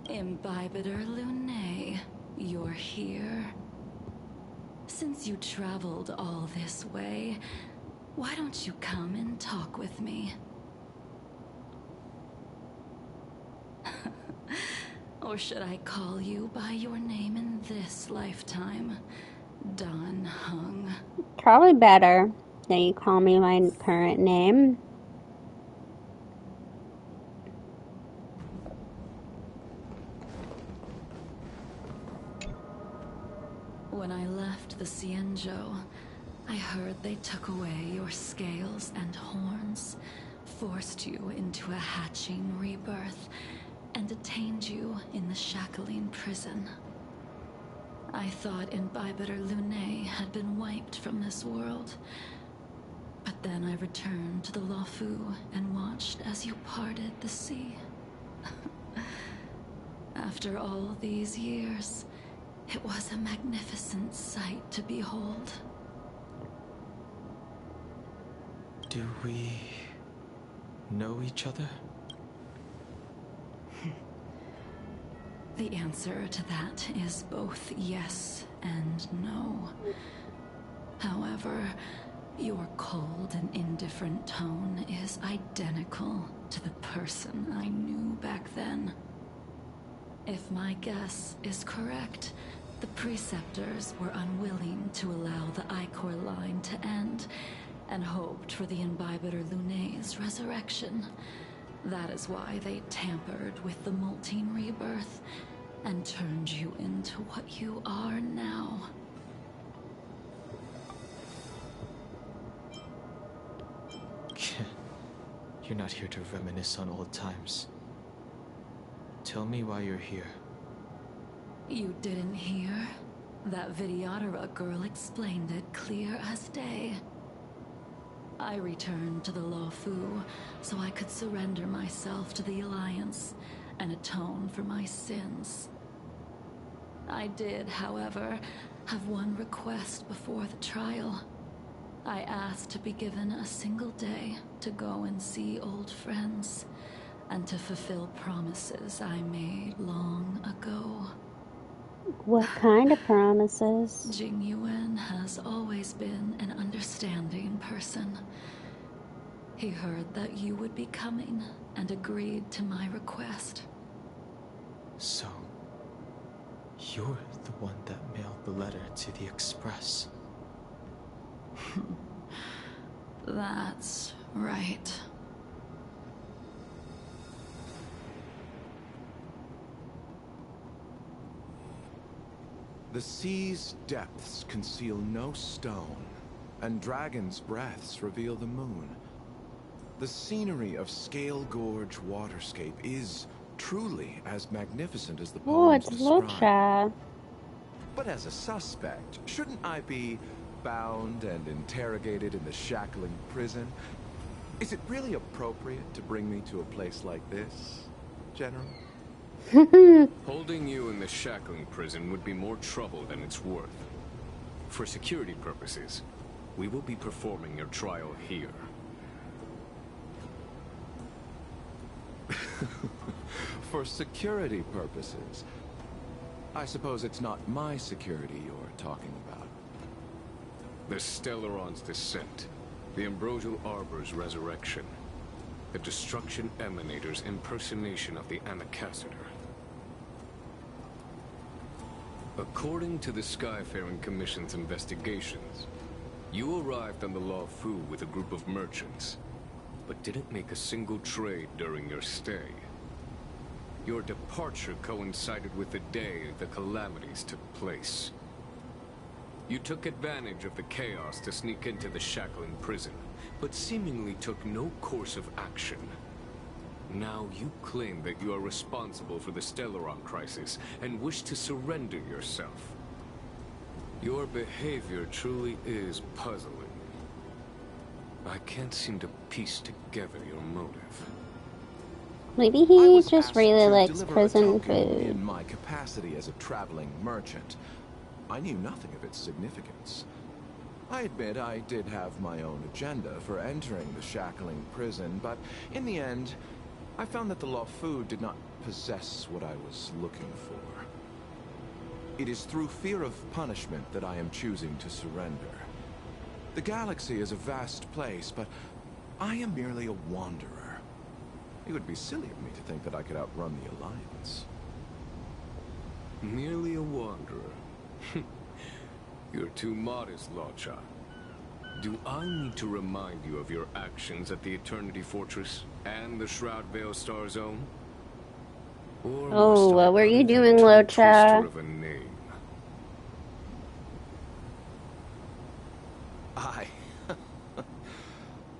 Imbibitor Lune, you're here. Since you traveled all this way, why don't you come and talk with me? Or should I call you by your name in this lifetime? Dan Heng.
Probably better that you call me my current name.
When I left the Xianzhou, I heard they took away your scales and horns, forced you into a hatching rebirth, and detained you in the Shackling prison. I thought Imbibitor Lune had been wiped from this world. But then I returned to the Loufu and watched as you parted the sea. After all these years, it was a magnificent sight to behold.
Do we know each other?
The answer to that is both yes and no. However, your cold and indifferent tone is identical to the person I knew back then. If my guess is correct, the Preceptors were unwilling to allow the Ichor line to end, and hoped for the Imbibiter Lunay's resurrection. That is why they tampered with the Moltene rebirth, and turned you into what you are now.
You're not here to reminisce on old times. Tell me why you're here.
You didn't hear? That Vidyadhara girl explained it clear as day. I returned to the Loufu so I could surrender myself to the Alliance and atone for my sins. I did, however, have one request before the trial. I asked to be given a single day to go and see old friends, and to fulfill promises I made long ago.
What kind of promises?
Jing Yuan has always been an understanding person. He heard that you would be coming and agreed to my request.
So, you're the one that mailed the letter to the Express.
That's right.
The sea's depths conceal no stone, and dragons' breaths reveal the moon. The scenery of Scale Gorge waterscape is truly as magnificent as the poems
it's
describe.
Lucha.
But as a suspect, shouldn't I be bound and interrogated in the shackling prison? Is it really appropriate to bring me to a place like this, General?
Holding you in the shackling prison would be more trouble than it's worth. For security purposes, we will be performing your trial here.
For security purposes? I suppose it's not my security you're talking about.
The Stellaron's descent, the Ambrosial Arbor's resurrection, the Destruction Emanator's impersonation of the Anacaster. According to the Skyfaring Commission's investigations, you arrived on the Loufu with a group of merchants, but didn't make a single trade during your stay. Your departure coincided with the day the calamities took place. You took advantage of the chaos to sneak into the shackling prison, but seemingly took no course of action. Now you claim that you are responsible for the Stellaron crisis and wish to surrender yourself. Your behavior truly is puzzling. I can't seem to piece together your motive.
Maybe he just really likes prison food.
In my capacity as a traveling merchant, I knew nothing of its significance. I admit I did have my own agenda for entering the shackling prison, but in the end, I found that the Loufu did not possess what I was looking for. It is through fear of punishment that I am choosing to surrender. The galaxy is a vast place, but I am merely a wanderer. It would be silly of me to think that I could outrun the Alliance.
Merely a wanderer? You're too modest, Lucha. Do I need to remind you of your actions at the Eternity Fortress and the Shroud Veil Star Zone?
Oh, what were you doing, Lucha?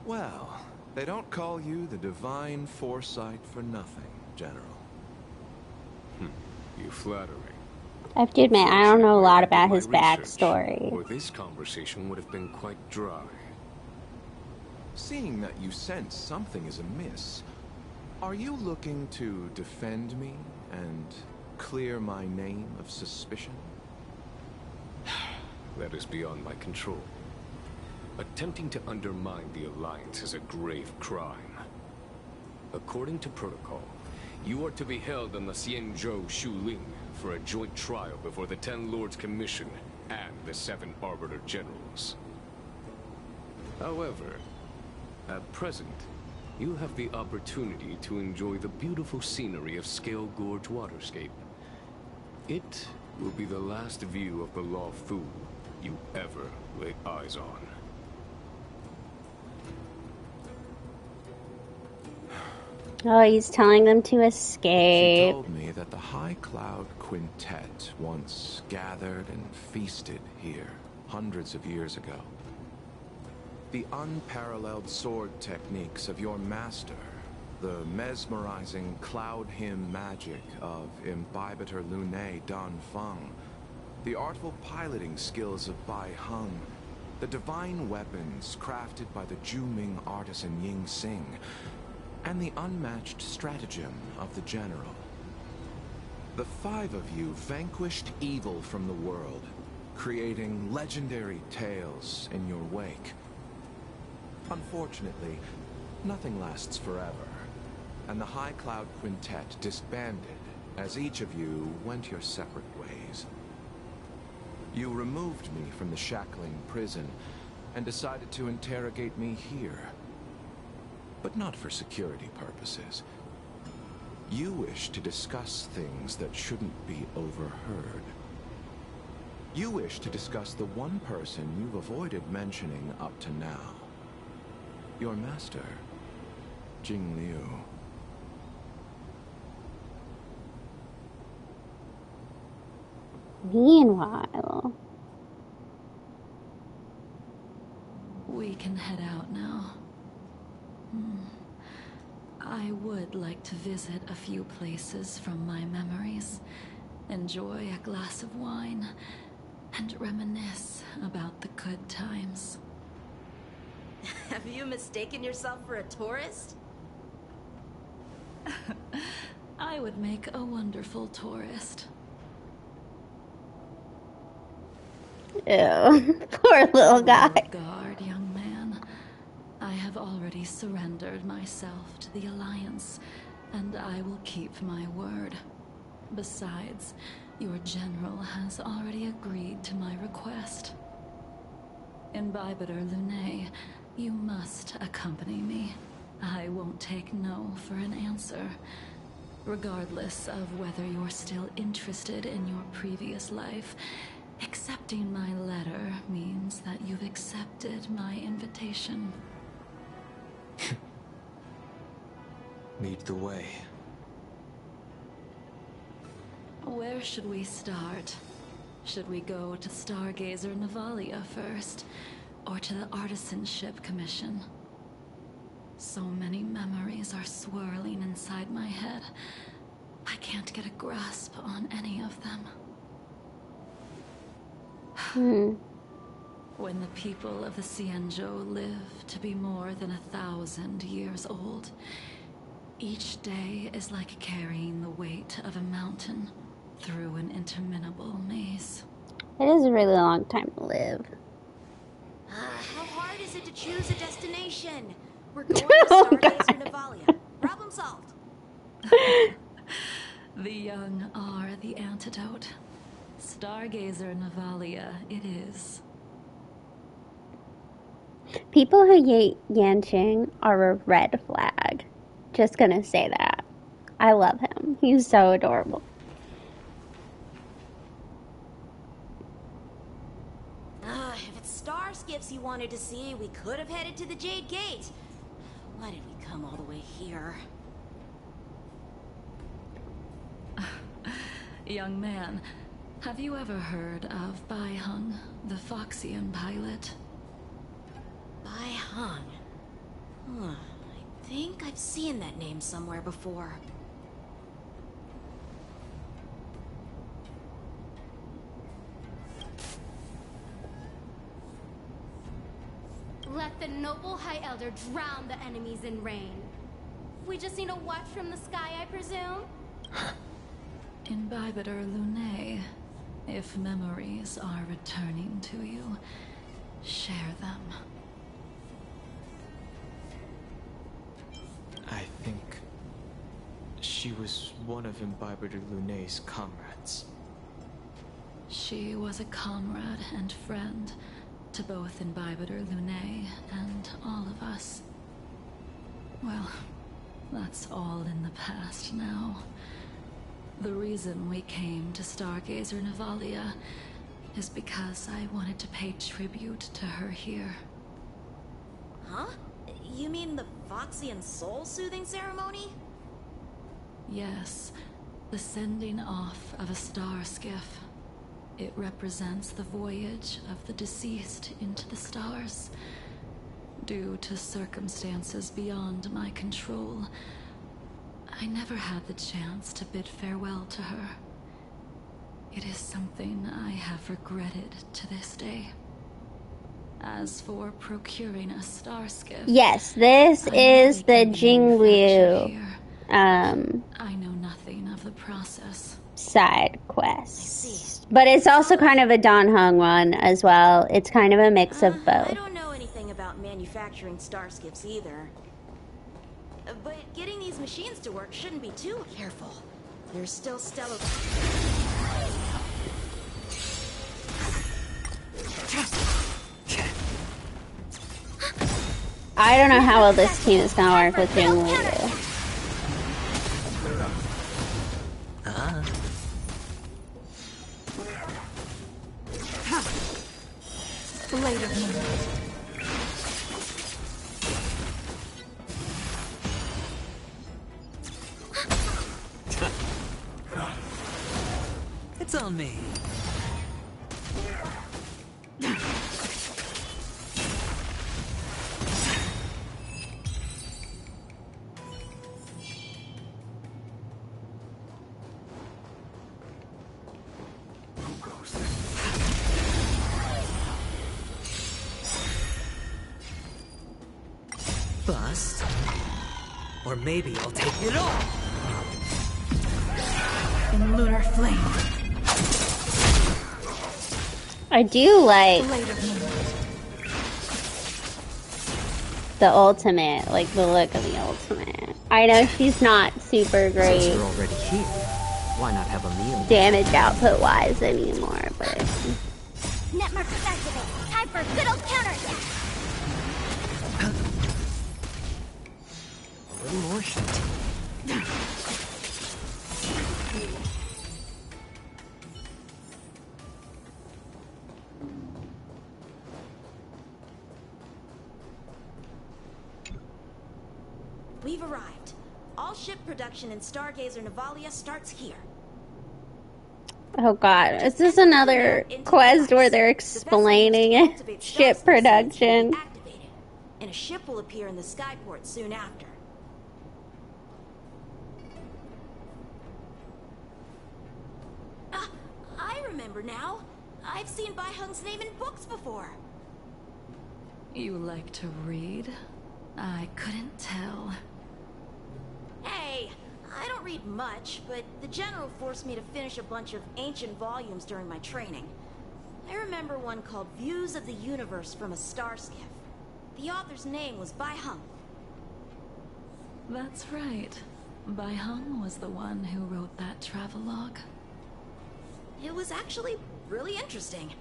Well, they don't call you the Divine Foresight for nothing, General.
You flatter me.
I have to admit, I don't know a lot about his backstory.
Or this conversation would have been quite dry.
Seeing that you sense something is amiss, are you looking to defend me and clear my name of suspicion?
That is beyond my control. Attempting to undermine the Alliance is a grave crime. According to protocol, you are to be held on the Xianzhou Shuling for a joint trial before the 10 Lords Commission and the 7 Arbiter Generals. However, at present, you have the opportunity to enjoy the beautiful scenery of Scale Gorge Waterscape. It will be the last view of the Loufu you ever lay eyes on.
Oh, he's telling them to
She
escape.
told me that the High Cloud Quintet once gathered and feasted here hundreds of years ago. The unparalleled sword techniques of your master, the mesmerizing cloud hymn magic of Imbibitor Lune Danfeng, the artful piloting skills of Bai Heng, the divine weapons crafted by the Juming artisan Ying Xing, and the unmatched stratagem of the general. The five of you vanquished evil from the world, creating legendary tales in your wake. Unfortunately, nothing lasts forever, and the High Cloud Quintet disbanded as each of you went your separate ways. You removed me from the shackling prison and decided to interrogate me here. But not for security purposes. You wish to discuss things that shouldn't be overheard. You wish to discuss the one person you've avoided mentioning up to now. Your master, Jing Liu.
Meanwhile,
we can head out now. I would like to visit a few places from my memories, enjoy a glass of wine, and reminisce about the good times.
Have you mistaken yourself for a tourist?
I would make a wonderful tourist.
Ew, poor little guy.
Guard, young man. I have already surrendered myself to the Alliance, and I will keep my word. Besides, your general has already agreed to my request. Imbibitor Lune, you must accompany me. I won't take no for an answer. Regardless of whether you're still interested in your previous life, accepting my letter means that you've accepted my invitation.
Lead the way.
Where should we start? Should we go to Stargazer Navalia first, or to the Artisanship Commission? So many memories are swirling inside my head. I can't get a grasp on any of them. When the people of the Xianzhou live to be more than 1,000 years old, each day is like carrying the weight of a mountain through an interminable maze.
It is a really long time to live.
How hard is it to choose a destination? We're going to Stargazer Navalia. Problem solved.
The young are the antidote. Stargazer Navalia it is.
People who hate Yanqing are a red flag. Just gonna say that. I love him. He's so adorable.
If it's star skips you wanted to see, we could have headed to the Jade Gate. Why did we come all the way here?
Young man, have you ever heard of Bai Heng, the Foxian pilot?
Bai Heng. I think I've seen that name somewhere before.
Let the noble High Elder drown the enemies in rain. We just need a watch from the sky, I presume?
Imbibitor Lune, if memories are returning to you, share them.
I think she was one of Imbibitor Lune's comrades.
She was a comrade and friend to both Imbibitor Lune and all of us. Well, that's all in the past now. The reason we came to Stargazer Navalia is because I wanted to pay tribute to her here.
Huh? You mean the Foxian soul-soothing ceremony?
Yes, the sending off of a star skiff. It represents the voyage of the deceased into the stars. Due to circumstances beyond my control, I never had the chance to bid farewell to her. It is something I have regretted to this day. As for procuring a star skiff...
Yes, this is the Jingliu
I know nothing of the process.
Side quest. But it's also kind of a Dan Heng one as well. It's kind of a mix of both.
I don't know anything about manufacturing star skiffs either. But getting these machines to work shouldn't be too careful. There's still stellar...
I don't know how well this team is gonna work with Jingliu.
Later.
It's on me. Bust. Or maybe I'll take it all.
In lunar flame.
I do like the ultimate, like the look of the ultimate. I know she's not super great.
Since you're already here, why not have a meal?
Damage output wise anymore, but
Net markers activate. Time for a good old counterattack.
A little more heat.
We've arrived. All ship production in Stargazer Navalia starts here.
oh god, is this another quest where they're explaining ship production?
And a ship will appear in the skyport soon after. I remember now. I've seen Bai Heng's name in books before.
You like to read? I couldn't tell.
Hey, I don't read much, but the General forced me to finish a bunch of ancient volumes during my training. I remember one called Views of the Universe from a Star Skiff. The author's name was Bai Heng.
That's right. Bai Heng was the one who wrote that travelogue.
It was actually really interesting.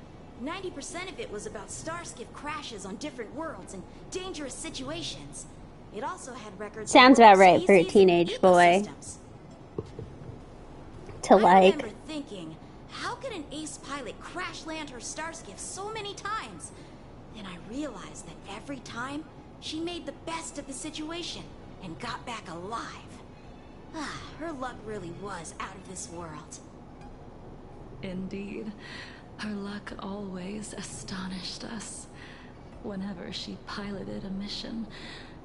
90% of it was about starskiff crashes on different worlds and dangerous situations. It also had records.
Sounds about right for a teenage boy to like.
I remember thinking, how could an ace pilot crash land her starskiff so many times? Then I realized that every time she made the best of the situation and got back alive. Her luck really was out of this world.
Indeed. Her luck always astonished us. Whenever she piloted a mission,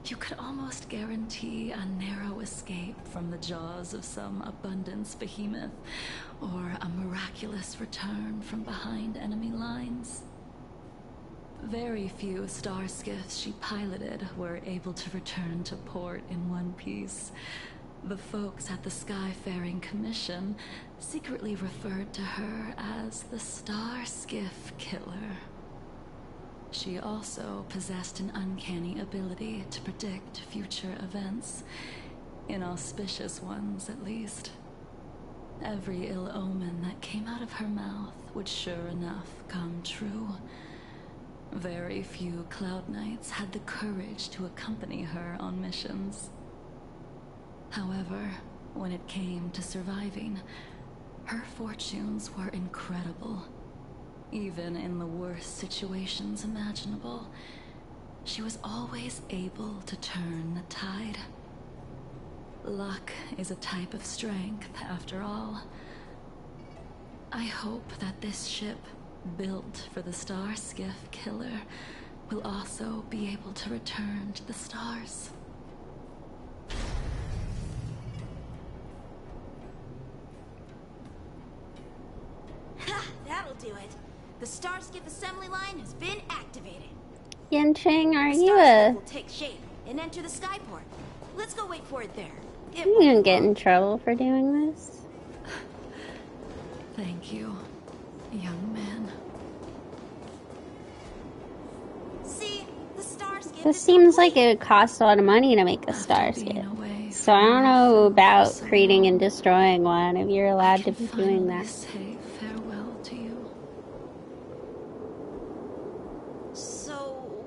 you could almost guarantee a narrow escape from the jaws of some abundance behemoth, or a miraculous return from behind enemy lines. Very few star skiffs she piloted were able to return to port in one piece. The folks at the Skyfaring Commission secretly referred to her as the Star Skiff Killer. She also possessed an uncanny ability to predict future events, inauspicious ones at least. Every ill omen that came out of her mouth would sure enough come true. Very few Cloud Knights had the courage to accompany her on missions. However, when it came to surviving, her fortunes were incredible. Even in the worst situations imaginable, she was always able to turn the tide. Luck is a type of strength, after all. I hope that this ship, built for the Star Skiff Killer, will also be able to return to the stars.
Ha! That'll do it. The Star Skiff assembly line has been activated.
Yancheng, are
The
you
Star
a...
Skiff will take shape and enter the skyport. Let's go wait for it there.
You gonna get in trouble for doing this?
Thank you, young man.
See, the Star Skiff
This
is
seems like it would cost a lot of money to make a Star Skiff. So I don't know about creating and destroying one, if you're allowed to be doing that.
Say farewell to you.
So,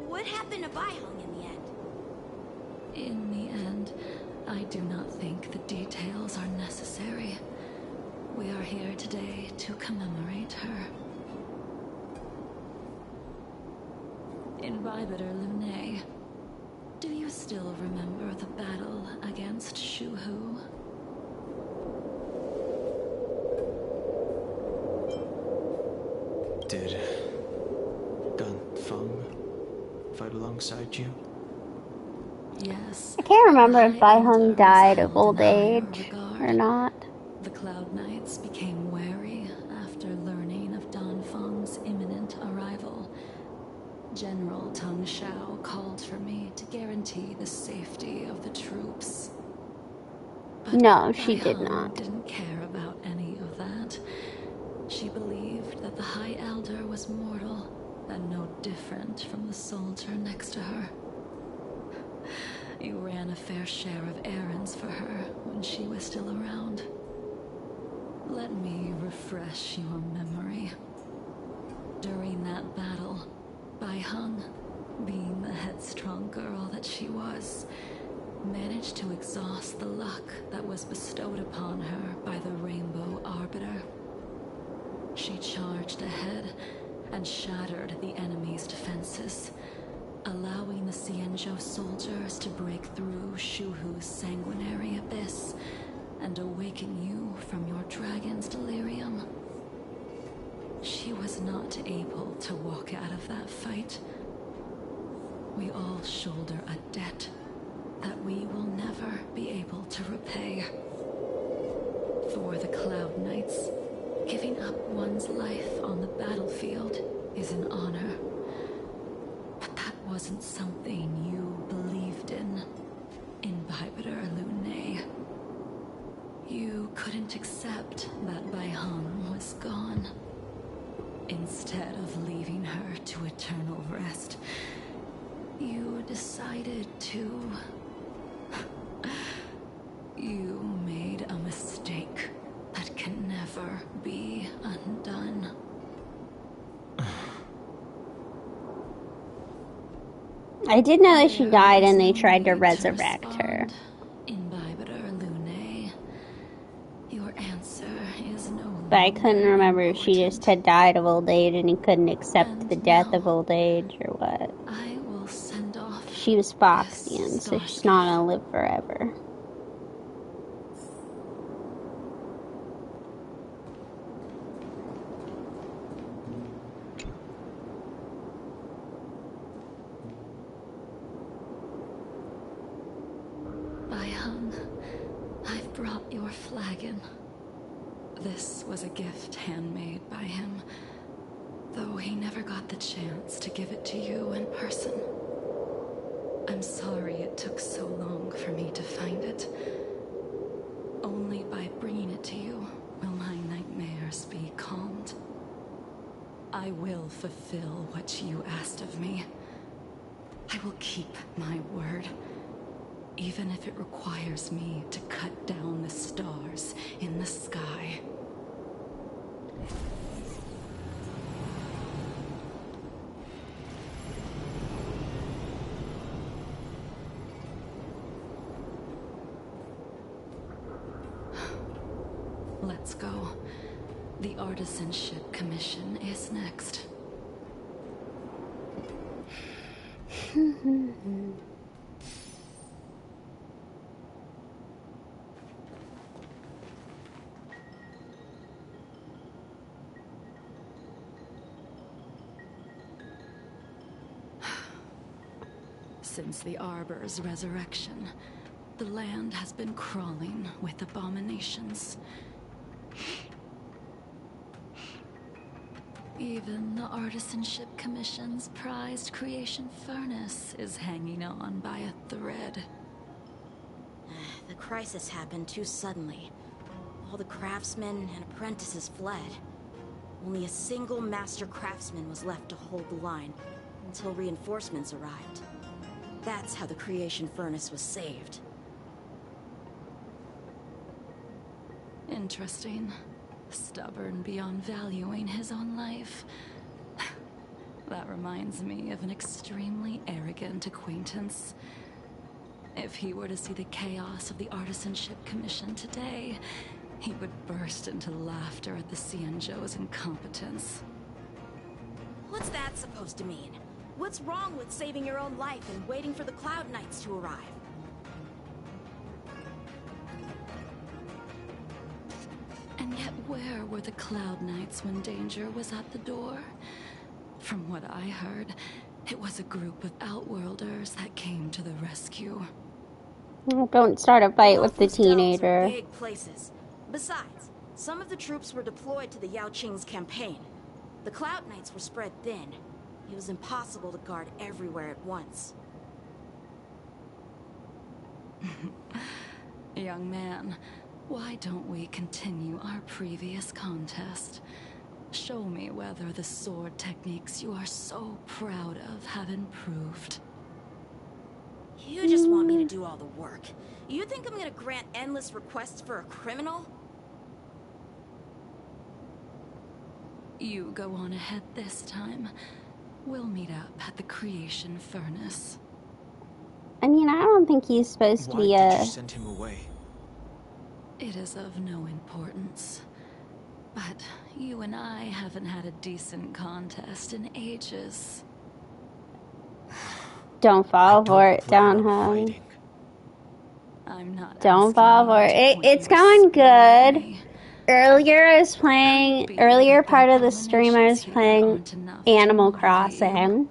what happened to Baiheng in the end?
In the end, I do not think the details are necessary. We are here today to commemorate her. Invibitor Lunay, do you still remember the battle against Shuhu?
Did Dan Feng fight alongside you?
Yes.
I can't remember if Baiheng died of old age or not.
The Cloud Knights became wary after learning of Dan Feng's imminent arrival. General Teng Shao called for me to guarantee the safety of the troops. But
No, she did
Baiheng
not.
didn't care about any of that. She believed that the High Elder was mortal and no different from the soldier next to her. You ran a fair share of errands for her when she was still around. Let me refresh your memory. During that battle, Baiheng, being the headstrong girl that she was, managed to exhaust the luck that was bestowed upon her by the Rainbow Arbiter. She charged ahead and shattered the enemy's defenses, allowing the Xianzhou soldiers to break through Shuhu's sanguinary abyss and awaken you from your dragon's delirium. She was not able to walk out of that fight. We all shoulder a debt that we will never be able to repay. For the Cloud Knights, giving up one's life on the battlefield is an honor. But that wasn't something you believed in Invibitor Lunay. You couldn't accept that Baiheng was gone. Instead of leaving her to eternal rest, you decided to... You made a mistake that can never be undone.
I did know that she died and they tried to resurrect her.
Invibitor Lunay, your answer is no longer...
But I couldn't remember if she just had died of old age and he couldn't accept the death of old age or what.
I will send off...
She was Foxian, so she's not gonna live forever.
Baiheng, I've brought your flagon. This was a gift handmade by him, though he never got the chance to give it to you in person. I'm sorry it took so long for me to find it. Only by bringing it to you will my nightmares be calmed. I will fulfill what you asked of me. I will keep my word, even if it requires me to cut down the stars in the sky. The Artisanship Commission is next. Since the Arbor's resurrection, the land has been crawling with abominations. Even the Artisanship Commission's prized creation furnace is hanging on by a thread.
The crisis happened too suddenly. All the craftsmen and apprentices fled. Only a single master craftsman was left to hold the line until reinforcements arrived. That's how the creation furnace was saved.
Interesting. Stubborn beyond valuing his own life. That reminds me of an extremely arrogant acquaintance. If he were to see the chaos of the Artisanship Commission today, he would burst into laughter at the Cienjo's incompetence.
What's that supposed to mean? What's wrong with saving your own life and waiting for the Cloud Knights to arrive?
And yet where were the Cloud Knights when danger was at the door? From what I heard, it was a group of Outworlders that came to the rescue.
Don't start a fight with the teenager.
Big places. Besides, some of the troops were deployed to the Yao Qing's campaign. The Cloud Knights were spread thin. It was impossible to guard everywhere at once.
Young man, why don't we continue our previous contest? Show me whether the sword techniques you are so proud of have improved.
You just want me to do all the work. You think I'm gonna grant endless requests for a criminal?
You go on ahead this time. We'll meet up at the creation furnace.
I mean, I don't think he's supposed to be
Why did you send him away?
It is of no importance. But you and I haven't had a decent contest in ages.
Don't fall for it, Downhung.
I'm not.
Don't fall for it. It's going good. Earlier part of the stream I was playing Animal Crossing.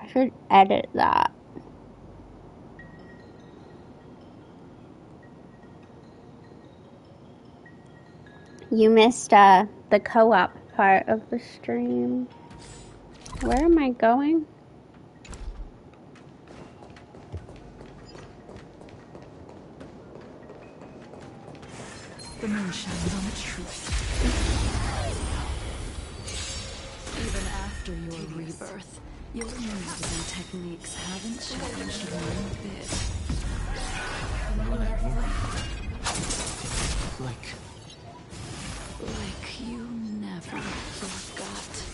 I should edit that. You missed the co-op part of the stream. Where am I going?
The moon shines on the truth. Even after your rebirth, your moves and techniques haven't changed one bit. Like you never forgot.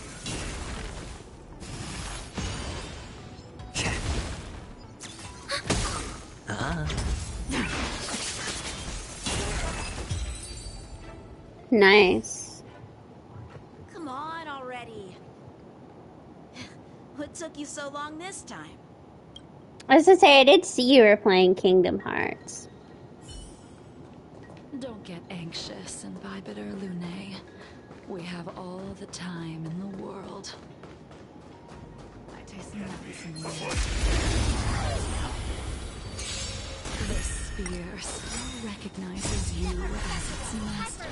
Nice.
Come on already. What took you so long this time?
I was gonna say, I did see you were playing Kingdom Hearts.
Don't get anxious and Bibiter Lune. We have all the time in the world. I taste nothing. This spear still recognizes you as its master.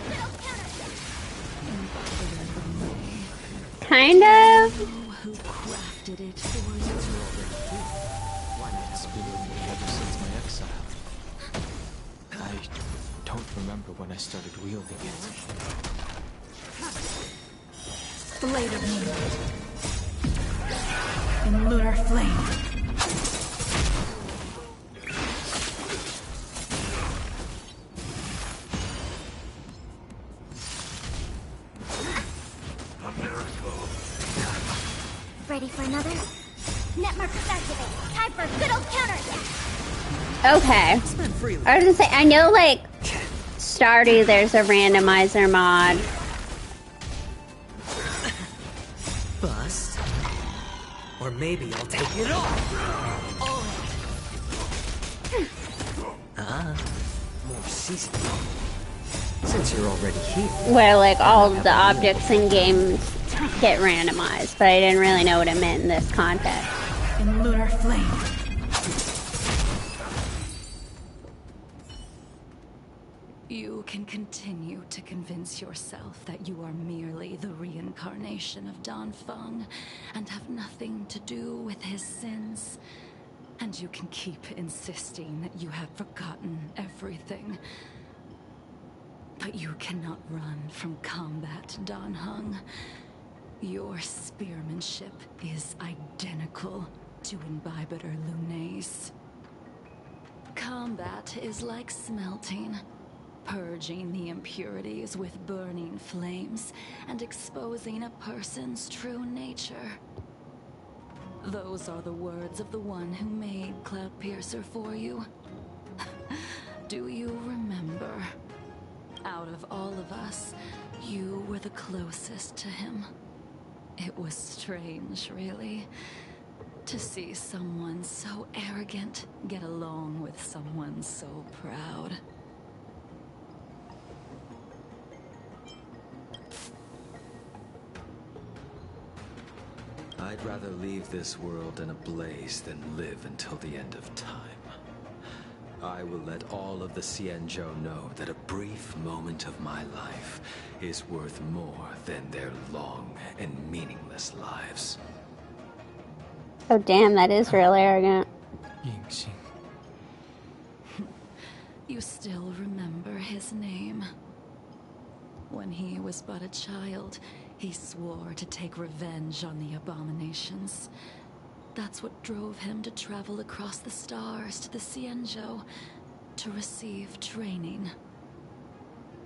Kind of.
Who crafted it for you?
It's been with me ever since my exile. I don't remember when I started wielding it.
Blade of moonlight. In lunar flame.
Ready for another? Net markers activate. Time for a good old counterattack.
Okay. I was gonna say, I know, like, Stardew, there's a randomizer mod
Or maybe I'll take it all! More seasoning. Since you're already here.
Where like all of the objects in games get randomized, but I didn't really know what it meant in this context.
In lunar flame. You can continue to convince yourself that you are merely the reincarnation of Dan Feng and have nothing to do with his sins. And you can keep insisting that you have forgotten everything. But you cannot run from combat, Dan Heng. Your spearmanship is identical to Imbibitor Lunay's. Combat is like smelting, purging the impurities with burning flames and exposing a person's true nature. Those are the words of the one who made Cloudpiercer for you. Do you remember? Out of all of us, you were the closest to him. It was strange, really, to see someone so arrogant get along with someone so proud.
I'd rather leave this world in a blaze than live until the end of time. I will let all of the Xianzhou know that a brief moment of my life is worth more than their long and meaningless lives.
Oh damn, that is real arrogant.
Yingxing.
You still remember his name. When he was but a child, he swore to take revenge on the abominations. That's what drove him to travel across the stars to the Xianzhou to receive training.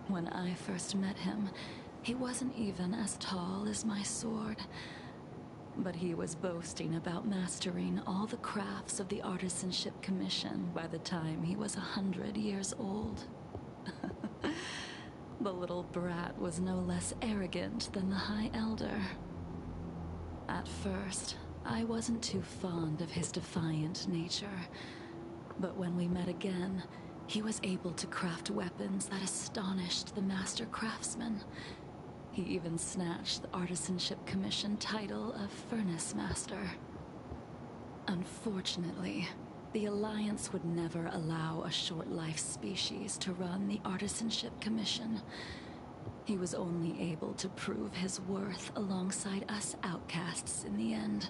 When I first met him, he wasn't even as tall as my sword. But he was boasting about mastering all the crafts of the Artisanship Commission by the time he was 100 years old. The little brat was no less arrogant than the High Elder. At first, I wasn't too fond of his defiant nature. But when we met again, he was able to craft weapons that astonished the Master Craftsman. He even snatched the Artisanship Commission title of Furnace Master. Unfortunately, the Alliance would never allow a short-life species to run the Artisanship Commission. He was only able to prove his worth alongside us outcasts in the end.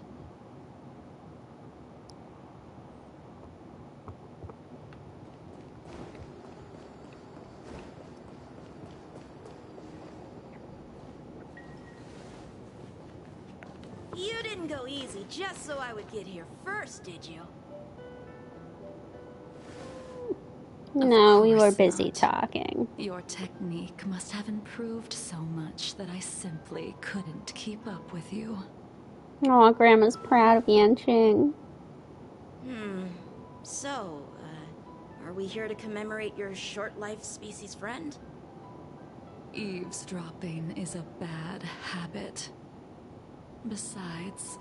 You didn't go easy just so I would get here first, did you?
No, we were busy talking.
Your technique must have improved so much that I simply couldn't keep up with you.
Oh, Grandma's proud of Yanqing.
So, are we here to commemorate your short-life species friend?
Eavesdropping is a bad habit. Besides,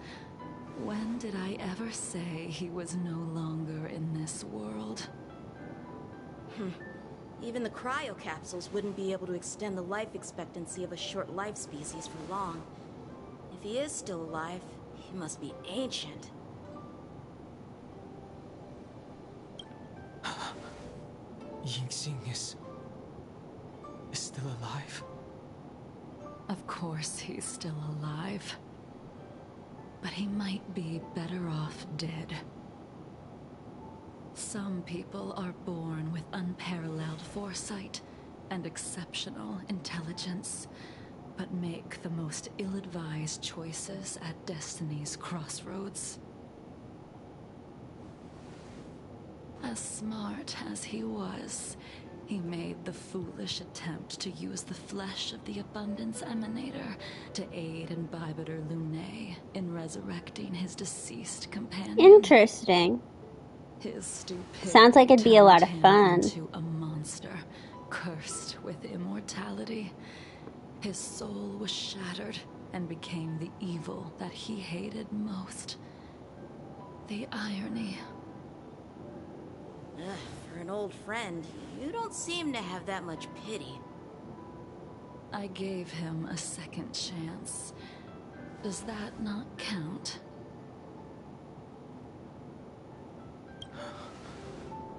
when did I ever say he was no longer in this world?
Even the cryocapsules wouldn't be able to extend the life expectancy of a short-life species for long. If he is still alive, he must be ancient.
Yingxing is still alive?
Of course he's still alive. But he might be better off dead. Some people are born with unparalleled foresight and exceptional intelligence, but make the most ill-advised choices at destiny's crossroads. As smart as he was, he made the foolish attempt to use the flesh of the Abundance Emanator to aid Imbibitor Lunay in resurrecting his deceased companion.
Interesting.
His stupidity
sounds like it'd be a lot of
turned him
fun.
into a monster, cursed with immortality. His soul was shattered and became the evil that he hated most. The irony.
Ugh, for an old friend, you don't seem to have that much pity.
I gave him a second chance. Does that not count?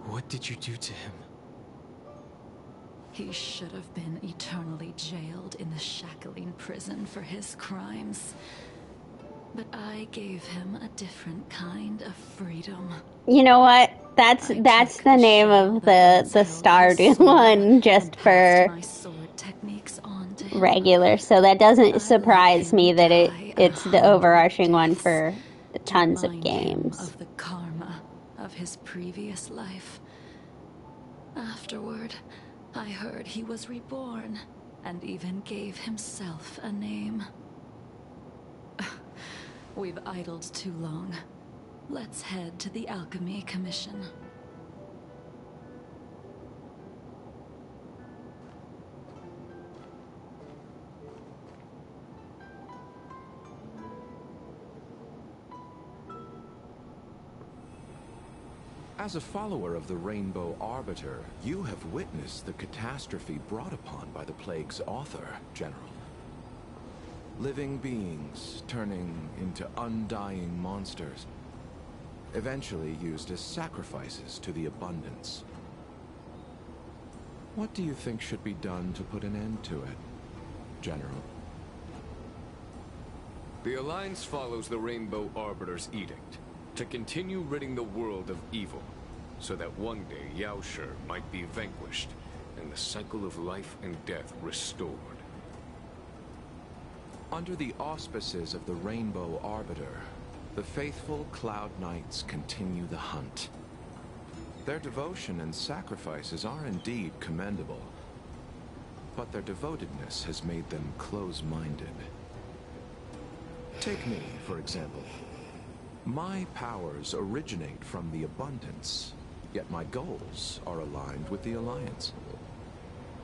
What did you do to him?
He should have been eternally jailed in the shackling prison for his crimes. But I gave him a different kind of freedom.
You know what? That's the name of the Stardew one, just for regular. So that doesn't surprise me that it's the overarching one for tons of games.
Of the karma of his previous life. Afterward, I heard he was reborn and even gave himself a name. We've idled too long. Let's head to the Alchemy Commission.
As a follower of the Rainbow Arbiter, you have witnessed the catastrophe brought upon by the plague's author, General. Living beings turning into undying monsters, eventually used as sacrifices to the abundance. What do you think should be done to put an end to it, General?
The Alliance follows the Rainbow Arbiter's edict to continue ridding the world of evil, so that one day Yaoshi might be vanquished and the cycle of life and death restored.
Under the auspices of the Rainbow Arbiter, the faithful Cloud Knights continue the hunt. Their devotion and sacrifices are indeed commendable, but their devotedness has made them close-minded. Take me, for example. My powers originate from the abundance, yet my goals are aligned with the Alliance.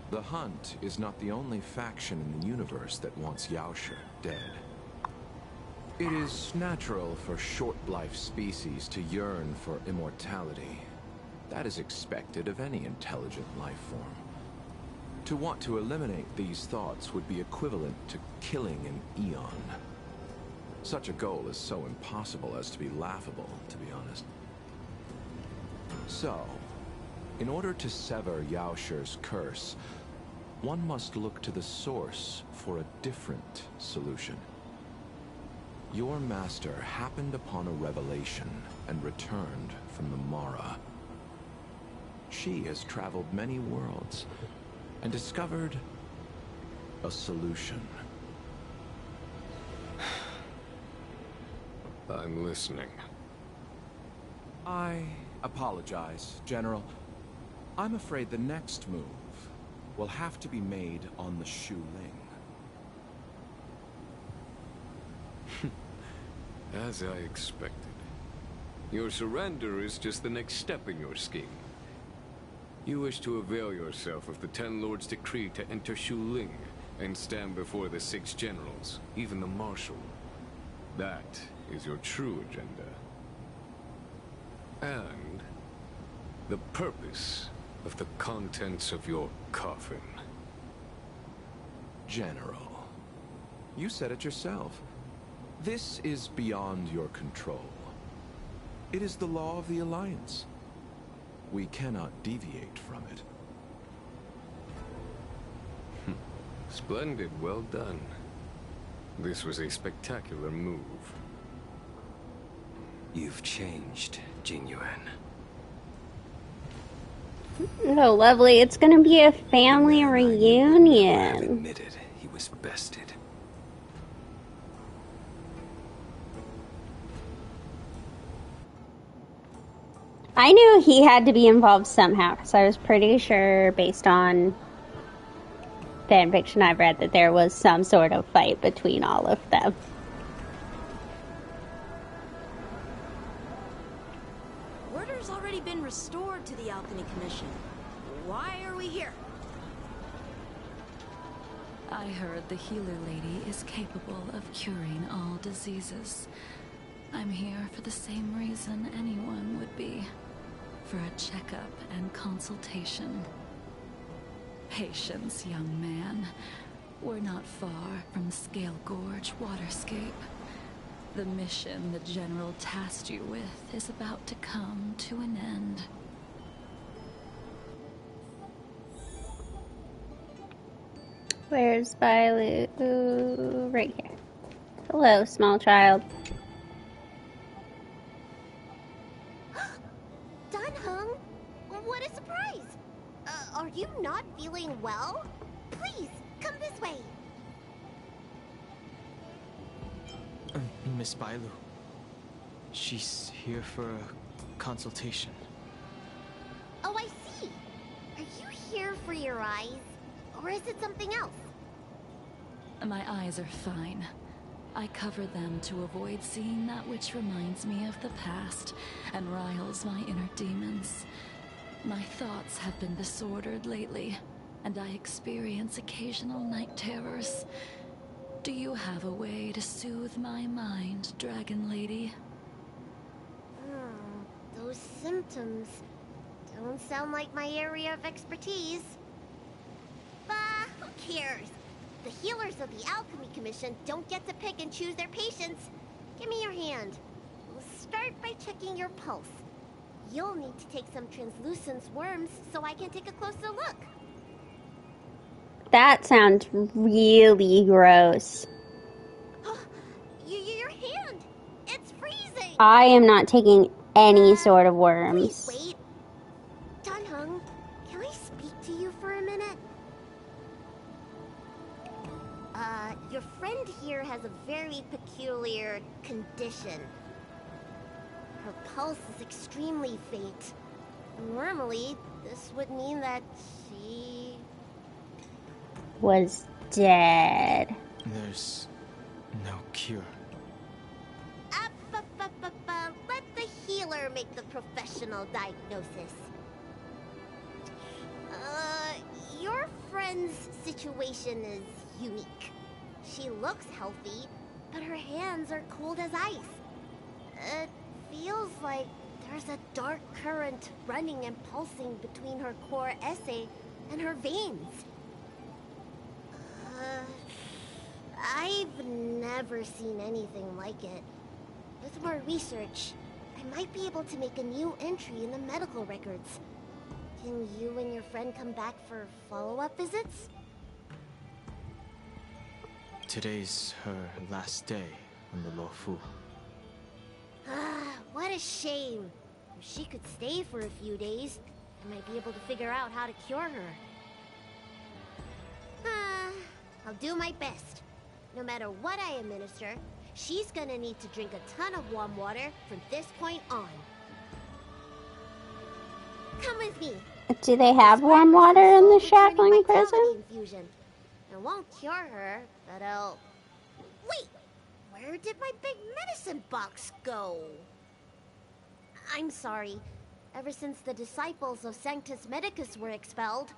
The Hunt is not the only faction in the universe that wants Yaoshi dead. It is natural for short-life species to yearn for immortality. That is expected of any intelligent life form. To want to eliminate these thoughts would be equivalent to killing an eon. Such a goal is so impossible as to be laughable, to be honest. So, in order to sever Yaoshi's curse, one must look to the source for a different solution. Your master happened upon a revelation and returned from the Mara. She has traveled many worlds and discovered a solution.
I'm listening.
I apologize, General. I'm afraid the next move will have to be made on the Shu Ling.
As I expected. Your surrender is just the next step in your scheme. You wish to avail yourself of the Ten Lords' decree to enter Shu Ling and stand before the 6 generals, even the Marshal. That is your true agenda. And the purpose of the contents of your coffin.
General, you said it yourself. This is beyond your control. It is the law of the Alliance. We cannot deviate from it.
Splendid, well done. This was a spectacular move.
You've changed, Jingyuan.
Oh, lovely. It's gonna be a family reunion.
Admitted he was bested.
I knew he had to be involved somehow, because I was pretty sure, based on fanfiction I've read, that there was some sort of fight between all of them.
Order's already been restored to the Alchemy Commission. Why are we here?
I heard the healer lady is capable of curing all diseases. I'm here for the same reason anyone would be. For a checkup and consultation. Patience, young man. We're not far from Scale Gorge Waterscape. The mission the General tasked you with is about to come to an end.
Where's Bailu? Ooh, right here. Hello, small child.
Dunhung? What a surprise! Are you not feeling well? Please, come this way.
Miss Bailu. She's here for a consultation.
Oh, I see. Are you here for your eyes? Or is it something else?
My eyes are fine. I cover them to avoid seeing that which reminds me of the past and riles my inner demons. My thoughts have been disordered lately, and I experience occasional night terrors. Do you have a way to soothe my mind, Dragon Lady?
Those symptoms don't sound like my area of expertise. Bah, who cares? The healers of the Alchemy Commission don't get to pick and choose their patients. Give me your hand. We'll start by checking your pulse. You'll need to take some translucent worms so I can take a closer look.
That sounds really gross.
Your hand! It's freezing!
I am not taking any sort of worms.
Please wait. Dunhung, can I speak to you for a minute? Your friend here has a very peculiar condition. Her pulse is extremely faint. Normally, this would mean that she
was dead.
There's no cure.
Let the healer make the professional diagnosis. Your friend's situation is unique. She looks healthy, but her hands are cold as ice. It feels like there's a dark current running and pulsing between her core esse and her veins. I've never seen anything like it. With more research, I might be able to make a new entry in the medical records. Can you and your friend come back for follow-up visits?
Today's her last day on the Loufu.
What a shame. If she could stay for a few days, I might be able to figure out how to cure her. I'll do my best. No matter what I administer, she's gonna need to drink a ton of warm water from this point on. Come with me.
Do they have warm water in the shackling prison?
Infusion. It won't cure her, but I'll... Wait! Where did my big medicine box go? I'm sorry. Ever since the disciples of Sanctus Medicus were expelled,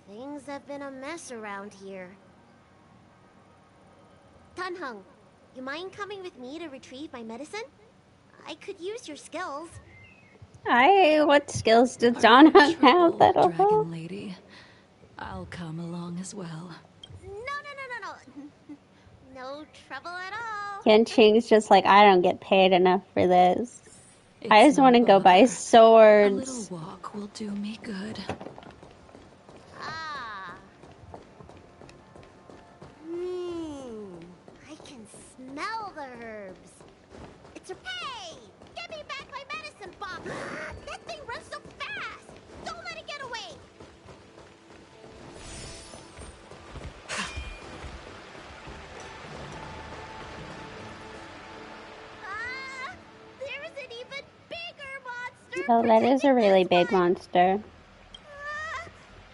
things have been a mess around here. Dunhung, you mind coming with me to retrieve my medicine? I could use your skills.
What skills does Dunhung have that'll help?
Dragon Lady. I'll come along as well.
No. No trouble at all.
Yanqing's just like, I don't get paid enough for this. I just want to go buy swords.
A little walk will do me good.
I can smell the herbs. It's a... Hey! Give me back my medicine box! That thing runs so fast! Don't let it get away! There's an even bigger monster!
Oh, that is a really big monster.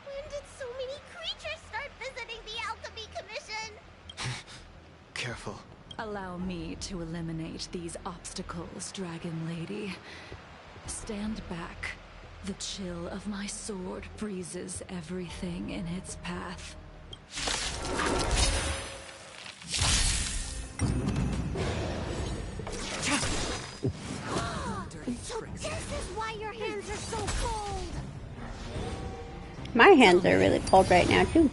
When did so many creatures start visiting the Alchemy Commission?
Careful.
Allow me to eliminate these obstacles, Dragon Lady. Stand back. The chill of my sword freezes everything in its path.
My hands are really cold right now, too.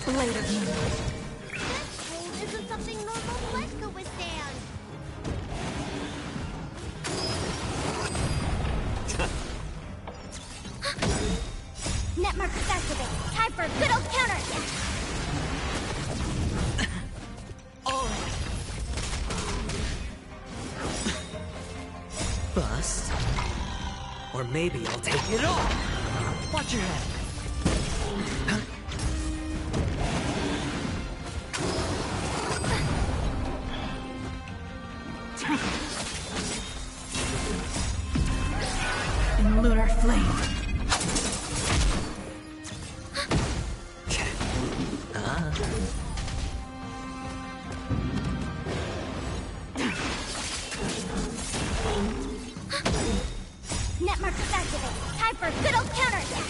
Blade of Moon.
That cold isn't something normal flesh could withstand. Net markers activate. Time for a good old counterattack.
Bust. Or maybe I'll take it all. Watch your head.
In lunar flame.
Net markers activate. Time for a good old counterattack.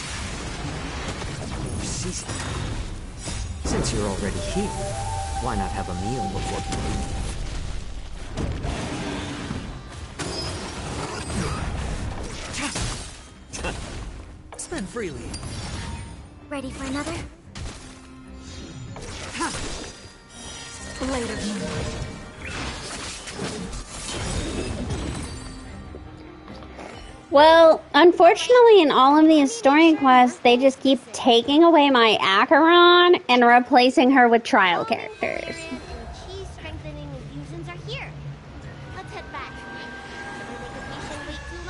Since you're already here, why not have a meal before you leave? Spend freely.
Ready for another?
Blade of Moon.
Well, unfortunately, in all of these story quests, they just keep taking away my Acheron and replacing her with trial characters.
Chi strengthening infusions are here. Let's head back. Never make a patient wait too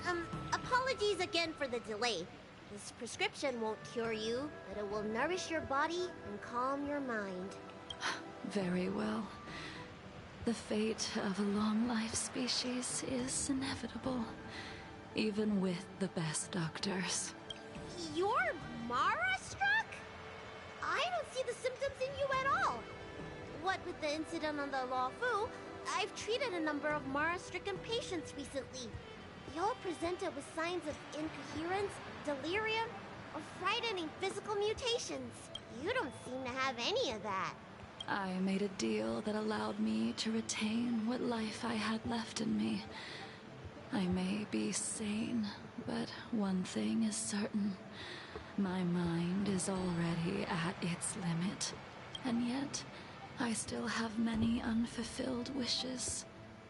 long. Apologies again for the delay. This prescription won't cure you, but it will nourish your body and calm your mind.
Very well. The fate of a long-life species is inevitable, even with the best doctors.
You're Mara-struck? I don't see the symptoms in you at all. What with the incident on the Loufu, I've treated a number of Mara-stricken patients recently. They all presented with signs of incoherence, delirium, or frightening physical mutations. You don't seem to have any of that.
I made a deal that allowed me to retain what life I had left in me. I may be sane, but one thing is certain. My mind is already at its limit, and yet I still have many unfulfilled wishes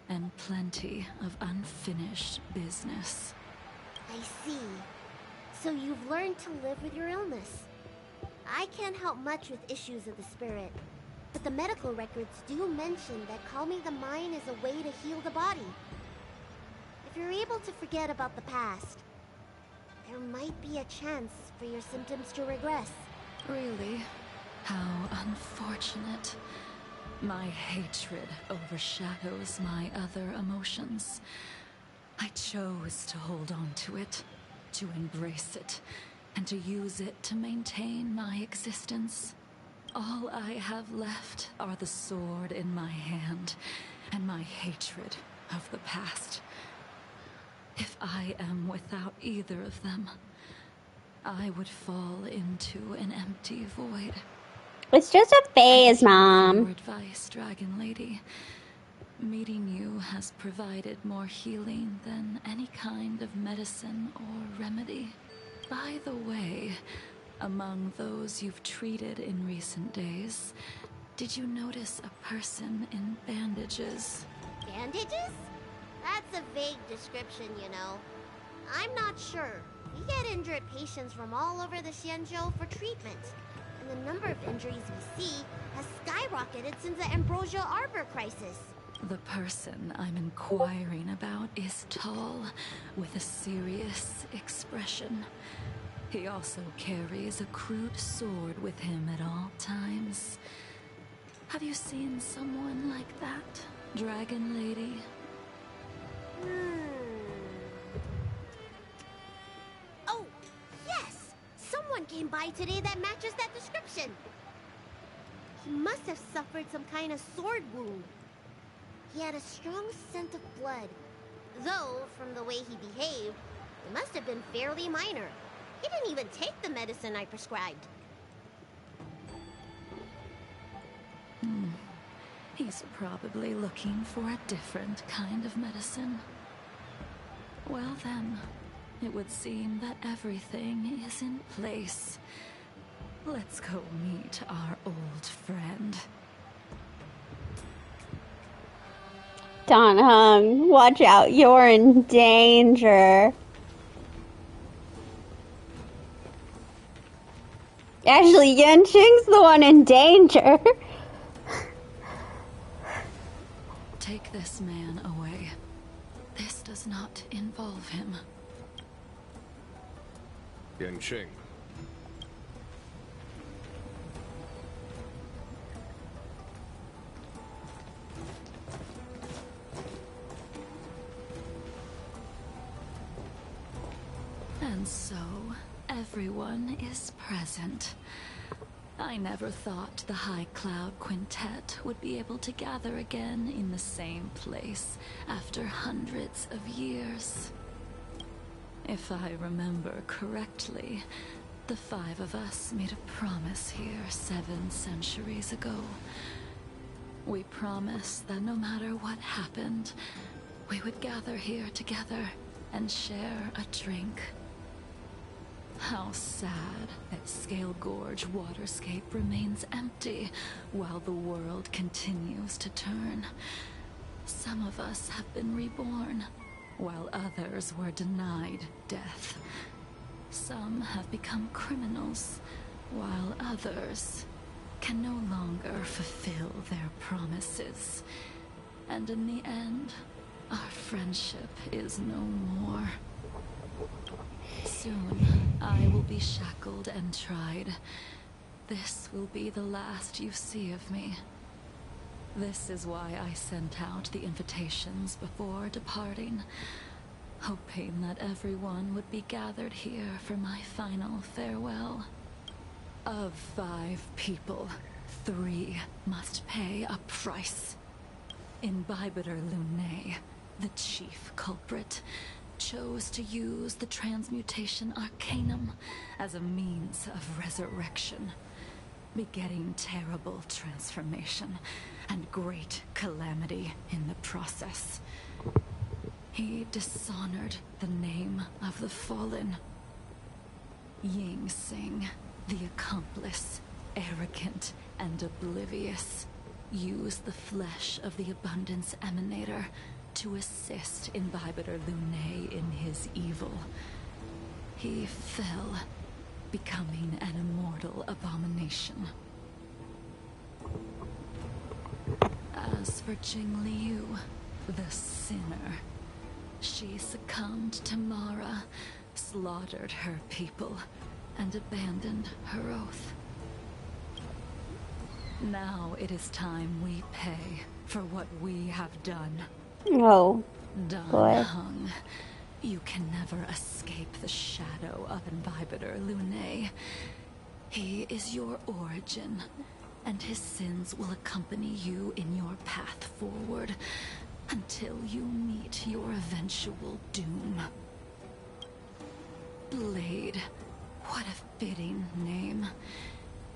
and plenty of unfinished business.
I see. So you've learned to live with your illness. I can't help much with issues of the spirit, but the medical records do mention that calming the mind is a way to heal the body. If you're able to forget about the past, there might be a chance for your symptoms to regress.
Really? How unfortunate. My hatred overshadows my other emotions. I chose to hold on to it, to embrace it, and to use it to maintain my existence. All I have left are the sword in my hand and my hatred of the past. If I am without either of them, I would fall into an empty void.
It's just a phase, Mom.
Your advice, Dragon Lady. Meeting you has provided more healing than any kind of medicine or remedy. By the way, among those you've treated in recent days, did you notice a person in bandages?
Bandages? That's a vague description, you know. I'm not sure. We get injured patients from all over the Xianzhou for treatment, and the number of injuries we see has skyrocketed since the Ambrosia Arbor crisis.
The person I'm inquiring about is tall, with a serious expression. He also carries a crude sword with him at all times. Have you seen someone like that, Dragon Lady?
Oh, yes! Someone came by today that matches that description. He must have suffered some kind of sword wound. He had a strong scent of blood, though, from the way he behaved, it must have been fairly minor. He didn't even take the medicine I prescribed.
He's probably looking for a different kind of medicine. Well then, it would seem that everything is in place. Let's go meet our old friend.
Don Hung, watch out, you're in danger. Actually, Yanqing's the one in danger.
Take this man away. This does not involve him.
Yanqing.
And so, everyone is present. I never thought the High Cloud Quintet would be able to gather again in the same place after hundreds of years. If I remember correctly, the 5 of us made a promise here 7 centuries ago. We promised that no matter what happened, we would gather here together and share a drink. How sad that Scale Gorge waterscape remains empty while the world continues to turn. Some of us have been reborn, while others were denied death. Some have become criminals, while others can no longer fulfill their promises. And in the end, our friendship is no more. Soon, I will be shackled and tried. This will be the last you see of me. This is why I sent out the invitations before departing, hoping that everyone would be gathered here for my final farewell. Of 5 people, 3 must pay a price. Imbibitor Lunae, the chief culprit, chose to use the transmutation arcanum as a means of resurrection, begetting terrible transformation and great calamity in the process. He dishonored the name of the fallen. Ying Sing, the accomplice, arrogant and oblivious, used the flesh of the Abundance Emanator to assist Imbibitor Lunae in his evil. He fell, becoming an immortal abomination. As for Jing Liu, the sinner, she succumbed to Mara, slaughtered her people, and abandoned her oath. Now it is time we pay for what we have done.
Oh,
Don
boy.
Hung, you can never escape the shadow of Imbibitor Lunae. He is your origin, and his sins will accompany you in your path forward until you meet your eventual doom. Blade, what a fitting name.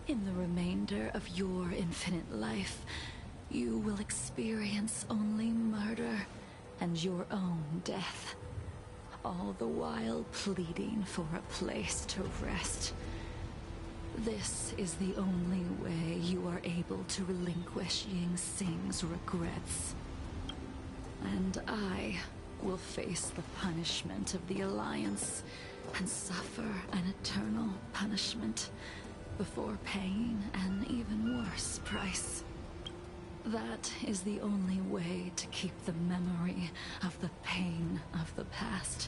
In the remainder of your infinite life, you will experience only murder and your own death, all the while pleading for a place to rest. This is the only way you are able to relinquish Ying Sing's regrets. And I will face the punishment of the Alliance and suffer an eternal punishment before paying an even worse price. That is the only way to keep the memory of the pain of the past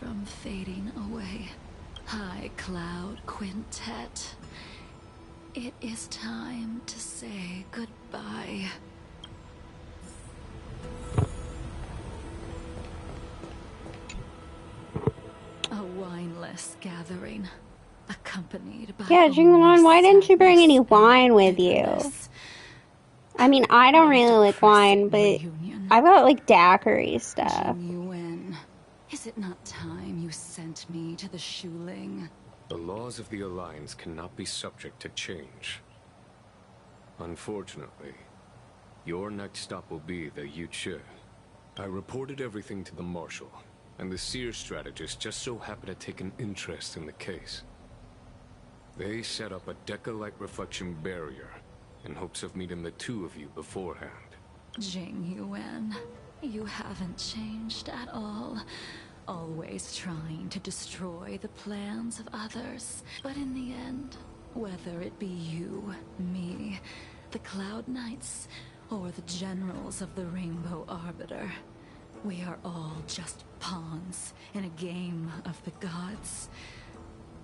from fading away. High Cloud Quintet, it is time to say goodbye. A wineless gathering, accompanied by
Yeah, Jingwon, why didn't you bring any wine with you?
bitterness.
I mean, I don't really like wine, but I got like daiquiri stuff.
Jing Yuan, is it not time you sent me to the Shuling?
The laws of the Alliance cannot be subject to change. Unfortunately, Your next stop will be the Yuche. I reported everything to the Marshal, and the Seer strategist just so happened to take an interest in the case. They set up a Deca-like reflection barrier in hopes of meeting the two of you beforehand.
Jing Yuan, you haven't changed at all. Always trying to destroy the plans of others. But in the end, whether it be you, me, the Cloud Knights, or the generals of the Rainbow Arbiter, we are all just pawns in a game of the gods.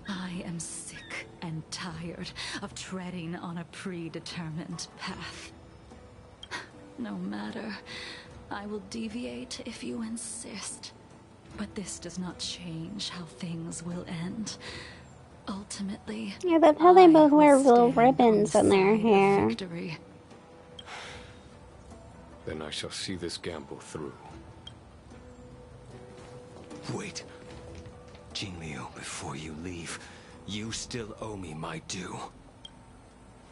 I am sick and tired of treading on a predetermined path. No matter, I will deviate if you insist. But this does not change how things will end. Ultimately,
Yeah, that's how they both wear little
stand
ribbons
on
in
the
their
side of
hair.
victory.
Then I shall see this gamble through.
Wait. Jingliu, before you leave, you still owe me my due.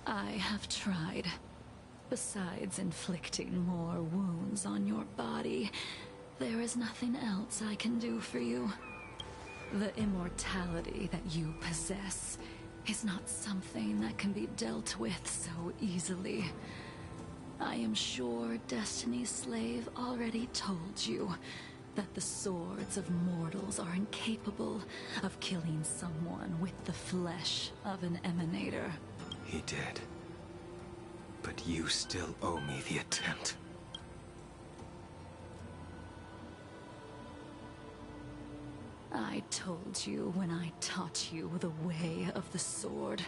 I have tried. Besides inflicting more wounds on your body, there is nothing else I can do for you. The immortality that you possess is not something that can be dealt with so easily. I am sure Destiny's slave already told you that the swords of mortals are incapable of killing someone with the flesh of an emanator.
He did. But you still owe me the attempt.
I told you when I taught you the way of the sword.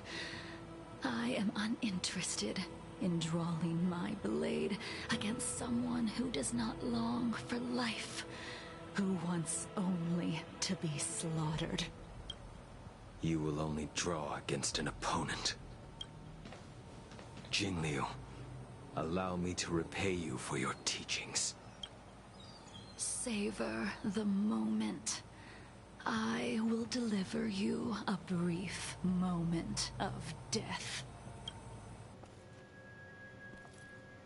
I am uninterested in drawing my blade against someone who does not long for life, who wants only to be slaughtered.
You will only draw against an opponent. Jingliu, allow me to repay you for your teachings.
Savor the moment. I will deliver you a brief moment of death.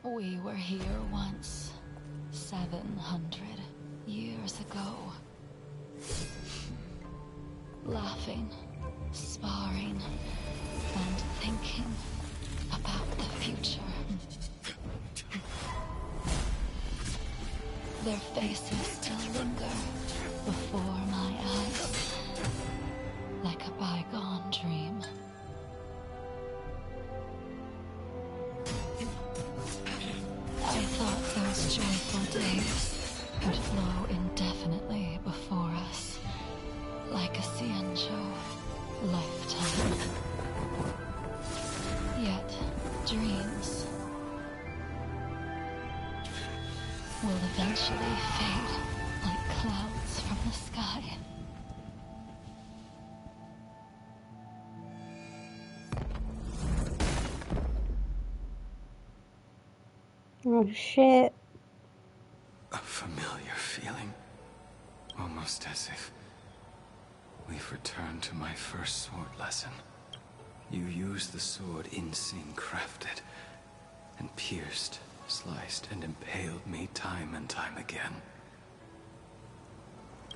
We were here once, 700 years ago. Laughing, sparring, and thinking about the future. Their faces still linger before my eyes, like a bygone dream. I thought those joyful days would flow indefinitely before us, like a Xianzhou lifetime. Yet, dreams will eventually fade like clouds from the sky.
Oh shit.
A familiar feeling. Almost as if we've returned to my first sword lesson. You used the sword Insing crafted, and pierced, sliced, and impaled me time and time again.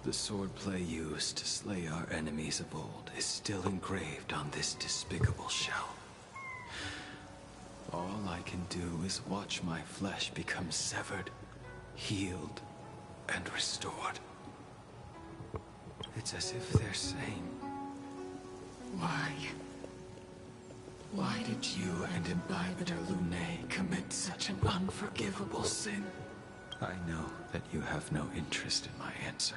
The swordplay used to slay our enemies of old is still engraved on this despicable shell. All I can do is watch my flesh become severed, healed, and restored. It's as if they're saying, why? Why did you and Imbibitor Lunae commit such an unforgivable sin? I know that you have no interest in my answer,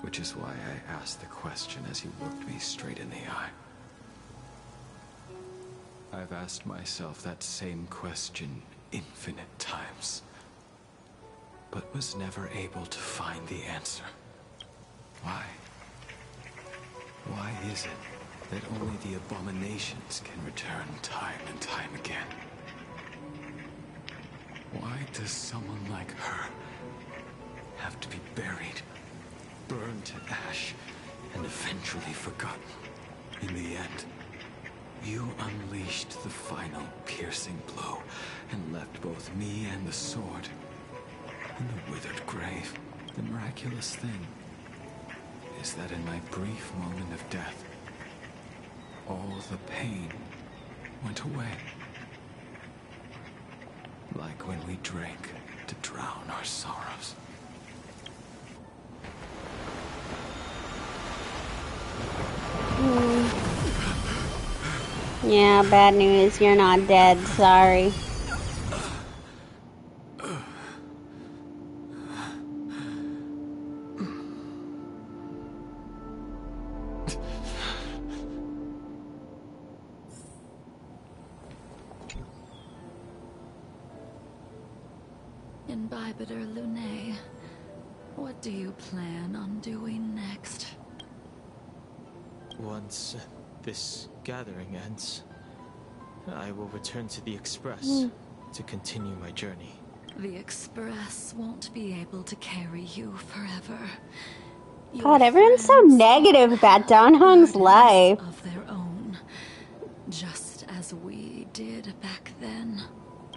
which is why I asked the question as you looked me straight in the eye. I've asked myself that same question infinite times, but was never able to find the answer. Why? Why is it that only the abominations can return time and time again? Why does someone like her have to be buried, burned to ash, and eventually forgotten in the end?
You unleashed the final piercing blow and left both me and the sword in the withered grave. The miraculous thing is that in my brief moment of death, all the pain went away. Like when we drank to drown our sorrows.
Yeah, bad news. You're not dead. Sorry.
Imbibitor Lunae, what do you plan on doing next?
Once this gathering ends, I will return to the Express to continue my journey.
The Express won't be able to carry you forever.
God, everyone's so negative about Donghong's life.
Of their own, just as we did back then.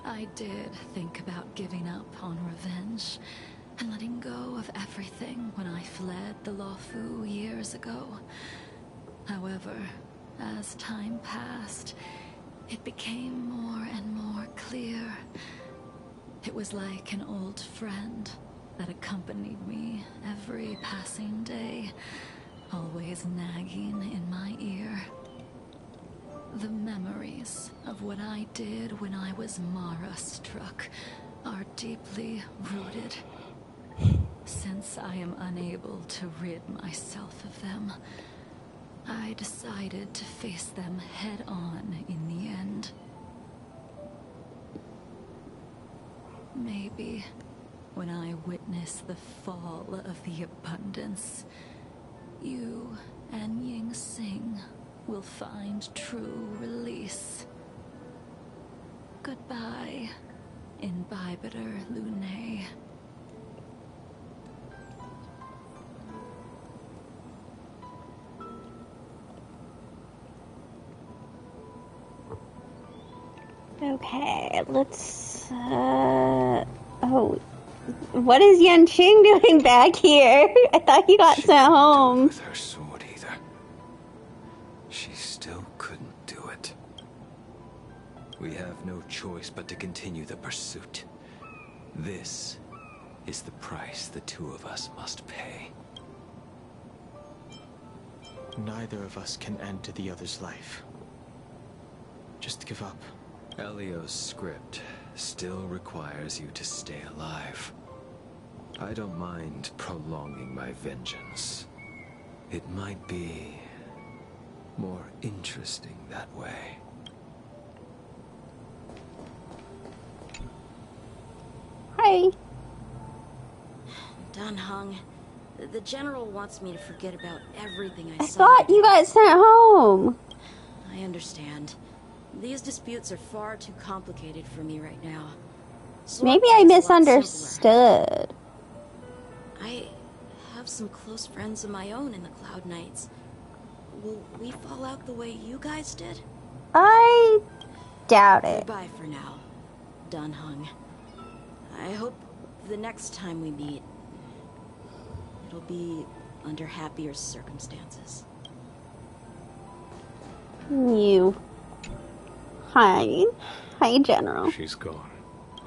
I did think about giving up on revenge and letting go of everything when I fled the Loufu years ago. However, as time passed, it became more and more clear. It was like an old friend that accompanied me every passing day, always nagging in my ear. The memories of what I did when I was Mara-struck are deeply rooted. Since I am unable to rid myself of them, I decided to face them head-on in the end. Maybe when I witness the fall of the abundance, you and Ying Sing will find true release. Goodbye, Imbibitor Lunae.
Okay, let's, oh, what is Yanqing doing back here? I thought he got sent home.
With her sword either. She still couldn't do it. We have no choice but to continue the pursuit. This is the price the two of us must pay.
Neither of us can end the other's life. Just give up.
Elio's script still requires you to stay alive. I don't mind prolonging my vengeance. It might be more interesting that way.
Hi.
Donghong, the General wants me to forget about everything I
I
saw.
thought you got sent home.
I understand. These disputes are far too complicated for me right now.
Maybe I misunderstood.
I have some close friends of my own in the Cloud Knights. Will we fall out the way you guys did?
I doubt it.
Goodbye for now, Donghong. I hope the next time we meet, it'll be under happier circumstances.
You. Hi. Hi, General.
She's gone.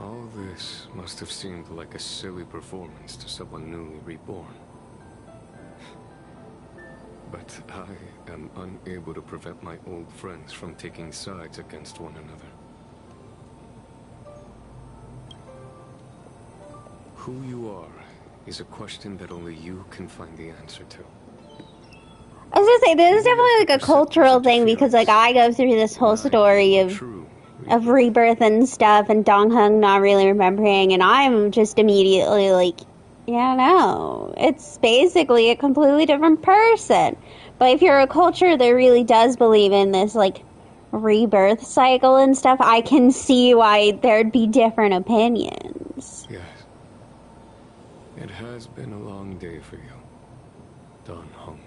All this must have seemed like a silly performance to someone newly reborn. But I am unable to prevent my old friends from taking sides against one another. Who you are is a question that only you can find the answer to.
I was gonna say, this is definitely like a cultural thing because like I go through this whole story of rebirth and stuff and Donghong not really remembering and I'm just immediately like, yeah, no. It's basically a completely different person. But if you're a culture that really does believe in this like rebirth cycle and stuff, I can see why there'd be different opinions.
Yes. It has been a long day for you, Donghong.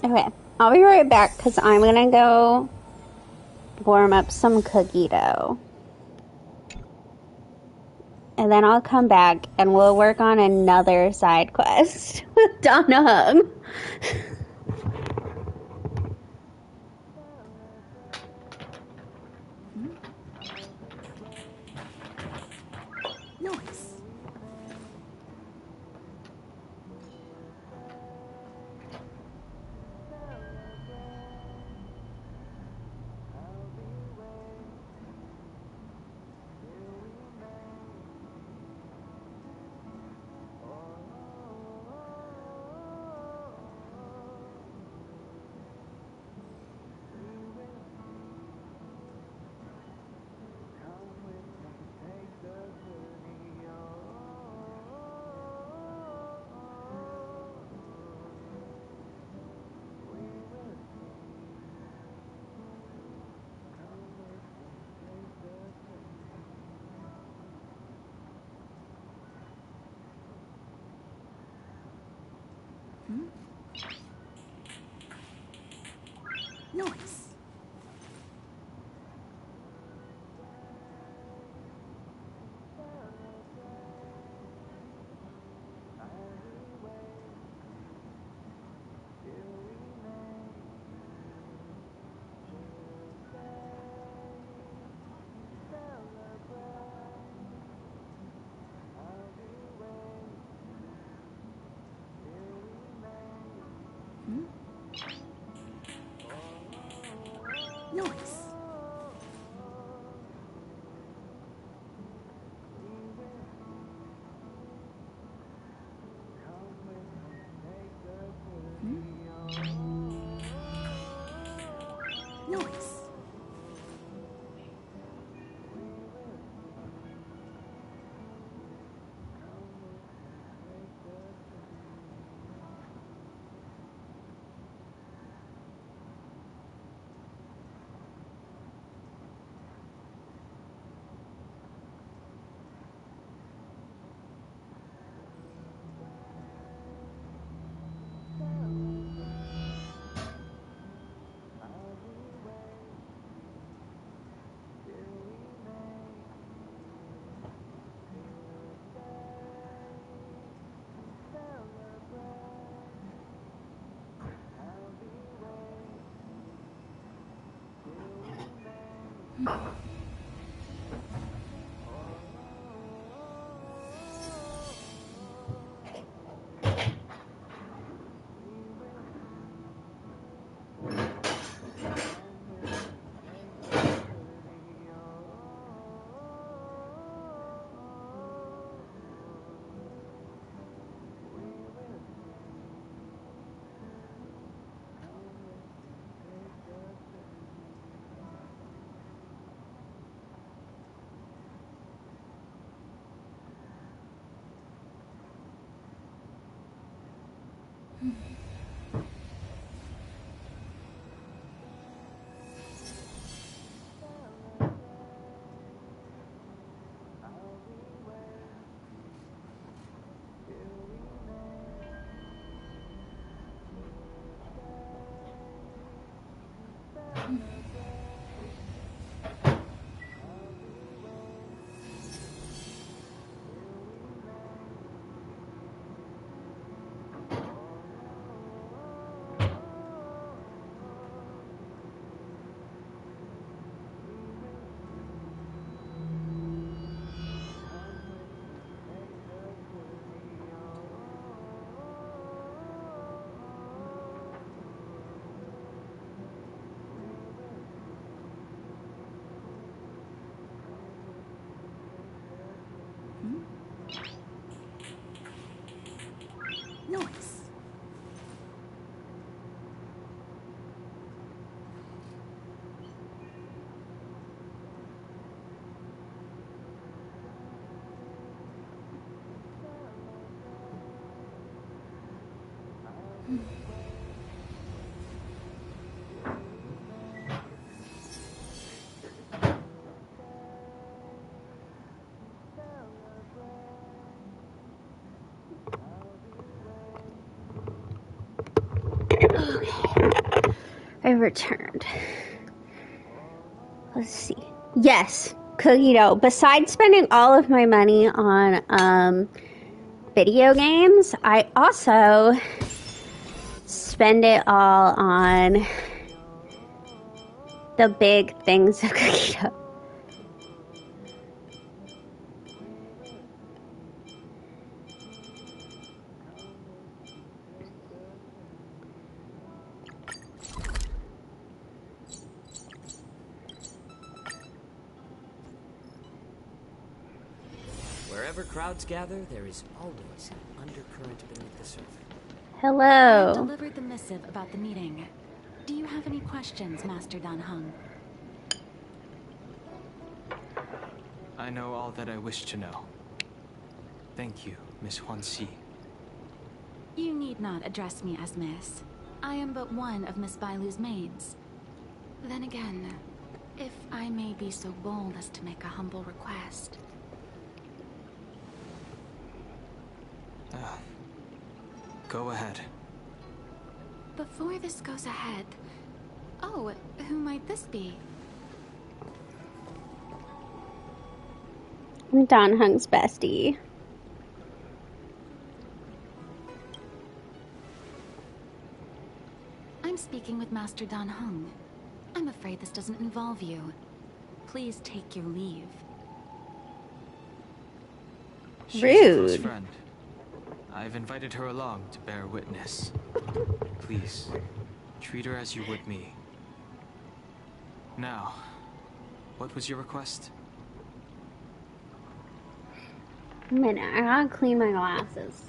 Okay, I'll be right back because I'm gonna go warm up some cookie dough. And then I'll come back and we'll work on another side quest with Donna Hung.
Noise. Noise. Noise. Noise.
Okay. I returned. Let's see. Yes, cookie dough. Besides spending all of my money on video games, I also spend it all on the big things of cookie dough.
Wherever crowds gather, there is always an undercurrent beneath the surface.
Hello.
I have delivered the missive about the meeting. Do you have any questions, Master Dan Heng?
I know all that I wish to know. Thank you, Miss Huanxi.
You need not address me as Miss. I am but one of Miss Bailu's maids. Then again, if I may be so bold as to make a humble request.
Go ahead.
Before this goes ahead... Oh, who might this be?
Dan Heng's bestie.
I'm speaking with Master Dan Heng. I'm afraid this doesn't involve you. Please take your leave.
She's a close
Rude.
friend. I've invited her along to bear witness. Please, treat her as you would me. Now, what was your request?
A minute, I gotta clean my glasses.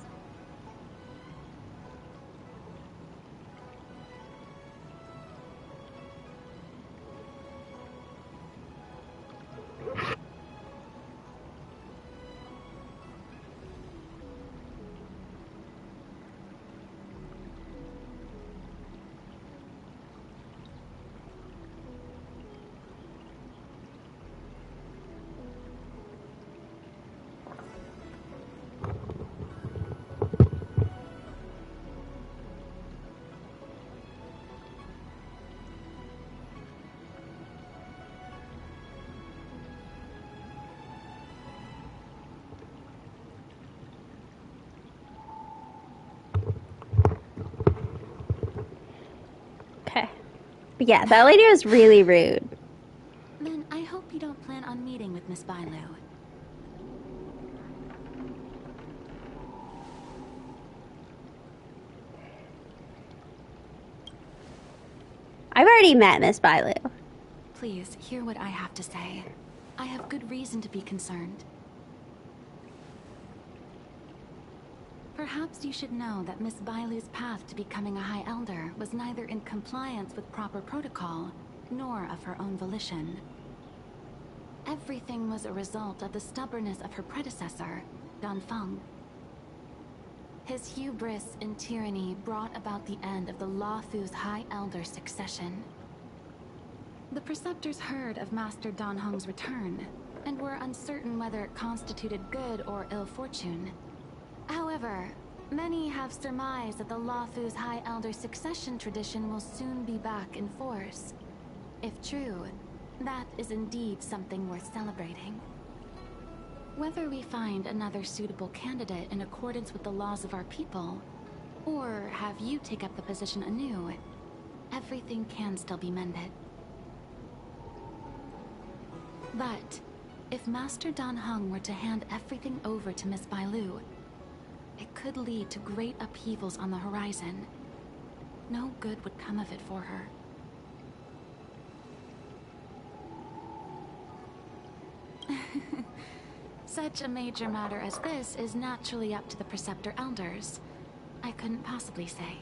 Okay. But yeah, that lady was really rude.
Then I hope you don't plan on meeting with Miss Bailu.
I've already met Miss Bailu.
Please, hear what I have to say. I have good reason to be concerned. Perhaps you should know that Miss Bailu's path to becoming a High Elder was neither in compliance with proper protocol, nor of her own volition. Everything was a result of the stubbornness of her predecessor, Dan Feng. His hubris and tyranny brought about the end of the Loufu's High Elder succession. The Preceptors heard of Master Dan Heng's return, and were uncertain whether it constituted good or ill fortune. However, many have surmised that the Loufu's High Elder succession tradition will soon be back in force. If true, that is indeed something worth celebrating. Whether we find another suitable candidate in accordance with the laws of our people, or have you take up the position anew, everything can still be mended. But, if Master Dan Heng were to hand everything over to Miss Bailu, it could lead to great upheavals on the horizon. No good would come of it for her. Such a major matter as this is naturally up to the Preceptor Elders. I couldn't possibly say.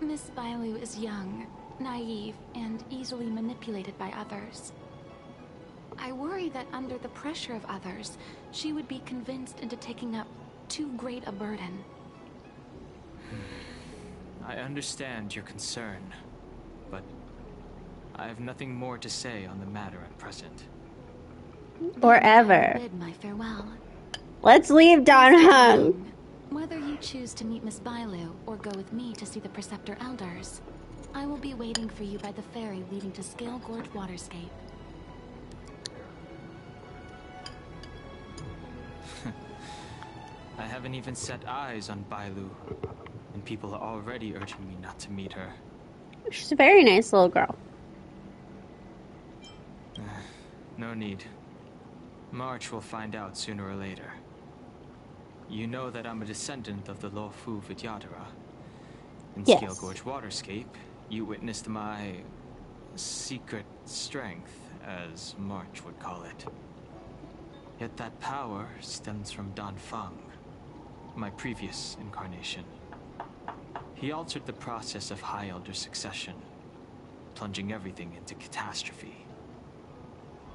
Miss Bailu is young, naive, and easily manipulated by others. I worry that under the pressure of others, she would be convinced into taking up too great a burden.
I understand your concern, but I have nothing more to say on the matter at present.
Or ever.
I bid my farewell.
Let's leave Don Hung.
Whether you choose to meet Miss Bailu or go with me to see the Preceptor Elders, I will be waiting for you by the ferry leading to Scale Gorge Waterscape.
I haven't even set eyes on Bailu, and people are already urging me not to meet her.
She's a very nice little girl.
No need. March will find out sooner or later. You know that I'm a descendant of the Loufu Vidyadhara. In
Yes.
Scale Gorge Waterscape, you witnessed my secret strength, as March would call it. Yet that power stems from Don Feng, my previous incarnation. He altered the process of High Elder succession, plunging everything into catastrophe.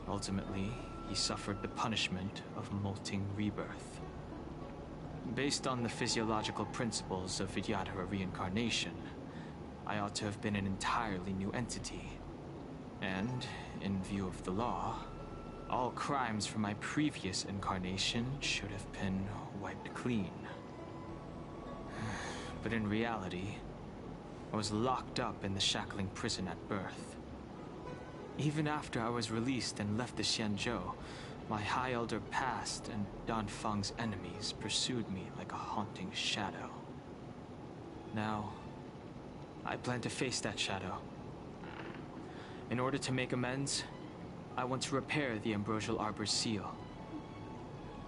Ultimately, he suffered the punishment of molting rebirth. Based on the physiological principles of Vidyadhara reincarnation, I ought to have been an entirely new entity. And, in view of the law, all crimes from my previous incarnation should have been wiped clean. But in reality, I was locked up in the shackling prison at birth. Even after I was released and left the Xianzhou, my High Elder past and Don Feng's enemies pursued me like a haunting shadow. Now, I plan to face that shadow. In order to make amends, I want to repair the Ambrosial Arbor's seal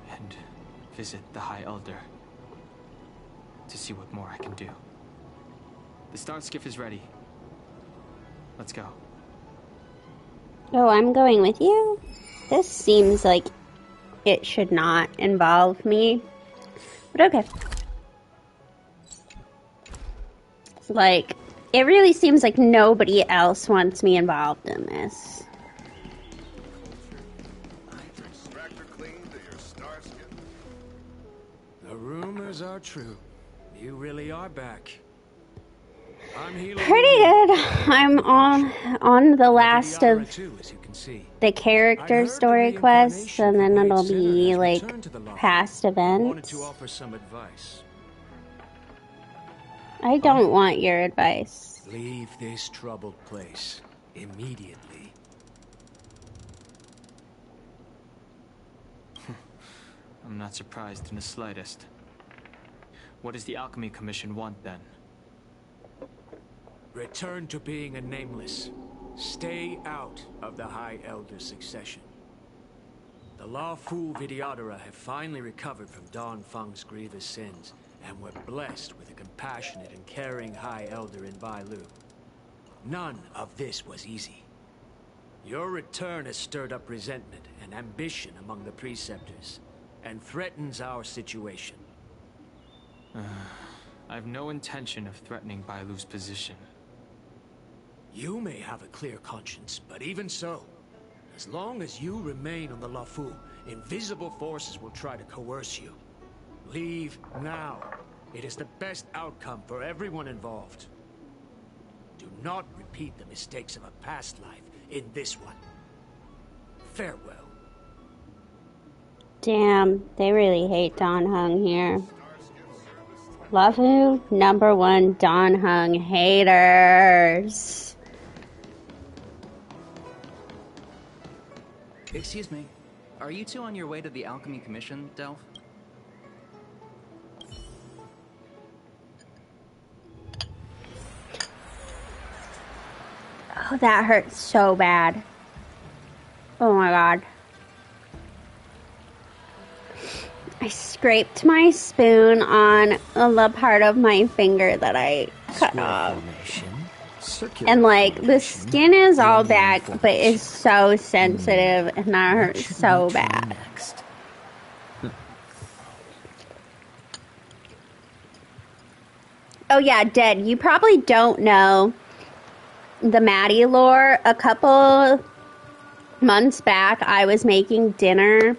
and visit the High Elder to see what more I can do. The Star Skiff is ready. Let's go.
Oh, I'm going with you? This seems like it should not involve me. But okay. It's like, it really seems like nobody else wants me involved in this.
The rumors are true. You really are back.
Pretty good. I'm on the last of the character story quests, and then it'll be like past events.
To offer some advice.
I don't want your advice.
Leave this troubled place immediately.
I'm not surprised in the slightest. What does the Alchemy Commission want then?
Return to being a nameless. Stay out of the High Elder succession. The Loufu Vidyadhara have finally recovered from Don Feng's grievous sins, and were blessed with a compassionate and caring High Elder in Bailu. None of this was easy. Your return has stirred up resentment and ambition among the Preceptors, and threatens our situation.
I've no intention of threatening Bailu's position.
You may have a clear conscience, but even so, as long as you remain on the Loufu, invisible forces will try to coerce you. Leave now. It is the best outcome for everyone involved. Do not repeat the mistakes of a past life in this one. Farewell.
Damn, they really hate Don Hung here. Loufu, #1 Don Hung haters.
Excuse me. Are you two on your way to the Alchemy Commission, Delph?
Oh, that hurts so bad. Oh my god. I scraped my spoon on the part of my finger that I cut off. And like, the skin is all back, but it's so sensitive and that hurts so bad. Oh yeah, Dead, you probably don't know the Maddie lore. A couple months back, I was making dinner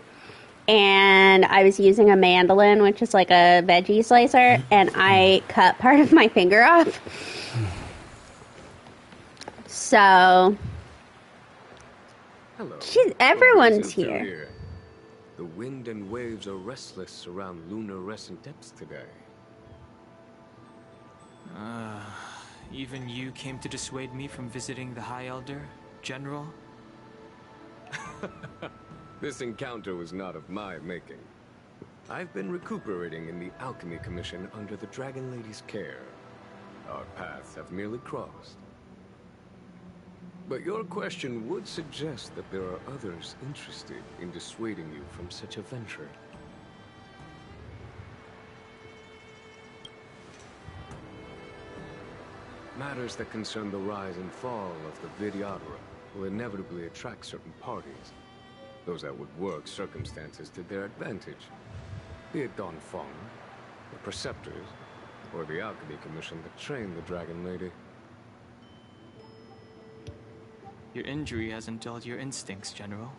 and I was using a mandolin, which is like a veggie slicer, and I cut part of my finger off. So, everyone's here.
The wind and waves are restless around lunar-rescent depths today.
Even you came to dissuade me from visiting the High Elder, General?
This encounter was not of my making. I've been recuperating in the Alchemy Commission under the Dragon Lady's care. Our paths have merely crossed. But your question would suggest that there are others interested in dissuading you from such a venture. Matters that concern the rise and fall of the Vidyadhara will inevitably attract certain parties. Those that would work circumstances to their advantage. Be it Don Fong, the Preceptors, or the Alchemy Commission that trained the Dragon Lady.
Your injury hasn't dulled your instincts, General.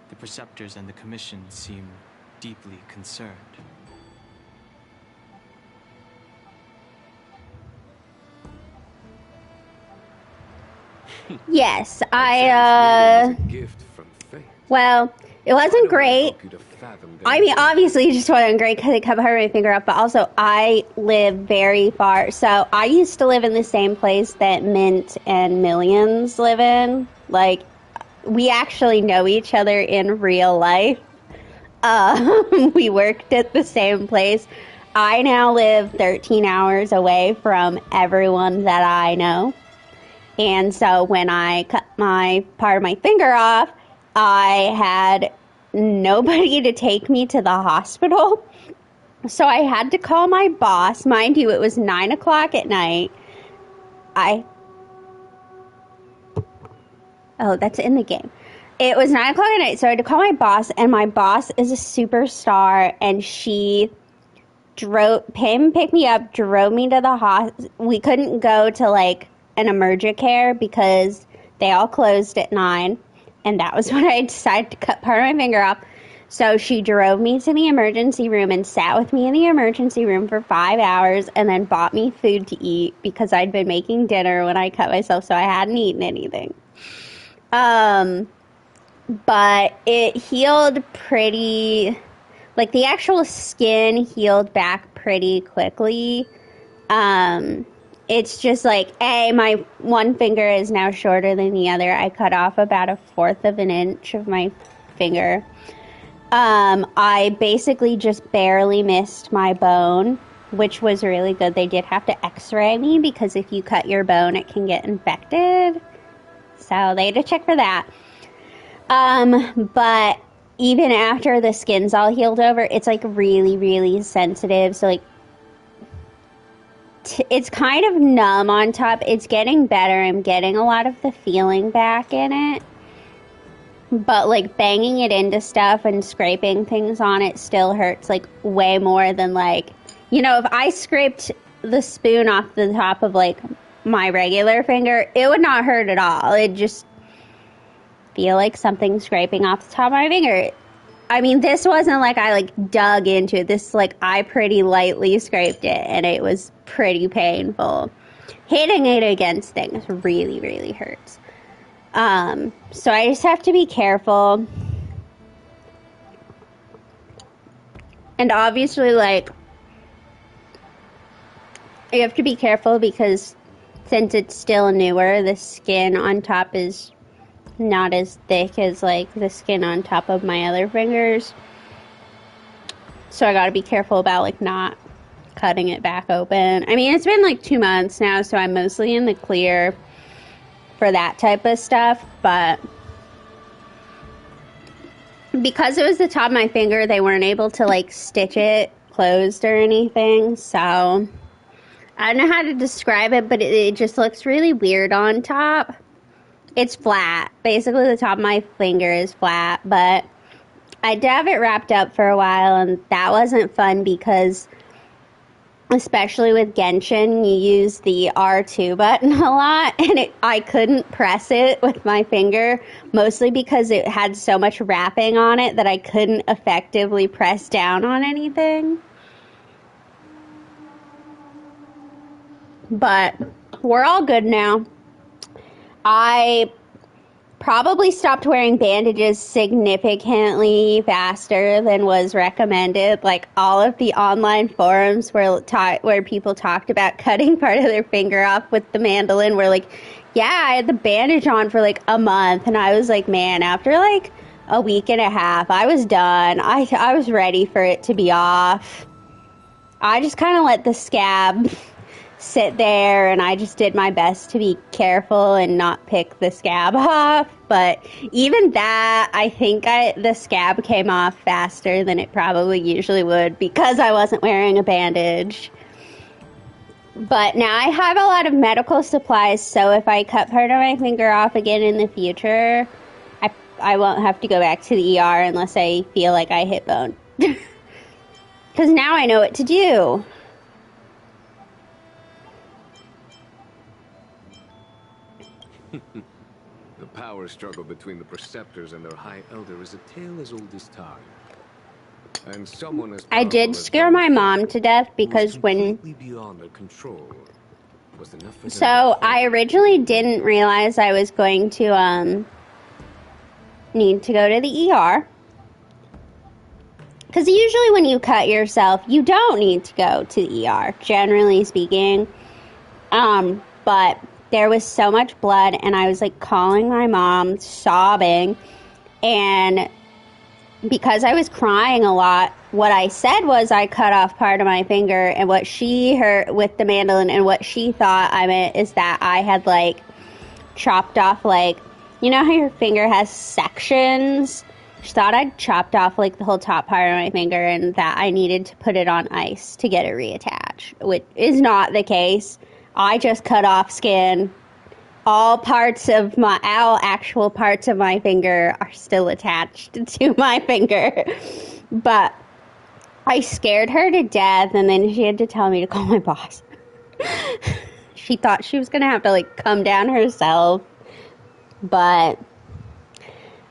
The Preceptors and the Commission seem deeply concerned.
Yes,
Gift from fate.
well, it wasn't great. I mean, obviously it just wasn't great because it kept hurting my finger up, but also I live very far. So I used to live in the same place that Mint and Millions live in. Like, we actually know each other in real life. We worked at the same place. I now live 13 hours away from everyone that I know. And so when I cut my part of my finger off, I had nobody to take me to the hospital. So I had to call my boss. Mind you, it was 9 o'clock at night. Oh, that's in the game. It was 9 o'clock at night, so I had to call my boss, and my boss is a superstar, and she picked me up, drove me to the hospital. We couldn't go to, like, an emergent care because they all closed at 9, and that was when I decided to cut part of my finger off. So she drove me to the emergency room and sat with me in the emergency room for 5 hours and then bought me food to eat because I'd been making dinner when I cut myself, so I hadn't eaten anything. But it healed pretty, like, the actual skin healed back pretty quickly. It's just like, my one finger is now shorter than the other. I cut off about 1/4 of an inch of my finger. I basically just barely missed my bone, which was really good. They did have to x-ray me because if you cut your bone, it can get infected. So they had to check for that. But even after the skin's all healed over, it's like really, really sensitive. So like, it's kind of numb on top. It's getting better. I'm getting a lot of the feeling back in it. But like banging it into stuff and scraping things on it still hurts like way more than like, you know, if I scraped the spoon off the top of like my regular finger, it would not hurt at all. It'd just feel like something scraping off the top of my finger. I mean, this wasn't like I like dug into it. This like I pretty lightly scraped it and it was pretty painful. Hitting it against things really, really hurts. So I just have to be careful. And obviously, like, you have to be careful because since it's still newer, the skin on top is not as thick as, like, the skin on top of my other fingers. So I gotta be careful about, like, not cutting it back open. I mean, it's been, like, 2 months now, so I'm mostly in the clear for that type of stuff, but because it was the top of my finger, they weren't able to like stitch it closed or anything, so I don't know how to describe it, but it just looks really weird on top. It's flat. Basically, the top of my finger is flat, but I did have it wrapped up for a while, and that wasn't fun because especially with Genshin, you use the R2 button a lot, and I couldn't press it with my finger, mostly because it had so much wrapping on it that I couldn't effectively press down on anything. But we're all good now. I probably stopped wearing bandages significantly faster than was recommended. Like, all of the online forums where people talked about cutting part of their finger off with the mandolin were like, yeah, I had the bandage on for like a month. And I was like, man, after like a week and a half, I was done. I was ready for it to be off. I just kind of let the scab sit there, and I just did my best to be careful and not pick the scab off. But even that, I think the scab came off faster than it probably usually would because I wasn't wearing a bandage. But now I have a lot of medical supplies, so if I cut part of my finger off again in the future, I won't have to go back to the ER unless I feel like I hit bone. Because now I know what to do.
The power struggle between the Preceptors and their High Elder is a tale as old as time. And someone as
I did scare my mom to death because
beyond their control was enough for them
So I originally didn't realize I was going to need to go to the ER. Because usually when you cut yourself, you don't need to go to the ER, generally speaking. But there was so much blood, and I was like calling my mom, sobbing. And because I was crying a lot, what I said was I cut off part of my finger, and what she heard with the mandolin, and what she thought I meant is that I had like chopped off, like, you know how your finger has sections? She thought I'd chopped off like the whole top part of my finger and that I needed to put it on ice to get it reattached, which is not the case. I just cut off skin. All actual parts of my finger are still attached to my finger. But I scared her to death, and then she had to tell me to call my boss. She thought she was going to have to like come down herself. But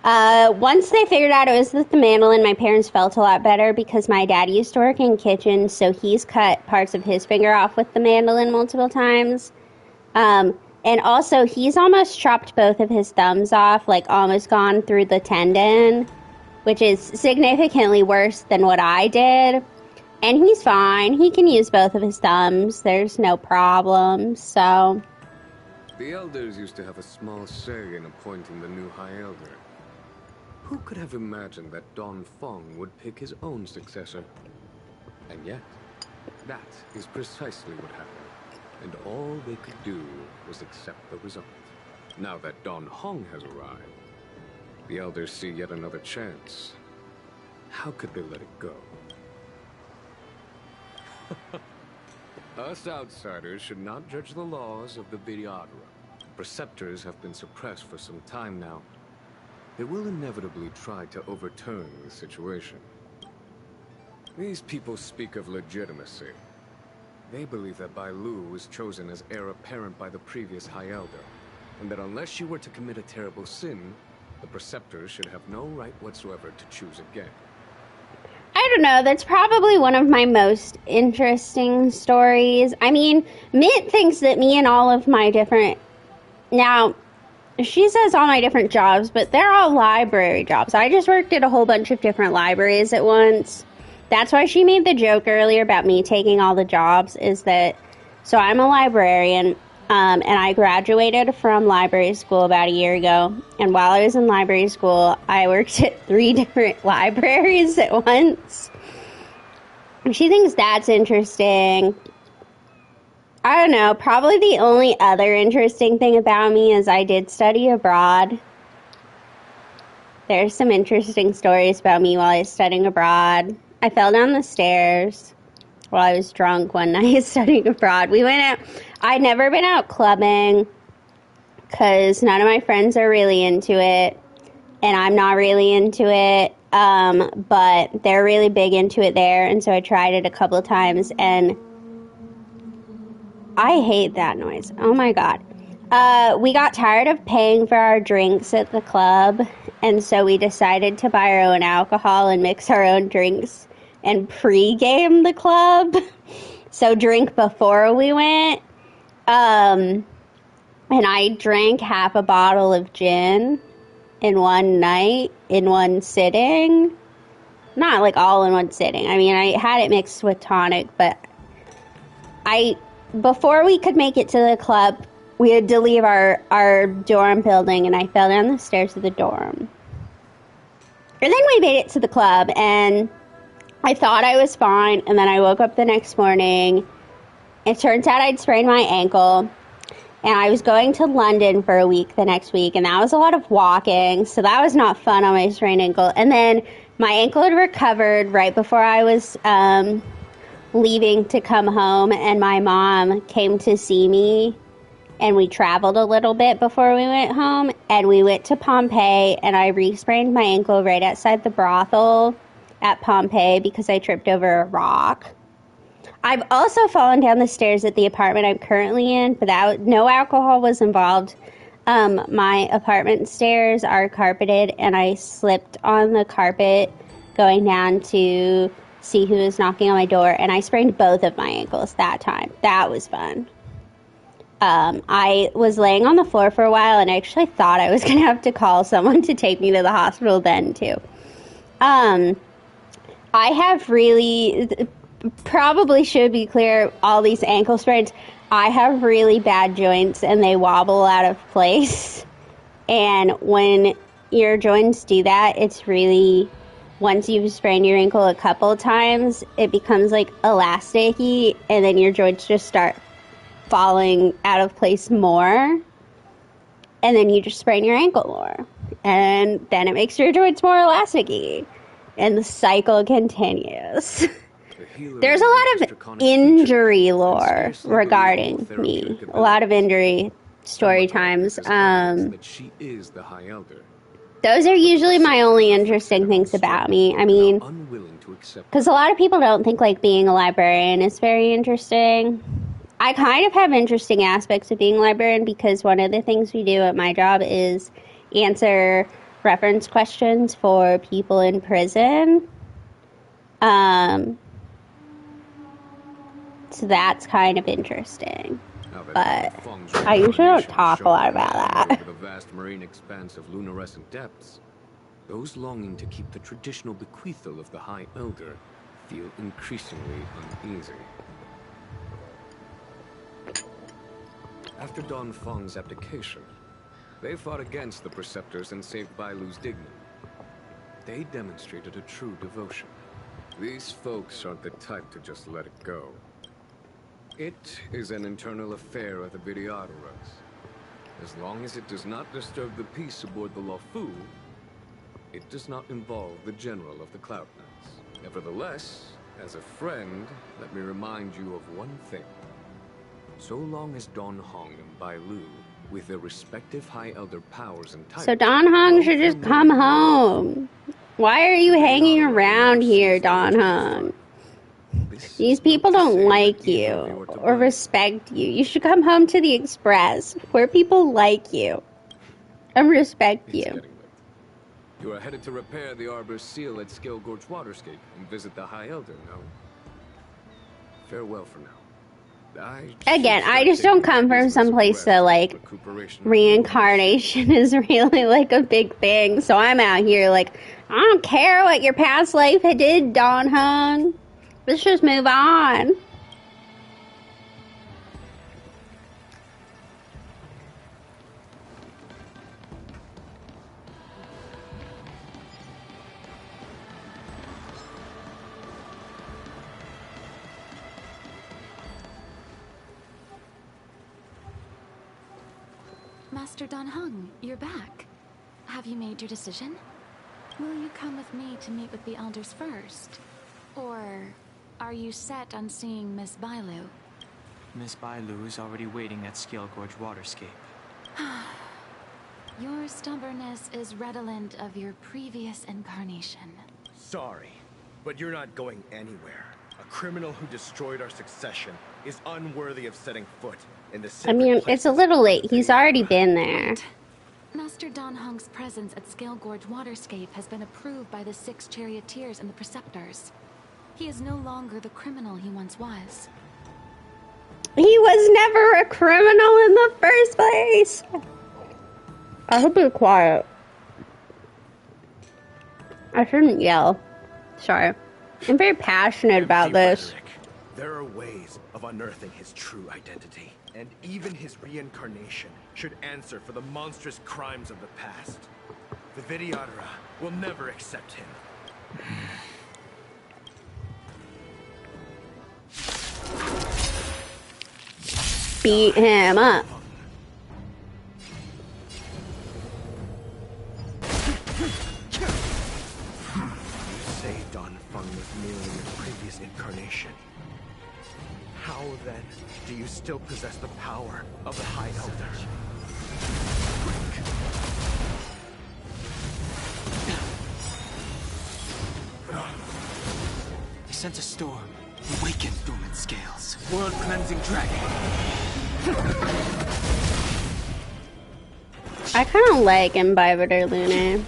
once they figured out it was with the mandolin, my parents felt a lot better because my dad used to work in kitchen, so he's cut parts of his finger off with the mandolin multiple times. And also, he's almost chopped both of his thumbs off, like almost gone through the tendon, which is significantly worse than what I did. And he's fine. He can use both of his thumbs. There's no problem, so...
The Elders used to have a small say in appointing the new High Elder. Who could have imagined that Don Fong would pick his own successor? And yet, that is precisely what happened. And all they could do was accept the result. Now that Don Hong has arrived, the Elders see yet another chance. How could they let it go? Us outsiders should not judge the laws of the Vidyadhara. Preceptors have been suppressed for some time now. They will inevitably try to overturn the situation. These people speak of legitimacy. They believe that Bai Lu was chosen as heir apparent by the previous High Elder, and that unless she were to commit a terrible sin, the Preceptors should have no right whatsoever to choose again.
I don't know, that's probably one of my most interesting stories. I mean, Mint thinks that me and all of my different... Now, she says all my different jobs, but they're all library jobs. I just worked at a whole bunch of different libraries at once. That's why she made the joke earlier about me taking all the jobs, is that... So I'm a librarian, and I graduated from library school about a year ago. And while I was in library school, I worked at 3 different libraries at once. She thinks that's interesting. I don't know, probably the only other interesting thing about me is I did study abroad. There's some interesting stories about me while I was studying abroad. I fell down the stairs while I was drunk one night studying abroad. We went out. I'd never been out clubbing because none of my friends are really into it, and I'm not really into it, but they're really big into it there, and so I tried it a couple of times, and I hate that noise. Oh my god. We got tired of paying for our drinks at the club, and so we decided to buy our own alcohol and mix our own drinks and pre-game the club. So drink before we went. And I drank half a bottle of gin in one night, in one sitting. Not like all in one sitting. I mean, I had it mixed with tonic, but before we could make it to the club, we had to leave our dorm building, and I fell down the stairs of the dorm. And then we made it to the club, and I thought I was fine, and then I woke up the next morning. It turns out I'd sprained my ankle, and I was going to London for a week the next week, and that was a lot of walking, so that was not fun on my sprained ankle. And then my ankle had recovered right before I was leaving to come home, and my mom came to see me, and we traveled a little bit before we went home, and we went to Pompeii, and I re-sprained my ankle right outside the brothel at Pompeii because I tripped over a rock. I've also fallen down the stairs at the apartment I'm currently in, but no alcohol was involved. My apartment stairs are carpeted, and I slipped on the carpet going down to see who was knocking on my door, and I sprained both of my ankles that time. That was fun. I was laying on the floor for a while, and I actually thought I was going to have to call someone to take me to the hospital then, too. I have really, probably should be clear, all these ankle sprains. I have really bad joints, and they wobble out of place. And when your joints do that, it's really, once you've sprained your ankle a couple times, it becomes like elasticy, and then your joints just start falling out of place more, and then you just sprain your ankle more, and then it makes your joints more elasticy, and the cycle continues. There's a lot of injury lore regarding me, a lot of injury story times. Those are usually my only interesting things about me. I mean, because a lot of people don't think like being a librarian is very interesting. I kind of have interesting aspects of being a librarian because one of the things we do at my job is answer reference questions for people in prison. So that's kind of interesting. But I usually don't talk a lot about that.
The vast marine expanse of luminescent depths, those longing to keep the traditional bequeathal of the High Elder feel increasingly uneasy. After Don Feng's abdication, they fought against the Preceptors and saved Bailu's dignity. They demonstrated a true devotion. These folks aren't the type to just let it go. It is an internal affair of the Viriadoras. As long as it does not disturb the peace aboard the Loufu, it does not involve the General of the Cloud Knights. Nevertheless, as a friend, let me remind you of one thing. So long as Don Hong and Bailu, with their respective High Elder powers and titles...
So Don Hong should just come home. Why are you hanging around here, Don Hong? These people don't like you or respect you. You should come home to the Express, where people like you and respect you.
You are headed to repair the Arbor's seal at Scale Gorge Waterscape and visit the High Elder, no? Farewell for now.
Again, I just don't come from someplace that, like, reincarnation is really, like, a big thing. So I'm out here, like, I don't care what your past life did, Don Hung. Let's just move on.
Master Don Hung, you're back. Have you made your decision? Will you come with me to meet with the elders first? Or are you set on seeing Miss Bailu?
Miss Bailu is already waiting at Scale Gorge Waterscape.
Your stubbornness is redolent of your previous incarnation.
Sorry, but you're not going anywhere. A criminal who destroyed our succession is unworthy of setting foot in the
I mean, it's a little late. He's already been there.
Master Don Hung's presence at Scale Gorge Waterscape has been approved by the 6 charioteers and the Preceptors. He is no longer the criminal he once was.
He was never a criminal in the first place. I hope you're quiet. I shouldn't yell. Sorry. I'm very passionate about this.
There are ways of unearthing his true identity, and even his reincarnation should answer for the monstrous crimes of the past. The Vidyadhara will never accept him.
Beat him up.
You say Don Feng was merely your previous incarnation. How then do you still possess the power of the High Elder?
He sent a storm. Awakened dormant scales. World-cleansing dragon.
I kind of like Imbibitor Luna.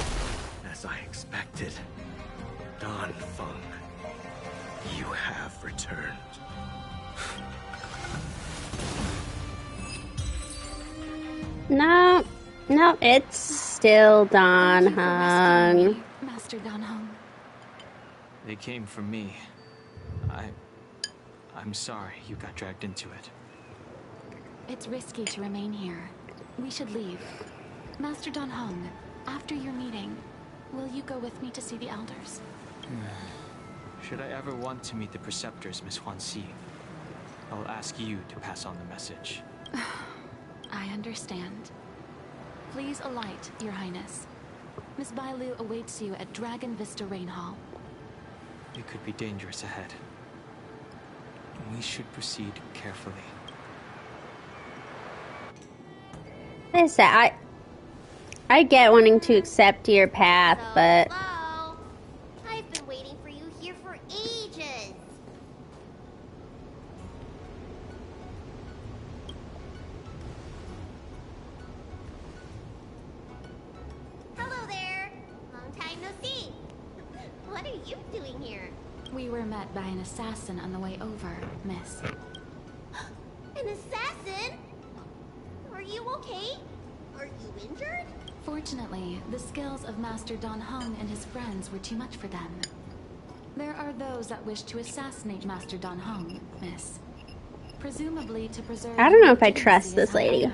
As I expected, Don Feng, you have returned.
No, it's still Don Hung.
Master Don Hung.
They came for me. I'm sorry you got dragged into it.
It's risky to remain here. We should leave. Master Don Hung, after your meeting, will you go with me to see the elders?
Should I ever want to meet the preceptors, Miss Huanxi, I'll ask you to pass on the message.
I understand. Please alight, Your Highness. Miss Bailu awaits you at Dragon Vista Rain Hall.
It could be dangerous ahead. We should proceed carefully.
Listen, I get wanting to accept your path, but
Hello? I've been waiting for you here for ages. Hello there. Long time no see. What are you doing here?
We were met by an assassin on the way over, Miss.
An assassin? Are you okay? Are you injured?
Fortunately, the skills of Master Don Hung and his friends were too much for them. There are those that wish to assassinate Master Don Hung, Miss. Presumably to preserve...
I don't know if I trust this lady.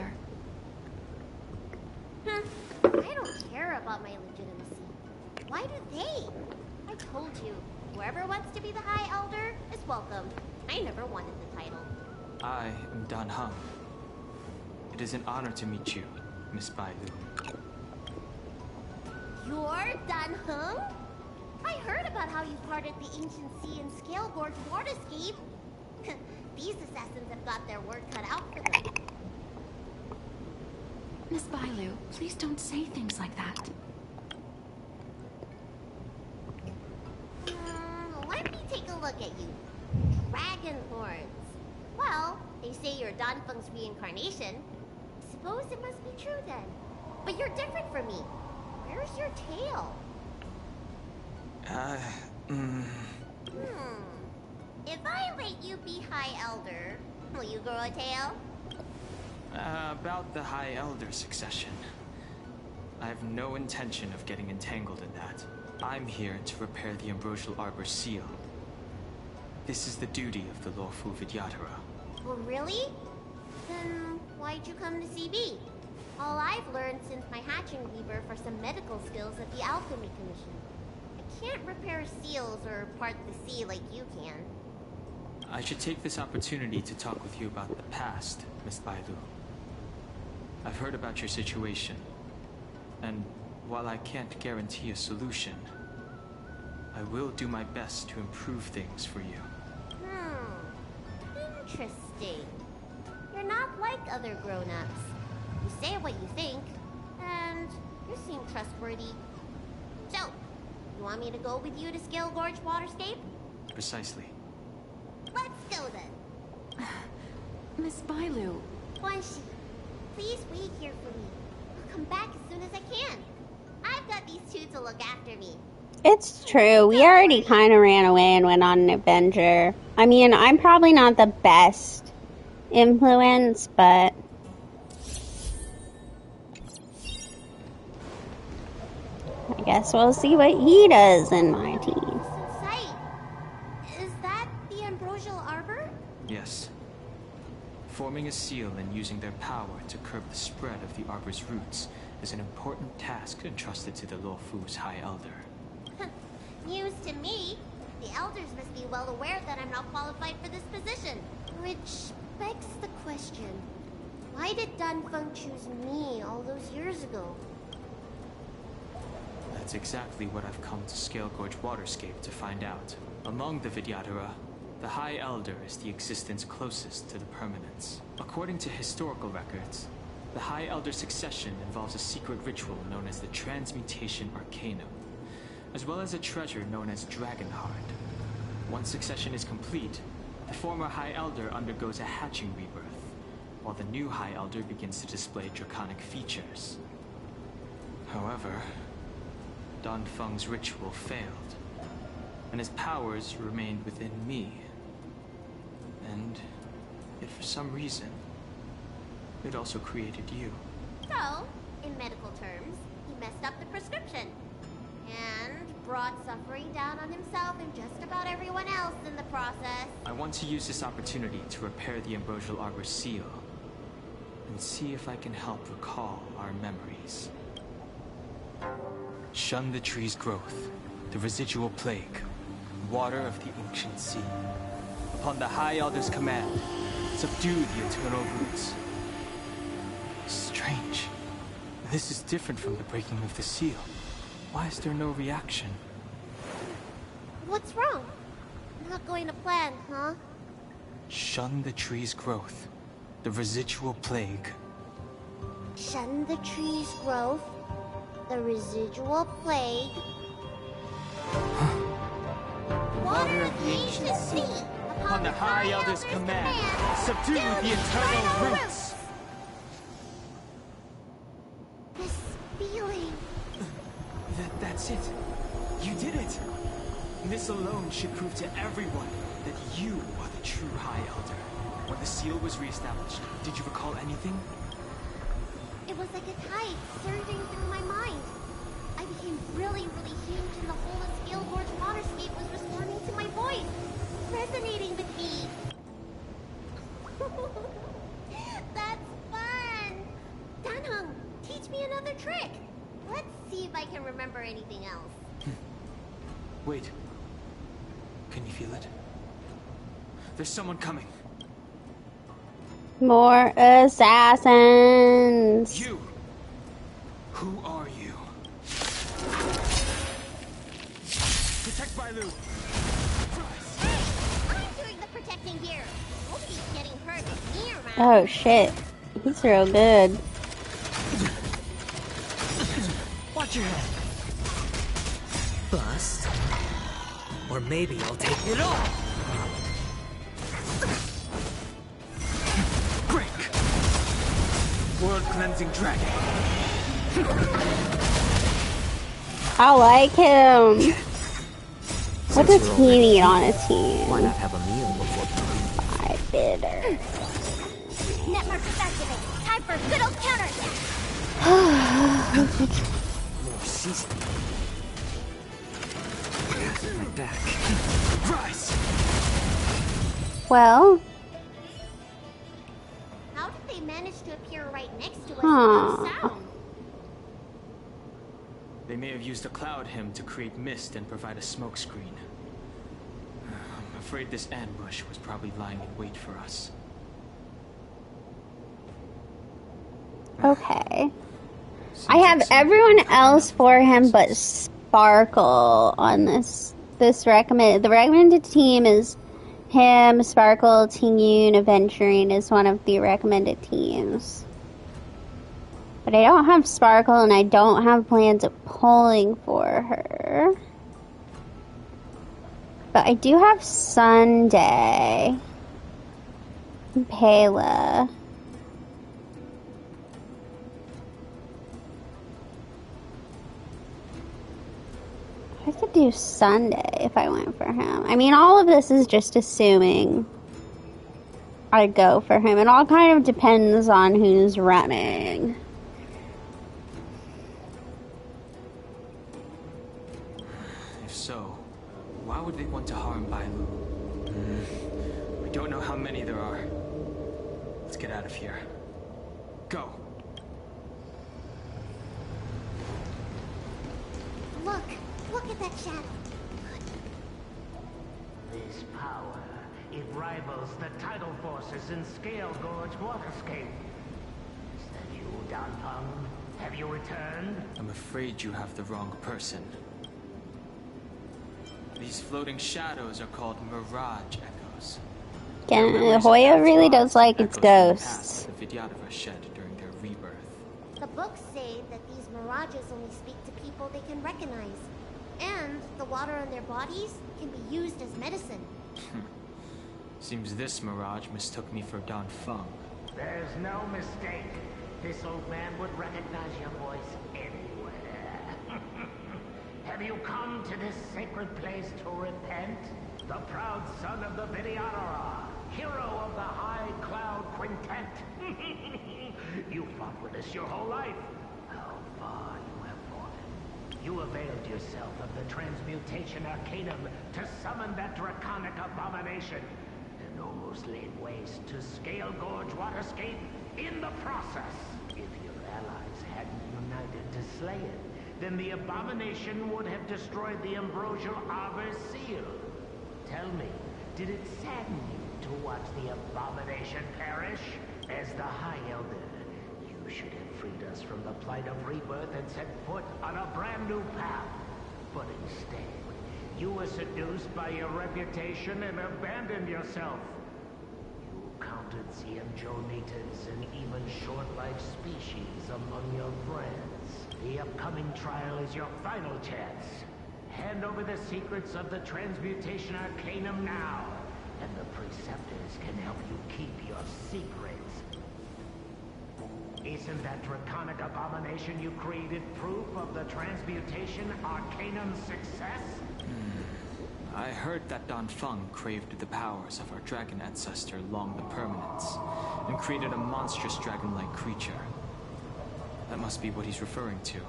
I don't care about my legitimacy. Why do they? I told you, whoever wants to be the High Elder is welcome. I never wanted the title.
I am Don Hung. It is an honor to meet you, Miss Bailu.
You're Don Hung? I heard about how you parted the ancient sea and Scale Gorge waterscape. These assassins have got their work cut out for them.
Miss Bailu, please don't say things like that.
Let me take a look at you. Dragon horns. Well, they say you're Don Feng's reincarnation. Suppose it must be true then. But you're different from me. Where's your tail? If I let you be High Elder, will you grow a tail?
About the High Elder succession. I have no intention of getting entangled in that. I'm here to repair the Ambrosial Arbor's seal. This is the duty of the Loufu Vidyadhara.
Well, really? Then why'd you come to CB? All I've learned since my hatching rebirth are some medical skills at the Alchemy Commission. I can't repair seals or part the sea like you can.
I should take this opportunity to talk with you about the past, Miss Bailu. I've heard about your situation, and while I can't guarantee a solution, I will do my best to improve things for you.
Interesting. You're not like other grown-ups. You say what you think, and you seem trustworthy. So, you want me to go with you to Scale Gorge Waterscape?
Precisely.
Let's go then.
Miss Bailu.
Huanxi, please wait here for me. I'll come back as soon as I can. I've got these two to look after me.
it's true. We already kind of ran away and went on an adventure. I mean, I'm probably not the best influence, but... I Guess we'll see what he does in my team.
Sight. Is that the ambrosial arbor?
Yes. Forming a seal and using their power to curb the spread of the arbor's roots is an important task entrusted to the Loufu's High Elder.
News to me. The elders must be well aware that I'm not qualified for this position. Which begs the question, why did Danfeng choose me all those years ago?
That's exactly what I've come to Scale Gorge Waterscape to find out. Among the Vidyadhara, the High Elder is the existence closest to the permanence. According to historical records, the High Elder's succession involves a secret ritual known as the Transmutation Arcanum, as well as a treasure known as Dragonheart. Once succession is complete, the former High Elder undergoes a hatching rebirth, while the new High Elder begins to display draconic features. However, Danfeng's ritual failed, and his powers remained within me. And if for some reason, it also created you.
So, in medical terms, he messed up the prescription. And brought suffering down on himself and just about everyone else in the process.
I want to use this opportunity to repair the ambrosial arbor's seal, and see if I can help recall our memories. Shun the tree's growth, the residual plague, water of the ancient sea. Upon the High Elder's command, subdue the eternal roots. Strange. This is different from the breaking of the seal. Why is there no reaction?
What's wrong? Not going to plan, huh?
Shun the tree's growth, the residual plague.
Shun the tree's growth, the residual plague. Water of the ancient sea.
Upon the High Elder's command, subdue the eternal roots.
This feeling.
That's it. You did it. This alone should prove to everyone that you are the true High Elder. When the seal was reestablished, did you recall anything?
It was like a tide surging through my mind. I became really huge, and the whole of Scale Gorge Waterscape was responding to my voice, resonating with me. That's fun! Danheng, teach me another trick. Let's see if I can remember anything else.
Wait. Can you feel it? There's someone coming.
More assassins.
You! Who are you? Protect Bailu!
Hey! I'm doing the protecting here. Nobody's getting hurt with me around.
Oh shit. He's real good.
Watch your head. Bust. Or maybe I'll take it all.
Break! World cleansing dragon.
I like him. What does he need on a team?
Why not have a meal before?
I bitter.
Netmarkers activate. Time for a good old counterattack.
More seasoning. My back.
Rise!
Well.
How did they manage to appear right next to us
Huh.
without sound?
They may have used a cloud hymn to create mist and provide a smoke screen. I'm afraid this ambush was probably lying in wait for us.
Okay. I have everyone else for him but Sparkle on this recommended. The recommended team is him, Sparkle, Tingyun, Aventurine is one of the recommended teams. But I don't have Sparkle and I don't have plans of pulling for her. But I do have Sunday. And Pela. I could do Sunday if I went for him. I mean, all of this is just assuming I'd go for him. It all kind of depends on who's running.
would they want to harm Bailu? We don't know how many there are. Let's get out of here. Go!
Look at that shadow.
This power, it rivals the tidal forces in Scale Gorge Waterscape. Is that you, Danfeng? Have you returned?
I'm afraid you have the wrong person. These floating shadows are called mirage echoes.
Yeah, Hoya really does like its ghosts.
The Vidyadhara shed during their rebirth.
The books say that these mirages only speak to people they can recognize. And the water in their bodies can be used as medicine.
Seems this mirage mistook me for Danfeng.
There's no mistake. This old man would recognize your voice anywhere. Have you come to this sacred place to repent? The proud son of the Vidyadhara, hero of the High Cloud Quintet. You fought with us your whole life. How far you have fallen. You availed yourself of the Transmutation Arcanum to summon that draconic abomination, and almost laid waste to Scale Gorge Waterscape in the process. If your allies hadn't united to slay it, then the abomination would have destroyed the Ambrosial Arbor's seal. Tell me, did it sadden you to watch the abomination perish? As the High Elder, you should have freed us from the plight of rebirth and set foot on a brand new path. But instead, you were seduced by your reputation and abandoned yourself. You counted CMJO natives and even short-life species among your friends. The upcoming trial is your final chance. Hand over the secrets of the Transmutation Arcanum now, and the Preceptors can help you keep your secrets. Isn't that draconic abomination you created proof of the Transmutation Arcanum's success?
I heard that Danfeng craved the powers of our dragon ancestor Long the Permanence, and created a monstrous dragon-like creature. That must be what he's referring to.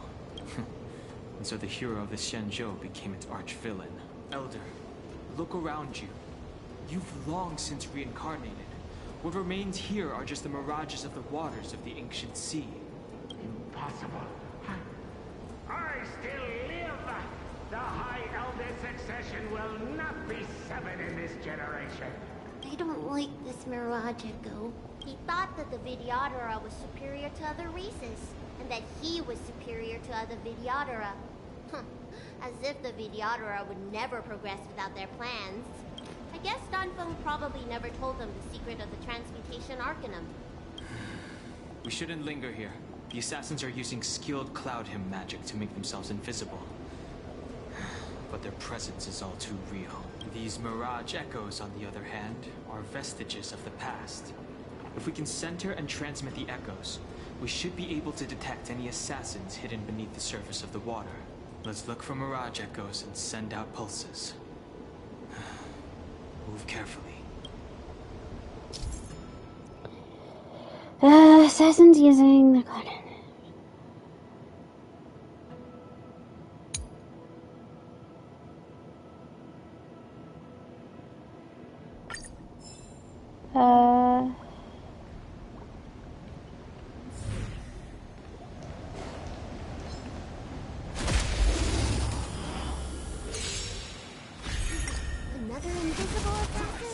And so the hero of the Xianzhou became its arch-villain. Elder, look around you. You've long since reincarnated. What remains here are just the mirages of the waters of the ancient sea.
Impossible. I still live! The High Elder succession will not be severed in this generation.
I don't like this Mirage Echo. He thought that the Vidyadhara was superior to other races, and that he was superior to other Vidyadhara. As if the Vidyadhara would never progress without their plans. I guess Danfeng probably never told them the secret of the Transmutation Arcanum.
We shouldn't linger here. The assassins are using skilled cloud hymn magic to make themselves invisible. But their presence is all too real. These mirage echoes, on the other hand, are vestiges of the past. If we can center and transmit the echoes, we should be able to detect any assassins hidden beneath the surface of the water. Let's look for mirage echoes and send out pulses. Move carefully.
Assassins using the cloud.
Another invisible assassin?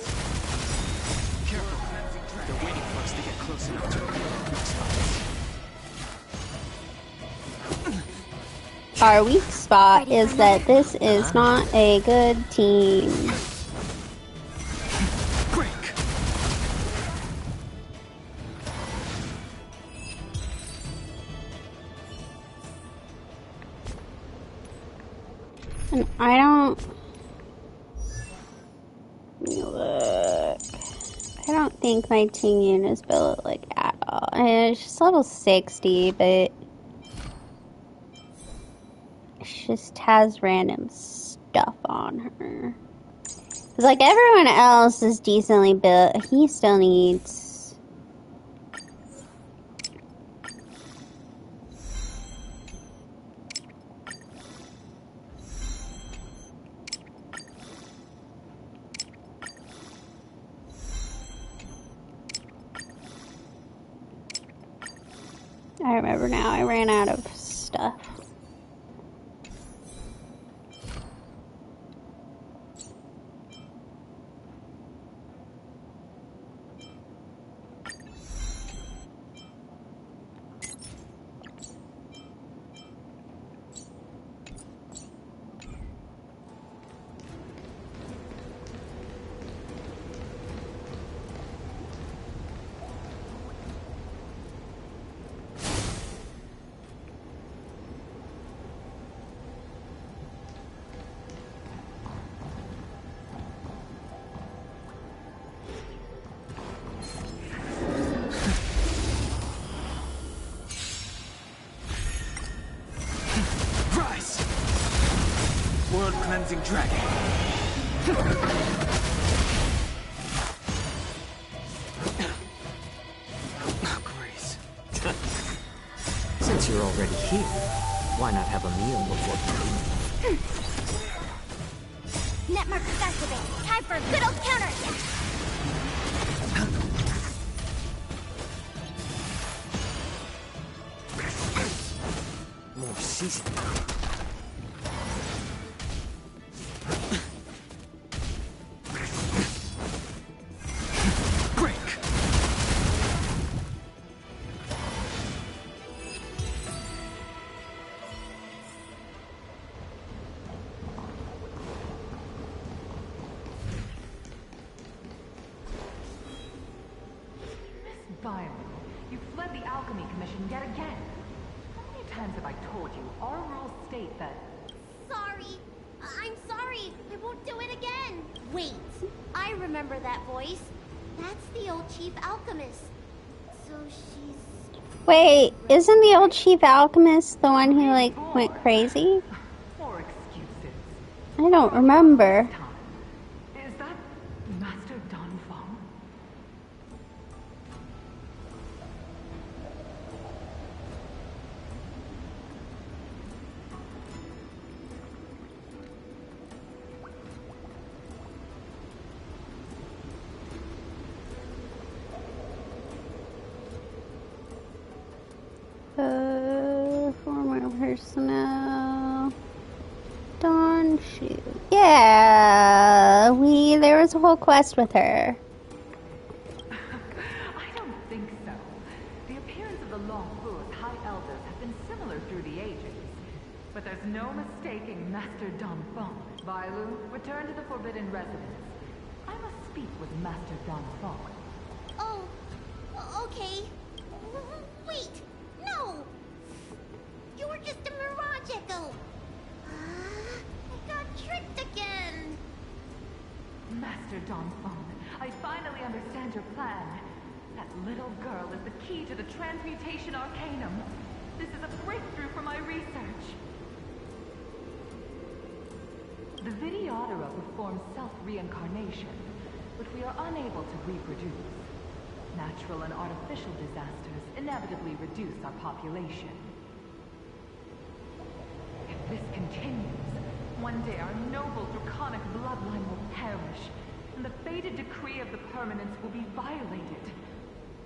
Careful. They're waiting for us to get close enough to reveal our
Our weak spot is that this is not a good team. And I don't think my team unit is built like at all. I mean, she's level 60, but she just has random stuff on her. It's like everyone else is decently built. He still needs. I remember now. I ran out of stuff.
World-cleansing dragon. Oh, Grace.
Since you're already here, why not have a meal before you?
Netmark is activated. Time for a good old counterattack.
More seasoning.
You fled the Alchemy Commission yet again. How many times have I told you? Our rules state that...
Sorry. I'm sorry. I won't do it again. Wait. I remember that voice. That's the old Chief Alchemist. So she's...
Wait, isn't the old Chief Alchemist the one who, like, went crazy?
More excuses.
I don't remember.
Is that Master Don Fong?
Former personnel. Dawn Shu. Yeah, there was a whole quest with her.
I don't think so. The appearance of the Loufu's high elders have been similar through the ages. But there's no mistaking Master Don Fong. Bailu, return to the Forbidden Residence. I must speak with Master Don Fong.
Oh, okay. Wait, no! You're just a mirage echo. I got tricked again.
Master Don Fong, I finally understand your plan. That little girl is the key to the Transmutation Arcanum. This is a breakthrough for my research. The Videodora performs self-reincarnation, but we are unable to reproduce. Natural and artificial disasters inevitably reduce our population. If this continues, one day our noble draconic bloodline will perish, and the fated decree of the permanence will be violated.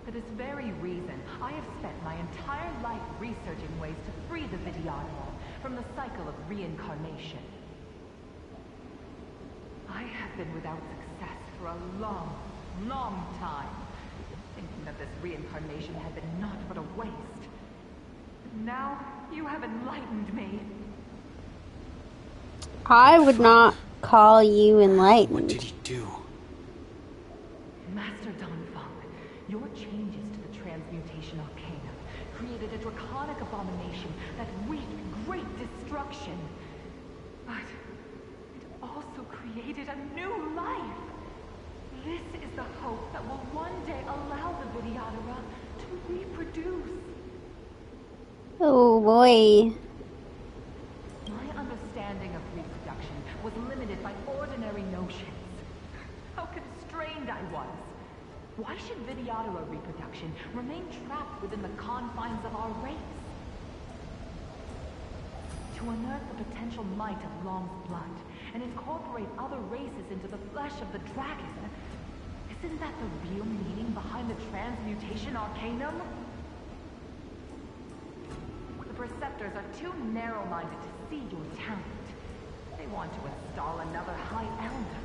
For this very reason, I have spent my entire life researching ways to free the Videodora from the cycle of reincarnation. I have been without success for a long, long time, thinking that this reincarnation had been naught but a waste. But now, you have enlightened me.
I would not call you enlightened.
What did he do?
Master Don Fong, your changes to the Transmutation Arcanum created a draconic abomination that wreaked great destruction. But it also created a new life. This is the hope that will one day allow the Videodora to reproduce.
Oh boy.
My understanding of reproduction was limited by ordinary notions. How constrained I was. Why should Videodora reproduction remain trapped within the confines of our race? To unearth the potential might of Long's blood and incorporate other races into the flesh of the dragon, isn't that the real meaning behind the Transmutation Arcanum? preceptors are too narrow-minded to see your talent. They want to install another High Elder.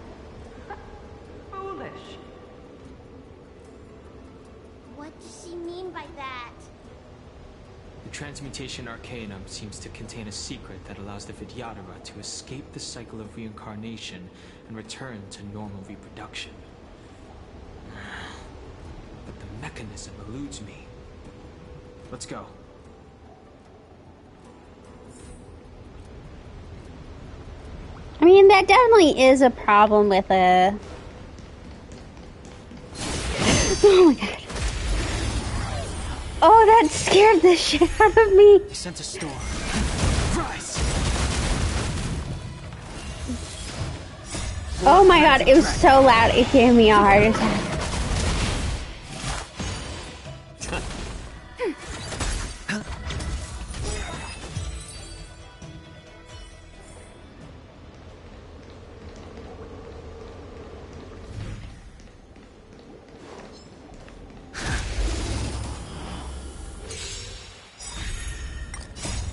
Foolish.
What does she mean by that?
The Transmutation Arcanum seems to contain a secret that allows the Vidyadhara to escape the cycle of reincarnation and return to normal reproduction. But the mechanism eludes me. Let's go.
I mean, that definitely is a problem with a... Oh my god. Oh, that scared the shit out of me.
He sent a storm. Rise!
Oh my god, it was so loud, it gave me a heart attack.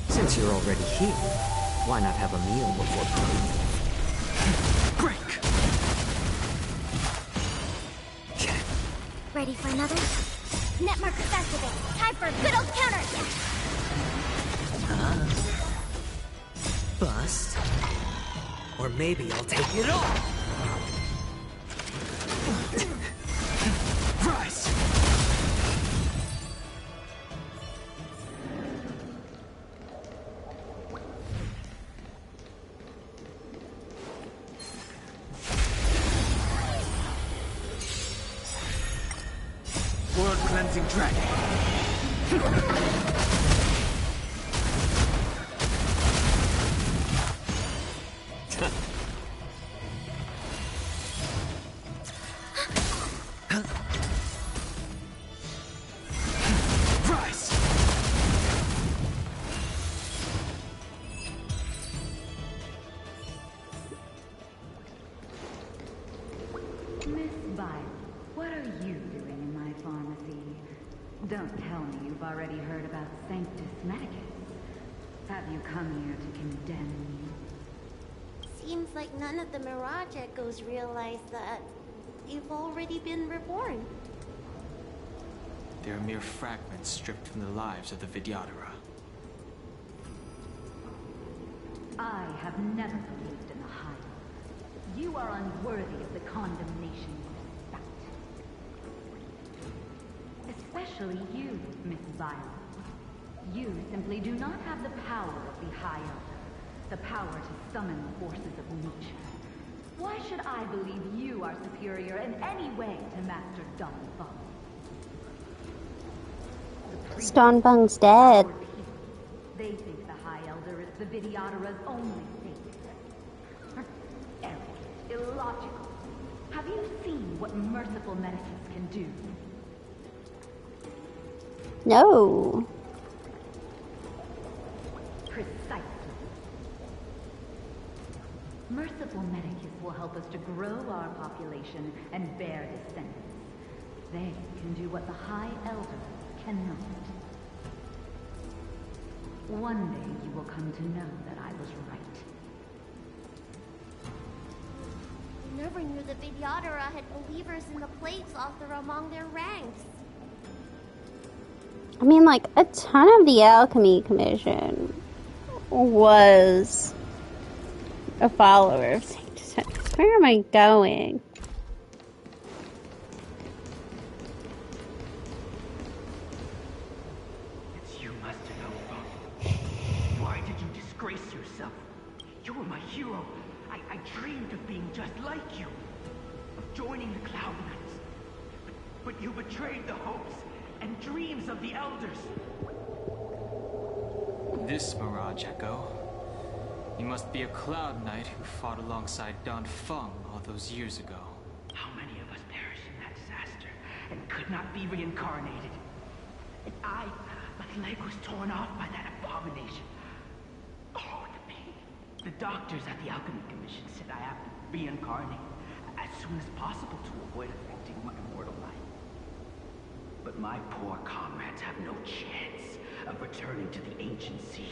Since you're already here, why not have a meal before coming?
Break!
Ready for another? Net markers activate. Time for a good old counter!
Bust. Or maybe I'll take it all.
Rise!
World-cleansing dragon.
Rise!
Miss Violet, what are you doing in my pharmacy? Don't tell me you've already heard about Sanctus Medicus. Have you come here to condemn me?
Seems like none of the Mirage Echoes realize that you've already been reborn.
They are mere fragments stripped from the lives of the Vidyadhara.
I have never believed in the High. You are unworthy of the condemnation you expect. Especially you, Miss Violet. You simply do not have the power of the High Elder, the power to summon the forces of nature. Why should I believe you are superior in any way to Master Donbung?
Stonebung's dead.
They think the High Elder is the Vidyadhara's only savior. Arrogant, illogical. Have you seen what merciful medicines can do?
No.
Precisely. Merciful medicus will help us to grow our population and bear descendants. They can do what the High Elder cannot. One day you will come to know that I was right.
Never knew the Vidyadhara had believers in the Plagues Author among their ranks.
I mean, like, a ton of the Alchemy Commission was a follower of Sanctus Medicus. Where am I going?
It's you, Master Loufu. Why did you disgrace yourself? You were my hero. I dreamed of being just like you. Of joining the Cloud Knights. But you betrayed the hopes and dreams of the Elders.
This Mirage Echo. You must be a Cloud Knight who fought alongside Don Feng all those years ago.
How many of us perished in that disaster and could not be reincarnated? And my leg was torn off by that abomination. Oh, the pain. The doctors at the Alchemy Commission said I have to reincarnate as soon as possible to avoid affecting my immortal life. But my poor comrades have no chance of returning to the ancient sea.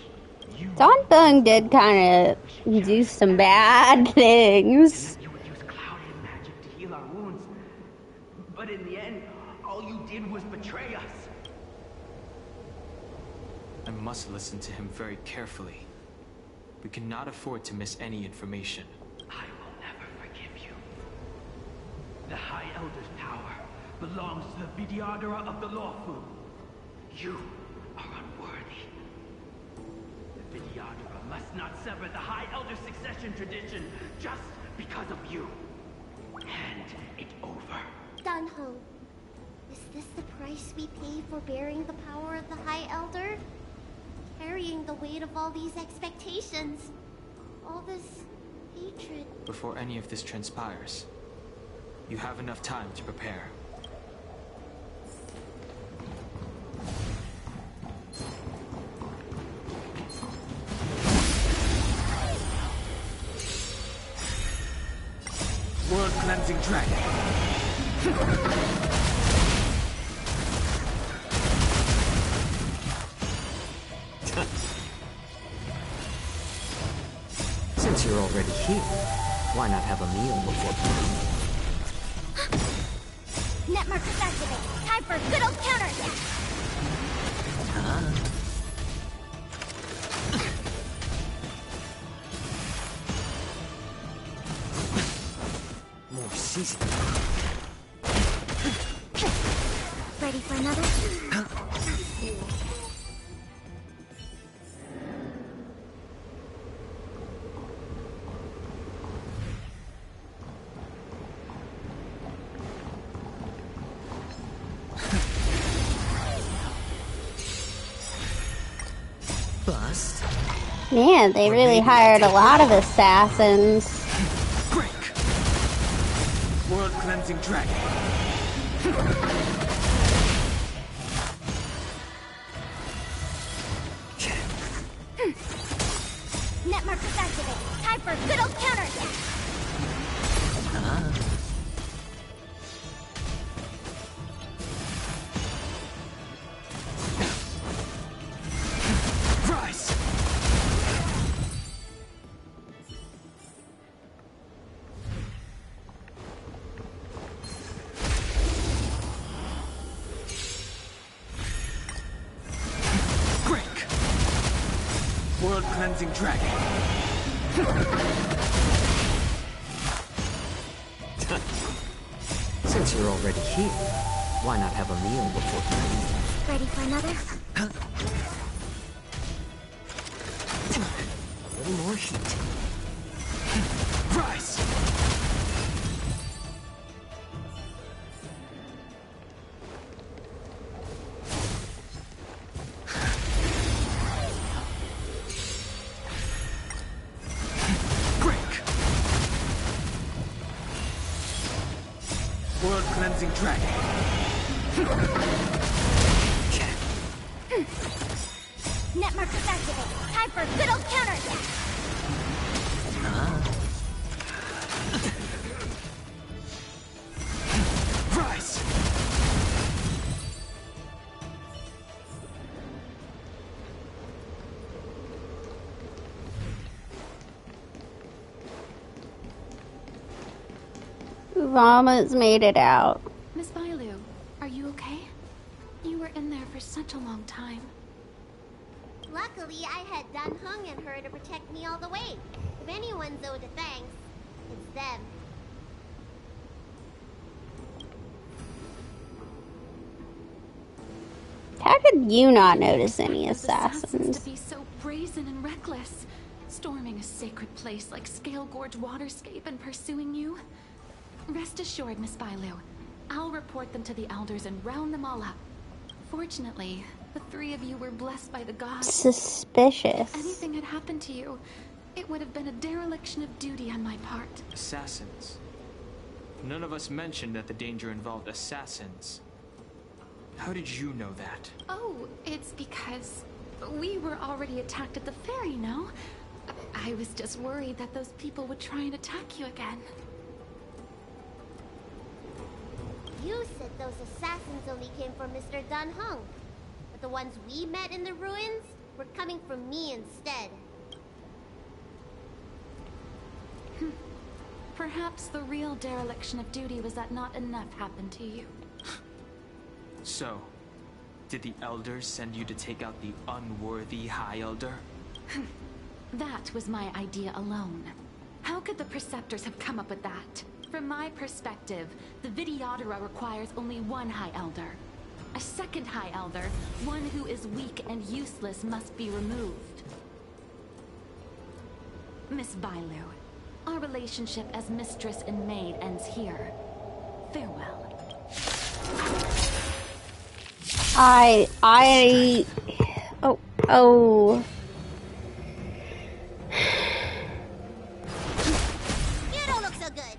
Don Fung did kind of do some bad things.
You would use clouding magic to heal our wounds. But in the end, all you did was betray us.
I must listen to him very carefully. We cannot afford to miss any information.
I will never forgive you. The High Elder's power belongs to the Vidyadhara of the Loufu. You are unworthy. The Vidyadhara must not sever the High Elder's succession tradition just because of you. Hand it over.
Dunho, is this the price we pay for bearing the power of the High Elder? Carrying the weight of all these expectations. All this hatred.
Before any of this transpires, you have enough time to prepare.
World Cleansing Dragon.
Since you're already here, why not have a meal before playing?
Net markers activate. Time for a good old counterattack.
More seasoning.
Ready for another?
Bust.
Man, they really hired a lot of assassins.
Break. World Cleansing Dragon.
Net markers activate. Time for a good old counterattack.
Rise. Break. World Cleansing Dragon.
Since you're already here, why not have a meal before playing?
Ready for another?
A little more heat.
Rise. Break. World Cleansing Dragon.
Net markers activate. Time for a good old counterattack.
Rise.
We've almost made it out.
Miss Bailu, are you okay? You were in there for such a long time.
Luckily, I had Dun Hung and her to protect me all the way. If anyone's owed a thanks, it's them.
How could you not notice any
Assassins
assassins?
to be so brazen and reckless, storming a sacred place like Scale Gorge Waterscape and pursuing you. Rest assured, Miss Bailu, I'll report them to the elders and round them all up. Fortunately, the three of you were blessed by the gods.
Suspicious.
If anything had happened to you, it would have been a dereliction of duty on my part.
Assassins. None of us mentioned that the danger involved assassins. How did you know that?
Oh, it's because we were already attacked at the ferry, no? I was just worried that those people would try and attack you again.
You said those assassins only came from Mr. Dun Hung.
But the ones we met in the ruins were coming from me instead.
Perhaps the real dereliction of duty was that not enough happened to you.
So, did the Elders send you to take out the unworthy High Elder?
That was my idea alone. How could the Preceptors have come up with that? From my perspective, the Videodora requires only one High Elder. A second High Elder, one who is weak and useless, must be removed. Miss Bailu, our relationship as mistress and maid ends here. Farewell.
Oh.
You don't look so good.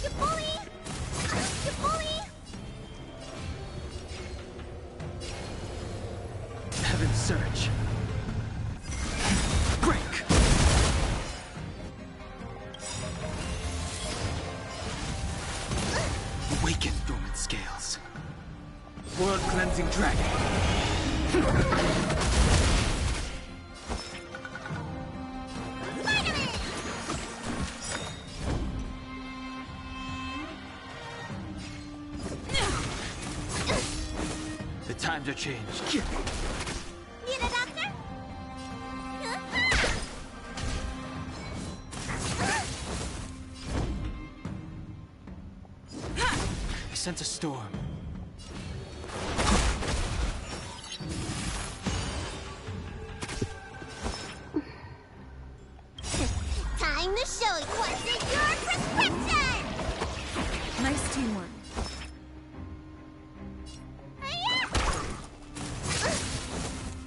You bully! You bully!
Heaven's Search. Break! Awaken dormant scales. World Cleansing Dragon. The times are changed.
Need a doctor?
I sense a storm.
Time to show you what's in your prescription!
Nice teamwork.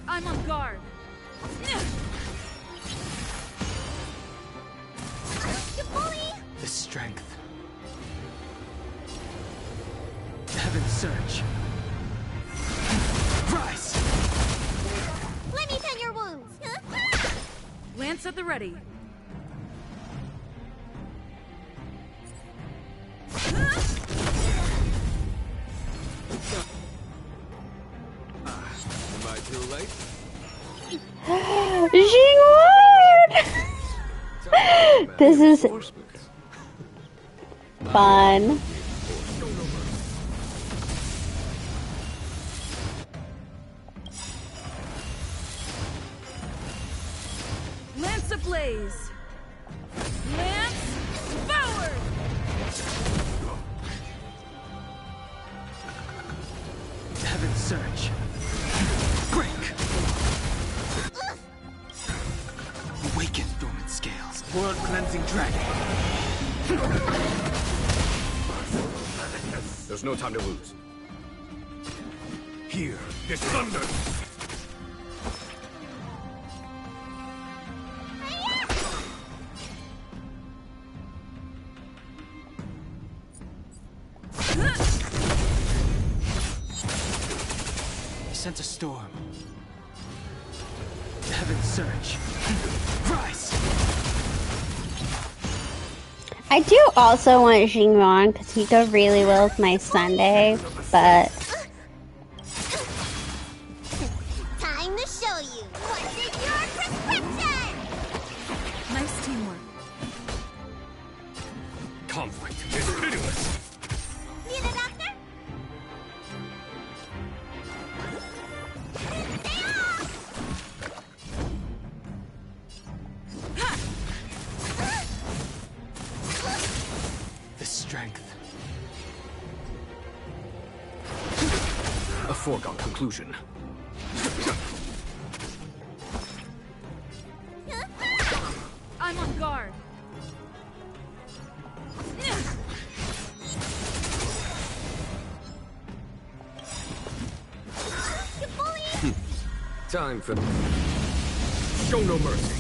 I'm on guard.
You bully!
The strength. Heaven's Search. Rise!
Let me tend your wounds.
Lance at the ready.
Am I too late?
Xingward! This is fun.
Lance ablaze. Lance forward.
Heaven's Search. Break! Awaken dormant scales. World Cleansing Dragon.
There's no time to lose.
Here is thunder!
I sense a storm. Heaven's Search. Rise!
I do also want Xingwang because he go really well with my Sunday, but
Time to show you what's in your prescription!
Nice teamwork.
Conflict is pitiless!
Need a doctor? Stay off!
The strength.
A foregone conclusion.
I'm on guard.
You bully!
Time for... Show no mercy.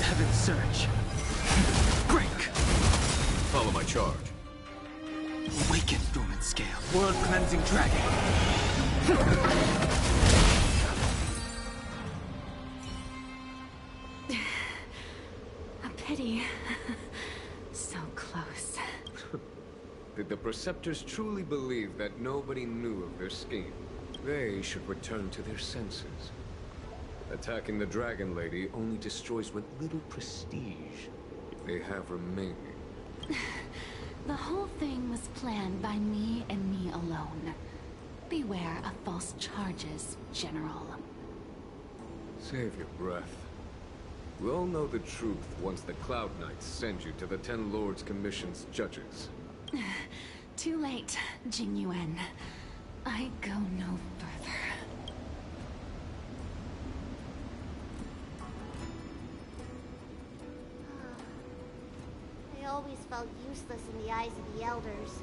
Heaven's Search. Break!
Follow my charge.
Awaken, dormant scale. World-cleansing dragon.
A pity. So close.
Did the Preceptors truly believe that nobody knew of their scheme? They should return to their senses. Attacking the Dragon Lady only destroys what little prestige they have remaining.
The whole thing was planned by me and me alone. Beware of false charges, General.
Save your breath. We'll know the truth once the Cloud Knights send you to the Ten Lords Commission's judges.
Too late, Jing Yuan. I go no further.
I always felt useless in the eyes of the Elders.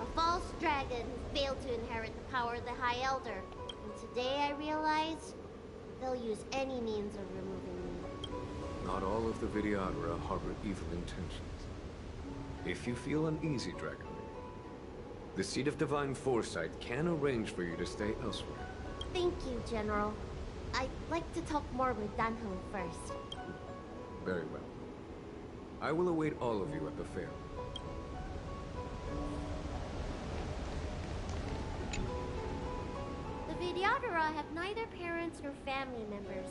A false dragon who failed to inherit the power of the High Elder. And today I realize they'll use any means of removing me.
Not all of the Vidyadhara harbor evil intentions. If you feel uneasy, Dragon Lady, the Seat of Divine Foresight can arrange for you to stay elsewhere.
Thank you, General. I'd like to talk more with Danhong first.
Very well. I will await all of you at the fair.
The Vidyadhara have neither parents nor family members.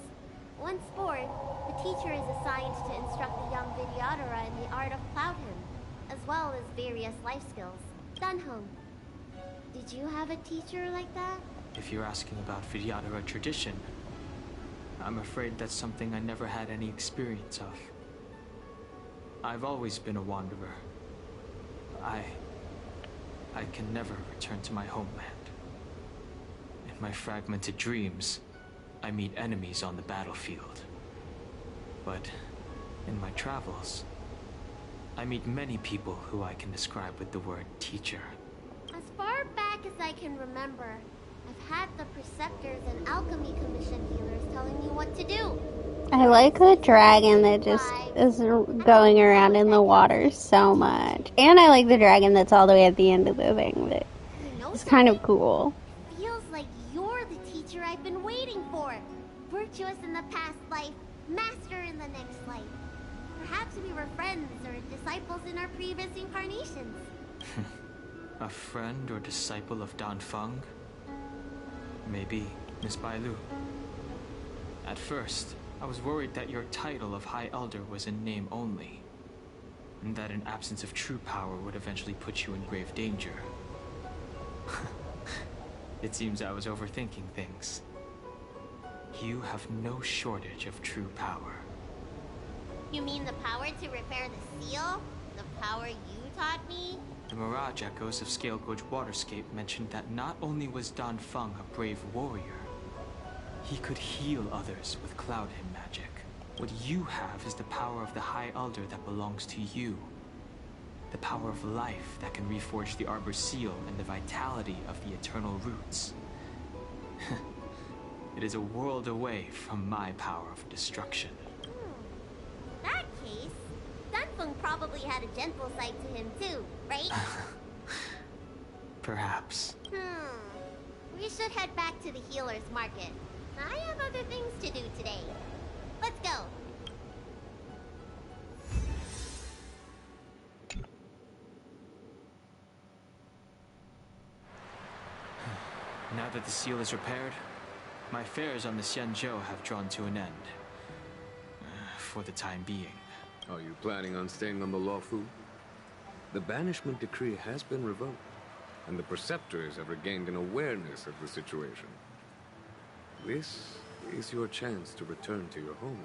Once born, the teacher is assigned to instruct the young Vidyadhara in the art of Cloud Hymn, as well as various life skills. Danhong, did you have a teacher like that?
If you're asking about Vidyadhara tradition, I'm afraid that's something I never had any experience of. I've always been a wanderer. I can never return to my homeland. In my fragmented dreams, I meet enemies on the battlefield. But in my travels, I meet many people who I can describe with the word teacher.
As far back as I can remember, I've had the Preceptors and Alchemy Commission healers telling me what to do.
I like the dragon that just is going around in the water so much. And I like the dragon that's all the way at the end of the thing. That it's kind of cool.
Feels like you're the teacher I've been waiting for. Virtuous in the past life, master in the next life. Perhaps we were friends or disciples in our previous incarnations.
A friend or disciple of Dan Feng? Maybe, Miss Bailu. At first, I was worried that your title of High Elder was in name only, and that an absence of true power would eventually put you in grave danger. It seems I was overthinking things. You have no shortage of true power.
You mean the power to repair the seal? The power you taught me?
The Mirage Echoes of Scale Gorge Waterscape mentioned that not only was Dan Feng a brave warrior, he could heal others with Cloud Hymn magic. What you have is the power of the High Elder that belongs to you. The power of life that can reforge the Arbor Seal and the vitality of the Eternal Roots. It is a world away from my power of destruction.
In that case, Dunfeng probably had a gentle side to him too, right?
Perhaps.
We should head back to the healer's market. I have other things to do today. Let's go.
Now that the seal is repaired, my affairs on the Xianzhou have drawn to an end. For the time being.
Are you planning on staying on the Loufu? The banishment decree has been revoked, and the Preceptors have regained an awareness of the situation. This is your chance to return to your home.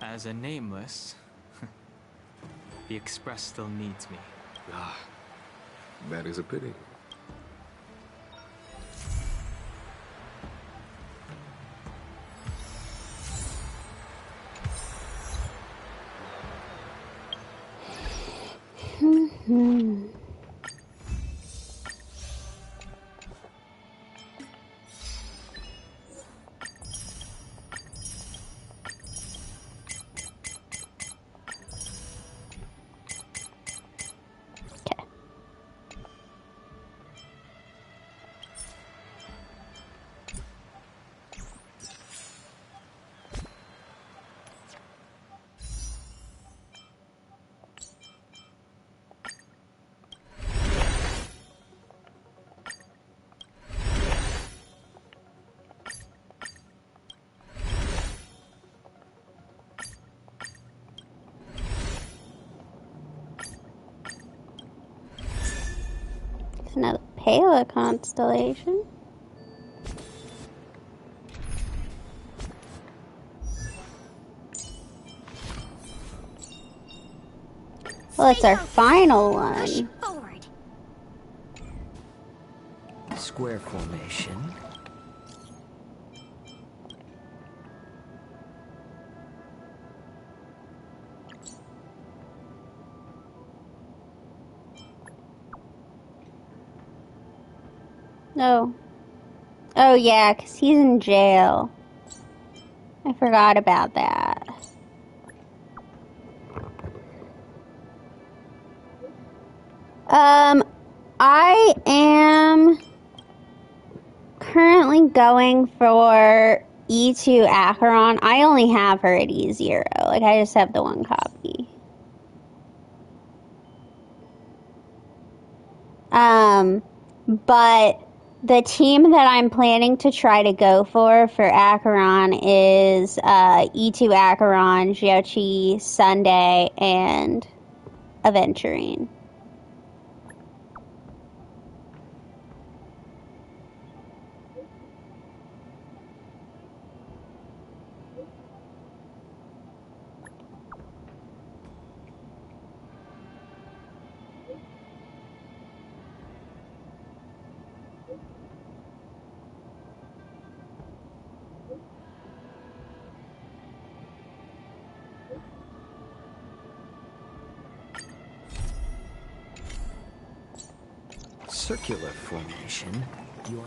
As a nameless, the Express still needs me.
Ah, that is a pity.
Another Pala constellation. Well, it's our final one.
Square formation.
No. Oh yeah, 'cause he's in jail. I forgot about that. I am currently going for E2 Acheron. I only have her at E0. Like, I just have the one copy. But the team that I'm planning to try to go for Acheron is E2 Acheron, Xiaoqi, Sunday, and Aventurine.
Circular formation. Your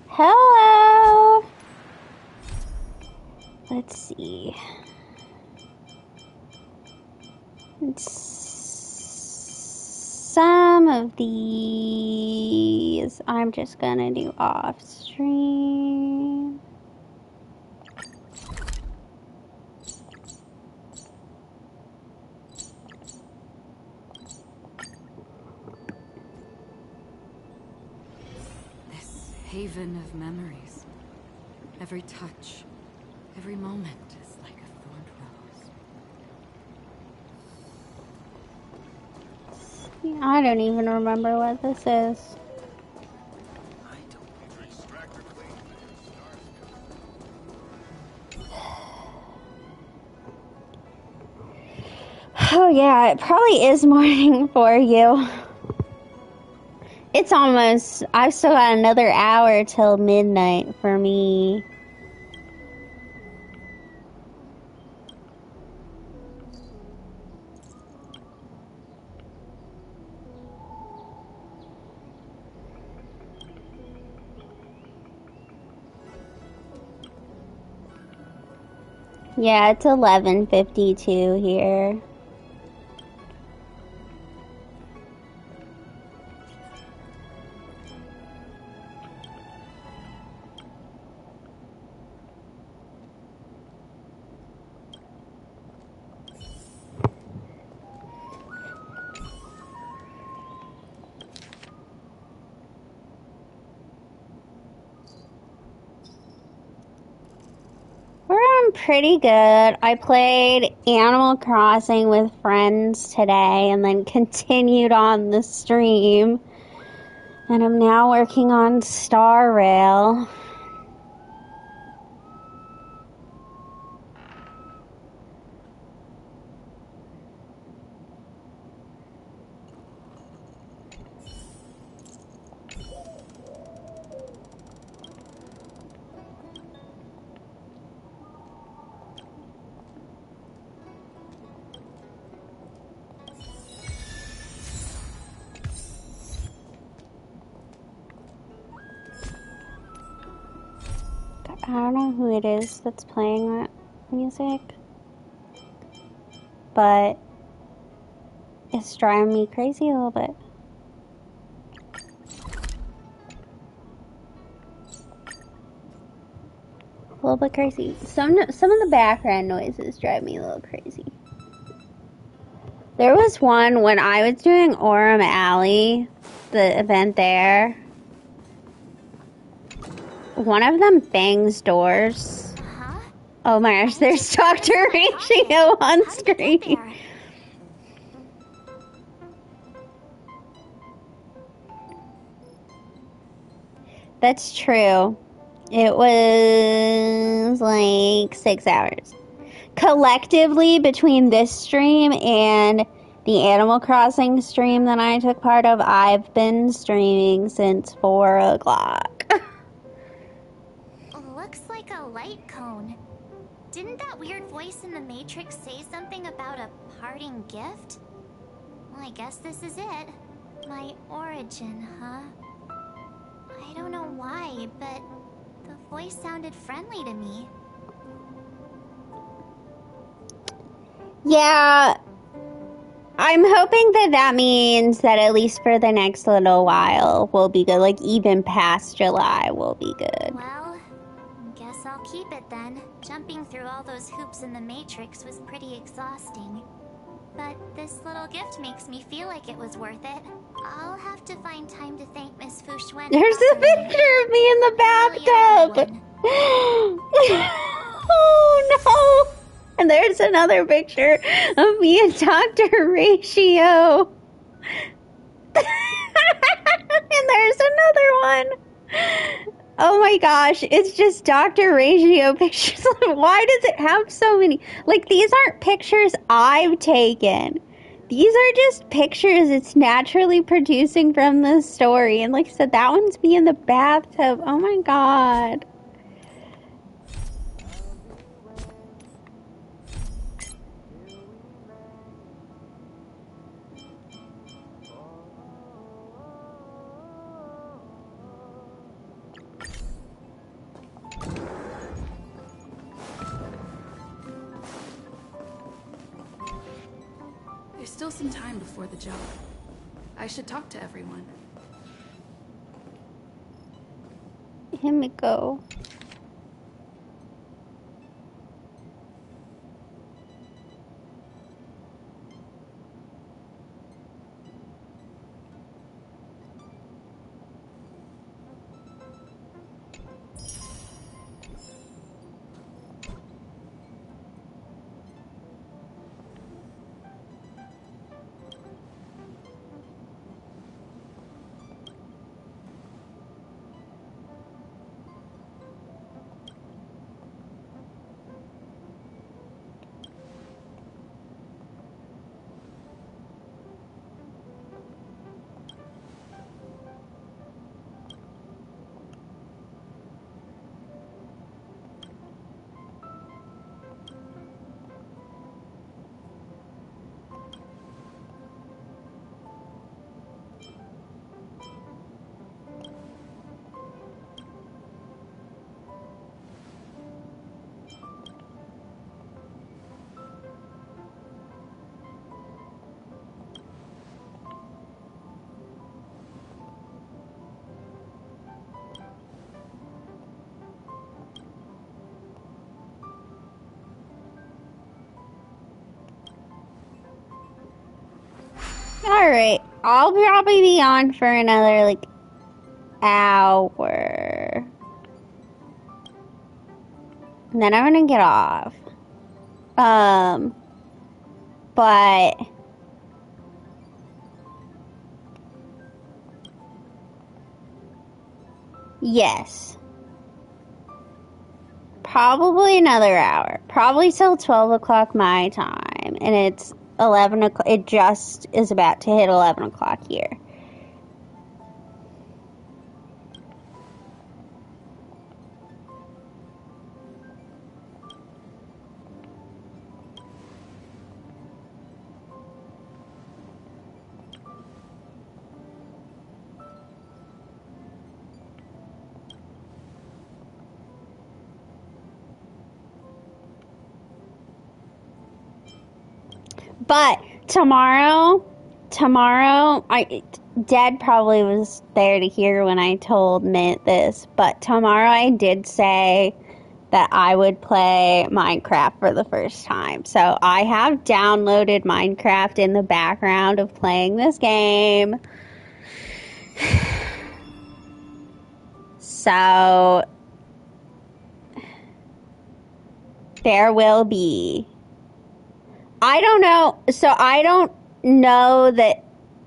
Hello! Let's see. Some of these I'm just gonna do off stream.
This haven of memories. Every touch, every moment is like a thorned rose.
I don't even remember what this is. Oh yeah, it probably is morning for you. It's almost, I've still got another hour till midnight for me. Yeah, it's 11:52 here. Pretty good. I played Animal Crossing with friends today and then continued on the stream. And I'm now working on Star Rail. I don't know who it is that's playing that music, but it's driving me crazy a little bit. A little bit crazy. Some of the background noises drive me a little crazy. There was one when I was doing Orem Alley, the event there. One of them bangs doors Oh my gosh, there's Dr. Ratio on screen. That's true. It was like 6 hours. Collectively, between this stream and the Animal Crossing stream that I took part of, I've been streaming since 4 o'clock.
Looks like a light cone. Didn't that weird voice in the Matrix say something about a parting gift? Well, I guess this is it. My origin, huh? I don't know why, but the voice sounded friendly to me.
Yeah, I'm hoping that that means that at least for the next little while we'll be good. Like, even past July will be good.
Well, guess I'll keep it then. Jumping through all those hoops in the Matrix was pretty exhausting. But this little gift makes me feel like it was worth it. I'll have to find time to thank Miss Fushuen.
There's a picture of me in the bathtub! Oh no! And there's another picture of me and Dr. Ratio. And there's another one. Oh my gosh, it's just Dr. Ratio pictures. Why does it have so many? Like, these aren't pictures I've taken. These are just pictures it's naturally producing from the story. And like I said, that one's me in the bathtub. Oh my god.
There's still some time before the job. I should talk to everyone.
Here we go. Alright, I'll probably be on for another, like, hour. And then I'm gonna get off. But yes. Probably another hour. Probably till 12 o'clock my time. And it's 11 o'clock. It just is about to hit 11 o'clock here. But tomorrow, Dad probably was there to hear when I told Mint this, but tomorrow I did say that I would play Minecraft for the first time. So I have downloaded Minecraft in the background of playing this game. So There will be. I don't know. So I don't know that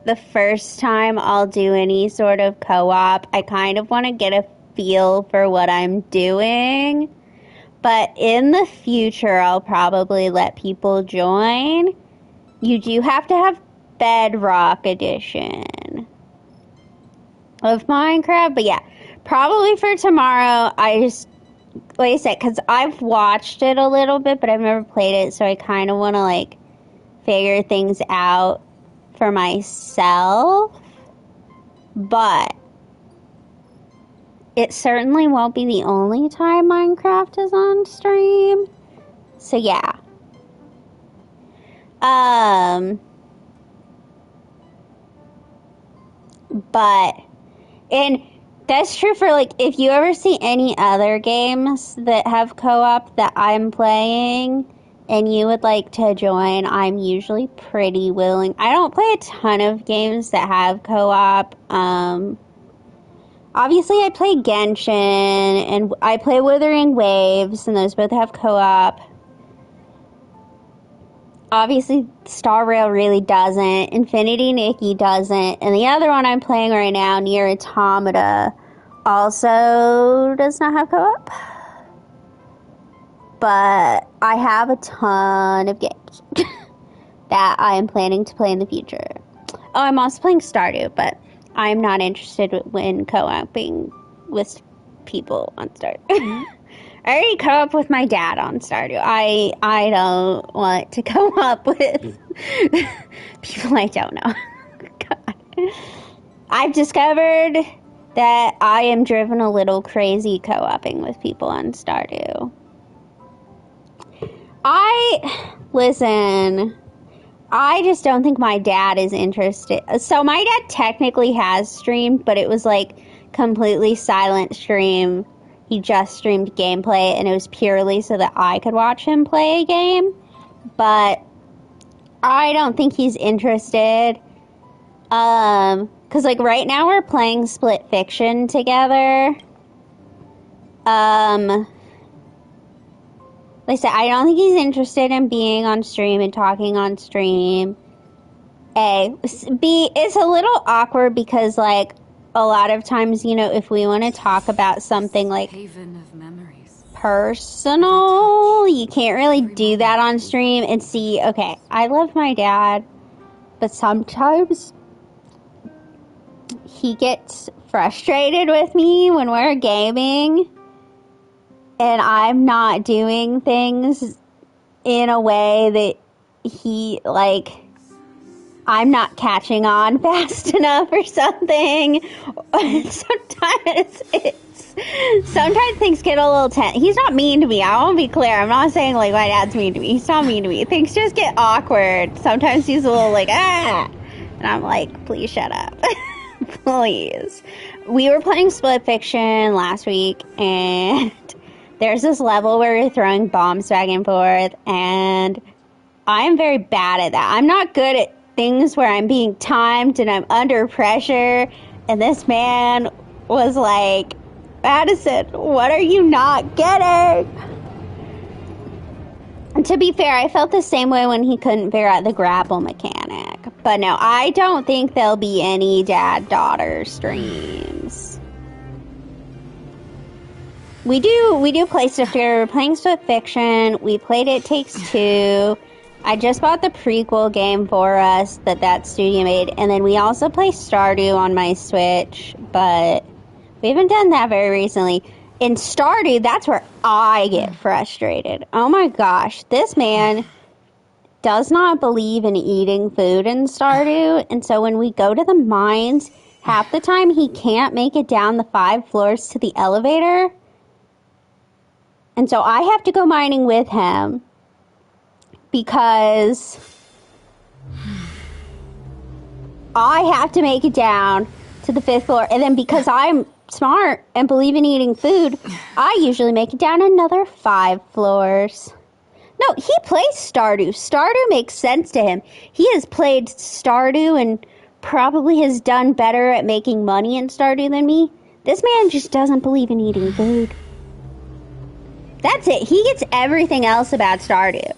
the first time I'll do any sort of co-op. I kind of want to get a feel for what I'm doing. But in the future, I'll probably let people join. You do have to have Bedrock Edition of Minecraft. But yeah, probably for tomorrow, I just, like I said, because I've watched it a little bit, but I've never played it. So I kind of want to, like, figure things out for myself. But it certainly won't be the only time Minecraft is on stream. So yeah. But, and that's true for, like, if you ever see any other games that have co-op that I'm playing and you would like to join, I'm usually pretty willing. I don't play a ton of games that have co-op. Obviously, I play Genshin, and I play Wuthering Waves, and those both have co-op. Obviously, Star Rail really doesn't. Infinity Nikki doesn't. And the other one I'm playing right now, Nier Automata, also does not have co-op. But I have a ton of games that I am planning to play in the future. Oh, I'm also playing Stardew, but I'm not interested in co-oping with people on Stardew. I already co-op with my dad on Stardew. I don't want to co-op with people I don't know. God. I've discovered that I am driven a little crazy co-oping with people on Stardew. Listen, I just don't think my dad is interested. So my dad technically has streamed, but it was like completely silent stream. He just streamed gameplay, and it was purely so that I could watch him play a game. But I don't think he's interested. Because, like, right now we're playing Split Fiction together. Like I said, I don't think he's interested in being on stream and talking on stream. A. B, it's a little awkward because, like, a lot of times, you know, if we want to talk about something, like, personal, you can't really do that on stream. And see, okay, I love my dad, but sometimes he gets frustrated with me when we're gaming and I'm not doing things in a way that he, like, I'm not catching on fast enough or something. Sometimes things get a little tense. He's not mean to me. I want to be clear. I'm not saying, like, my dad's mean to me. He's not mean to me. Things just get awkward. Sometimes he's a little like, ah. And I'm like, please shut up. Please. We were playing Split Fiction last week, and there's this level where you're throwing bombs back and forth, and I am very bad at that. I'm not good at things where I'm being timed and I'm under pressure. And this man was like, Madison, what are you not getting? And to be fair, I felt the same way when he couldn't figure out the grapple mechanic. But no, I don't think there'll be any dad-daughter streams. We do play stuff here. We're playing Split Fiction. We played It Takes Two. I just bought the prequel game for us that studio made. And then we also play Stardew on my Switch. But we haven't done that very recently. In Stardew, that's where I get frustrated. Oh my gosh. This man does not believe in eating food in Stardew. And so when we go to the mines, half the time he can't make it down the 5 floors to the elevator. And so I have to go mining with him. Because I have to make it down to the 5th floor. And then because I'm smart and believe in eating food, I usually make it down another 5 floors. No, he plays Stardew. Stardew makes sense to him. He has played Stardew and probably has done better at making money in Stardew than me. This man just doesn't believe in eating food. That's it. He gets everything else about Stardew.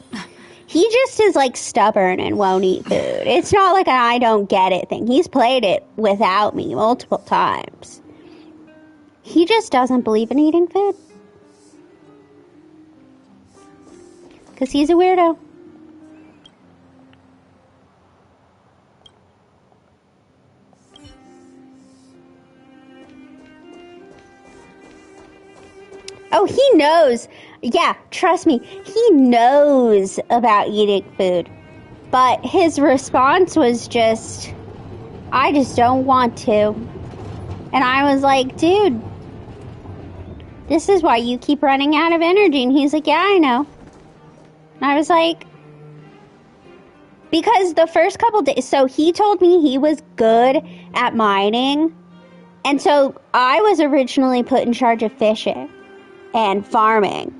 He just is, like, stubborn and won't eat food. It's not like an I don't get it thing. He's played it without me multiple times. He just doesn't believe in eating food. Because he's a weirdo. Oh, he knows. Yeah, trust me. He knows about eating food. But his response was just, I just don't want to. And I was like, dude, this is why you keep running out of energy. And he's like, yeah, I know. And I was like, because the first couple days, so he told me he was good at mining. And so I was originally put in charge of fishing and farming,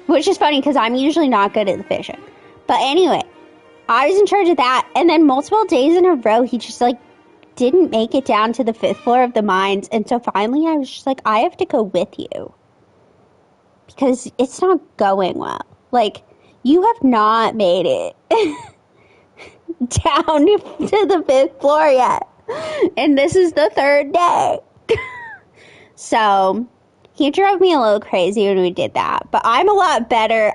which is funny because I'm usually not good at the fishing. But anyway, I was in charge of that, and then multiple days in a row, he just, like, didn't make it down to the 5th floor of the mines, and so finally I was just like, I have to go with you, because it's not going well. Like, you have not made it down to the 5th floor yet, and this is the 3rd day. So he drove me a little crazy when we did that, but I'm a lot better.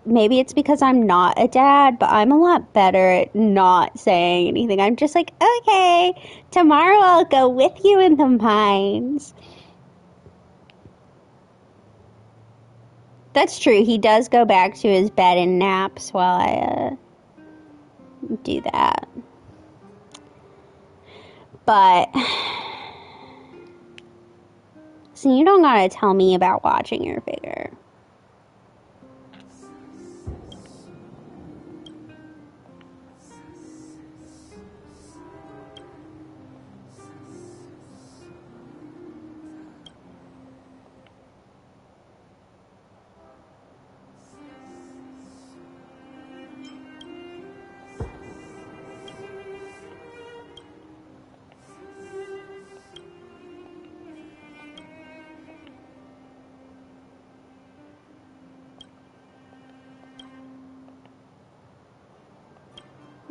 Maybe it's because I'm not a dad, but I'm a lot better at not saying anything. I'm just like, okay, tomorrow I'll go with you in the mines. That's true. He does go back to his bed and naps while I do that. But so you don't gotta tell me about watching your figure.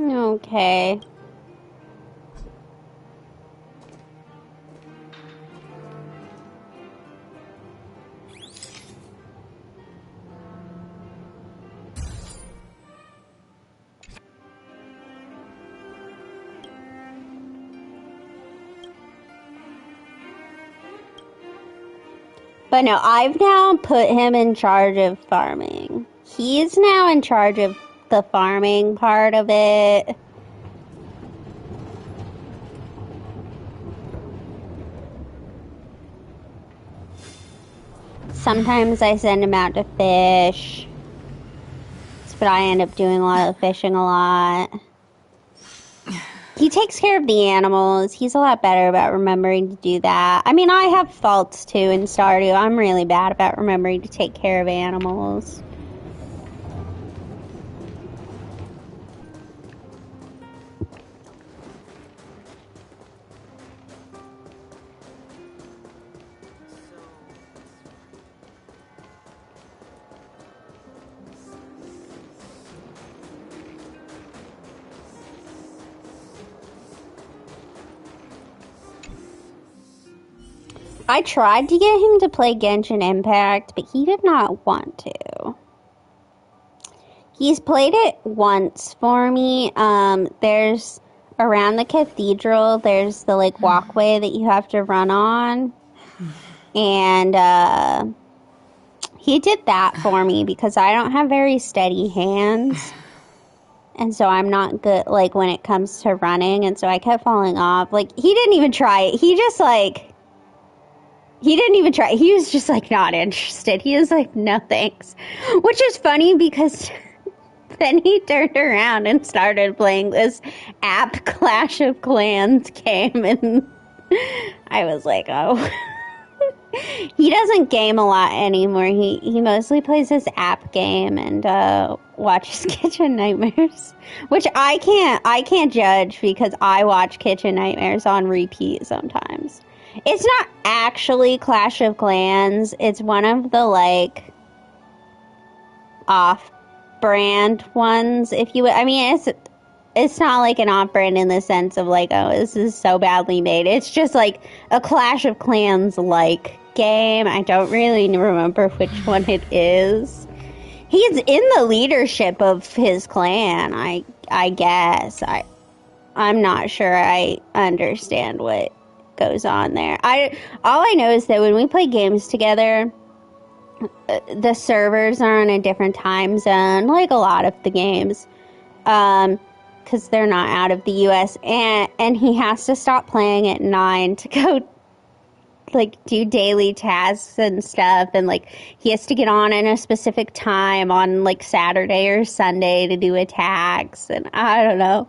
Okay. But no, I've now put him in charge of farming. He's now in charge of the farming part of it. Sometimes I send him out to fish, but I end up doing a lot of fishing a lot. He takes care of the animals. He's a lot better about remembering to do that. I mean, I have faults too in Stardew. I'm really bad about remembering to take care of animals. I tried to get him to play Genshin Impact, but he did not want to. He's played it once for me. There's around the cathedral, there's the like walkway that you have to run on. And he did that for me because I don't have very steady hands. And so I'm not good like when it comes to running, and so I kept falling off. Like he didn't even try it. He didn't even try. He was just, like, not interested. He was like, no thanks. Which is funny because then he turned around and started playing this app Clash of Clans game. And I was like, oh. He doesn't game a lot anymore. He mostly plays this app game and watches Kitchen Nightmares. Which I can't judge because I watch Kitchen Nightmares on repeat sometimes. It's not actually Clash of Clans. It's one of the, like, off-brand ones, if you would. I mean, it's not like an off-brand in the sense of like, oh, this is so badly made. It's just like a Clash of Clans-like game. I don't really remember which one it is. He's in the leadership of his clan, I guess. I'm not sure I understand what goes on there. All I know is that when we play games together, the servers are in a different time zone, like a lot of the games, because they're not out of the U.S. And he has to stop playing at 9 to go like do daily tasks and stuff, and like he has to get on in a specific time on like Saturday or Sunday to do attacks, and I don't know.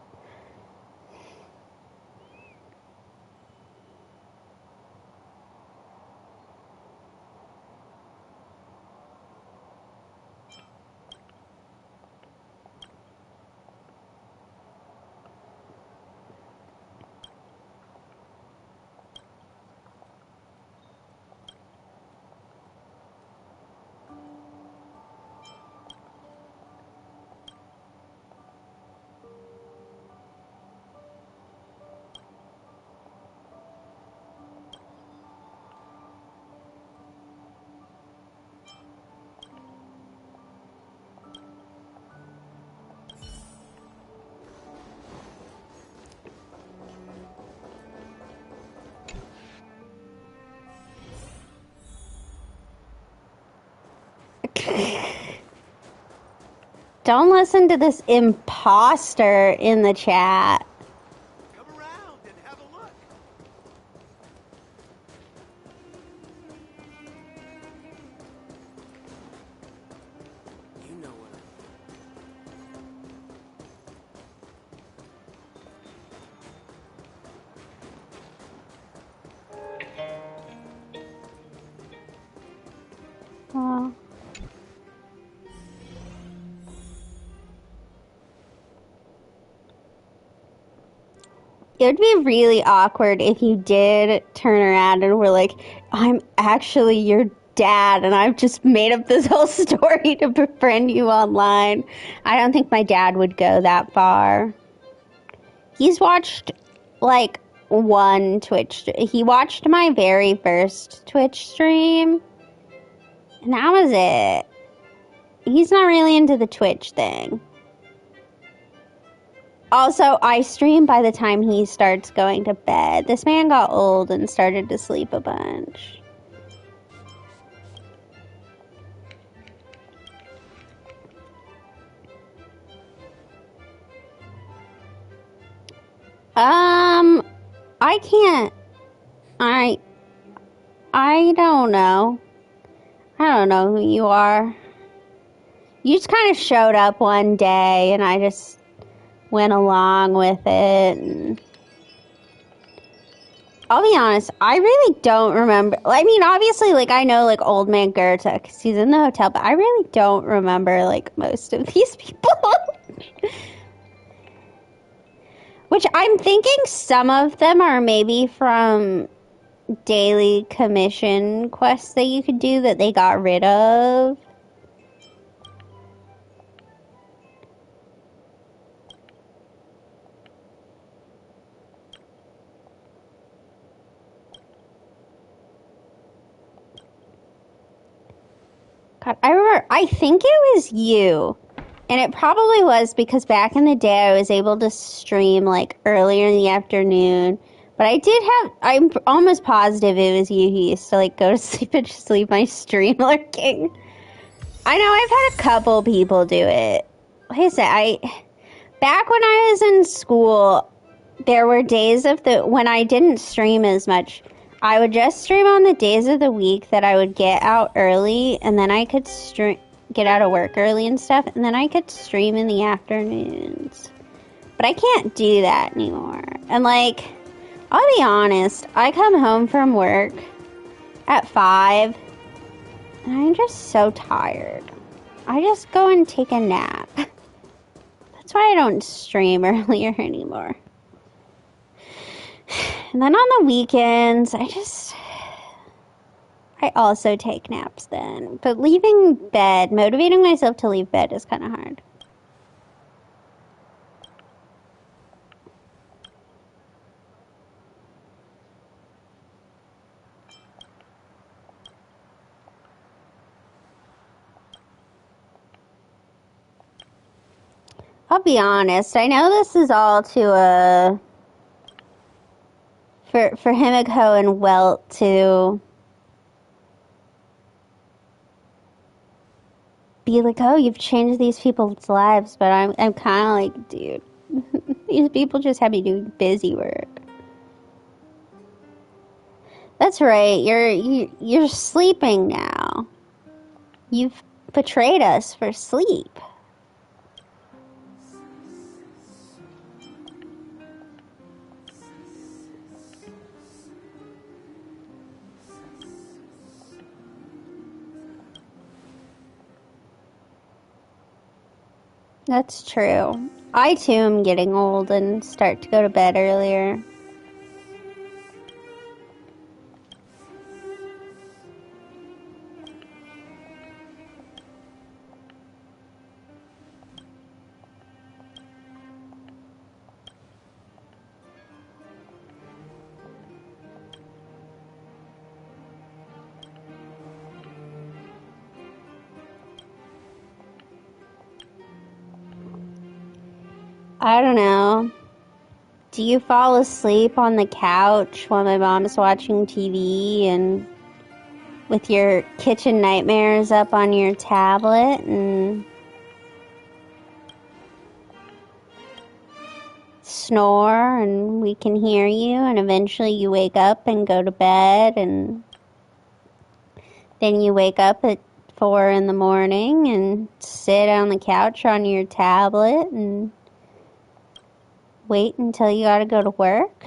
Don't listen to this imposter in the chat.
Come around and have a look. You know what
Well, it would be really awkward if you did turn around and were like, I'm actually your dad and I've just made up this whole story to befriend you online. I don't think my dad would go that far. He's watched like one Twitch. He watched my very first Twitch stream, and that was it. He's not really into the Twitch thing. Also, I stream by the time he starts going to bed. This man got old and started to sleep a bunch. I can't. I don't know. I don't know who you are. You just kind of showed up one day and I just went along with it. And I'll be honest, I really don't remember. I mean, obviously, like, I know, like, Old Man Goethe, because he's in the hotel, but I really don't remember, like, most of these people. Which I'm thinking some of them are maybe from daily commission quests that you could do that they got rid of. God, I remember, I think it was you. And it probably was because back in the day I was able to stream like earlier in the afternoon. But I'm almost positive it was you who used to like go to sleep and just leave my stream lurking. I know I've had a couple people do it. Like I said, back when I was in school, there were days when I didn't stream as much. I would just stream on the days of the week that I would get out early, and then I could get out of work early and stuff, and then I could stream in the afternoons. But I can't do that anymore. And like, I'll be honest, I come home from work at 5, and I'm just so tired. I just go and take a nap. That's why I don't stream earlier anymore. And then on the weekends, I just I also take naps then. But leaving bed, motivating myself to leave bed is kind of hard. I'll be honest, I know this is all to, for Himiko and Welt to be like, oh, you've changed these people's lives, but I'm kind of like, dude, these people just have me doing busy work. That's right, you're sleeping now. You've betrayed us for sleep. That's true. I too am getting old and start to go to bed earlier. I don't know. Do you fall asleep on the couch while my mom's watching TV and with your kitchen nightmares up on your tablet and snore and we can hear you and eventually you wake up and go to bed and then you wake up at 4 in the morning and sit on the couch on your tablet and wait until you gotta go to work?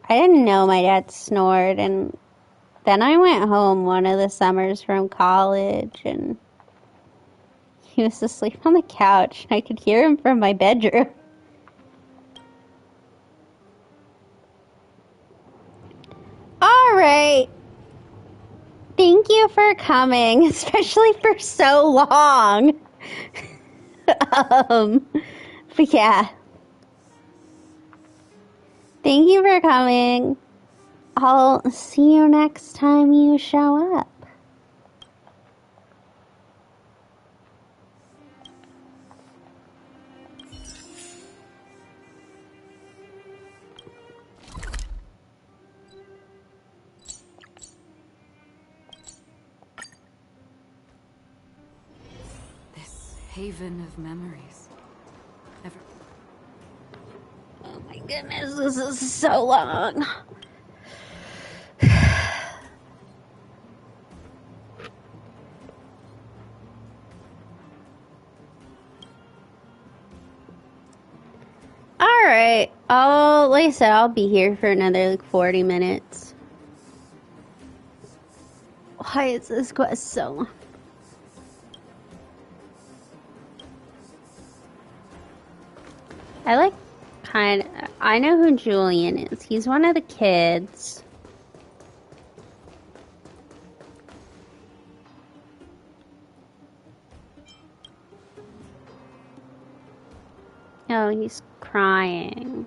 I didn't know my dad snored, and then I went home one of the summers from college and he was asleep on the couch and I could hear him from my bedroom. Alright. Thank you for coming, especially for so long. But yeah. Thank you for coming. I'll see you next time you show up.
This haven of memories.
Oh my goodness, this is so long. Alright, like I said, I'll be here for another like 40 minutes. Why is this quest so long? I know who Julian is. He's one of the kids. Oh, he's crying.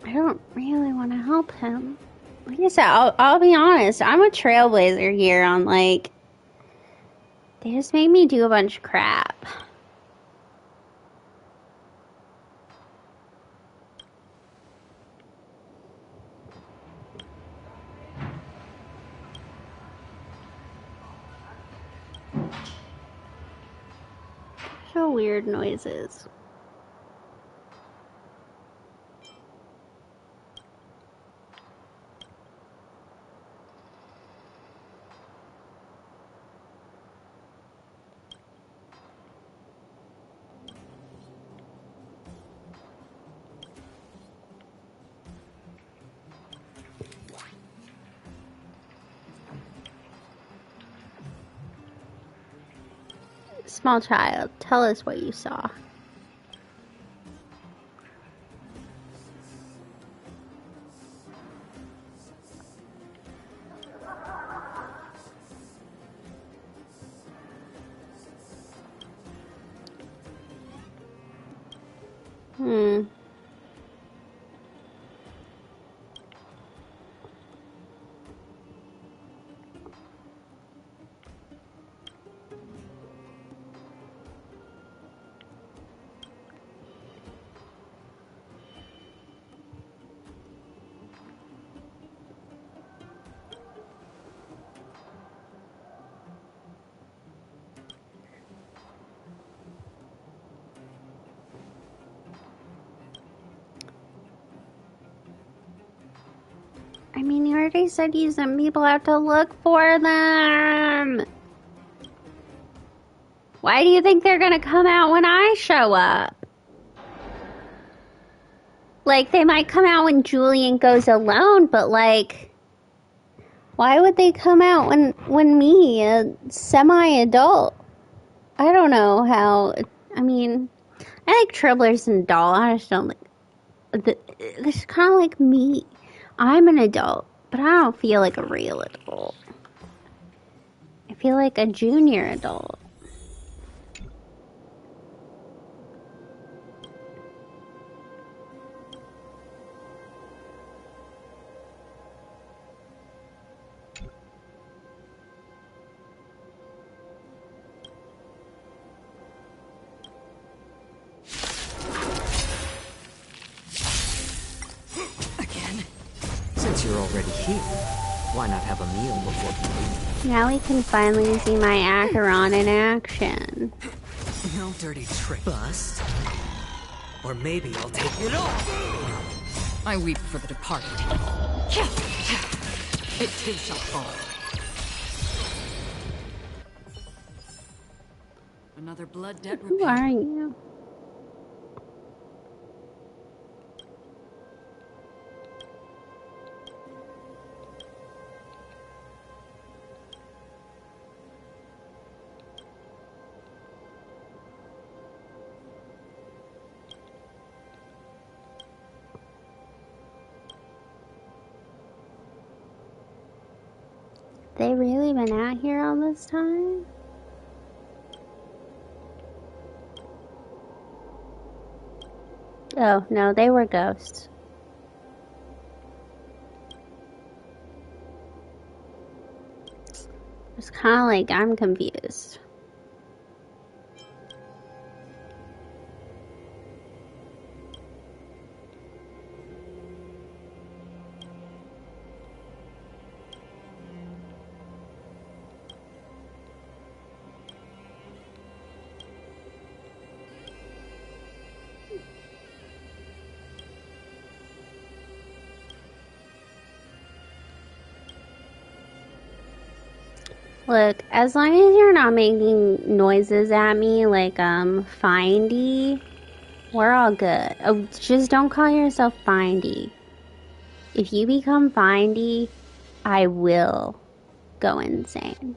I don't really want to help him. Like I said, I'll be honest. I'm a trailblazer here on, like... They just made me do a bunch of crap. So weird noises. Small child, tell us what you saw. I mean, you already said you sent people out to look for them. Why do you think they're gonna come out when I show up? Like, they might come out when Julian goes alone, but like, why would they come out when me, a semi-adult? I don't know how, I mean, I think Troubler's an adult. I just don't like, this is kind of like me. I'm an adult, but I don't feel like a real adult. I feel like a junior adult.
Since you're already here, why not have a meal before you leave?
Now we can finally see my Acheron in action.
No dirty trick. Bust? Or maybe I'll take it off!
I weep for the departed. It too shall fall. Another blood debt repayed.
Who are you? They really been out here all this time? Oh, no, they were ghosts. It's kind of like I'm confused. Look, as long as you're not making noises at me like, Findy, we're all good. Oh, just don't call yourself Findy. If you become Findy, I will go insane.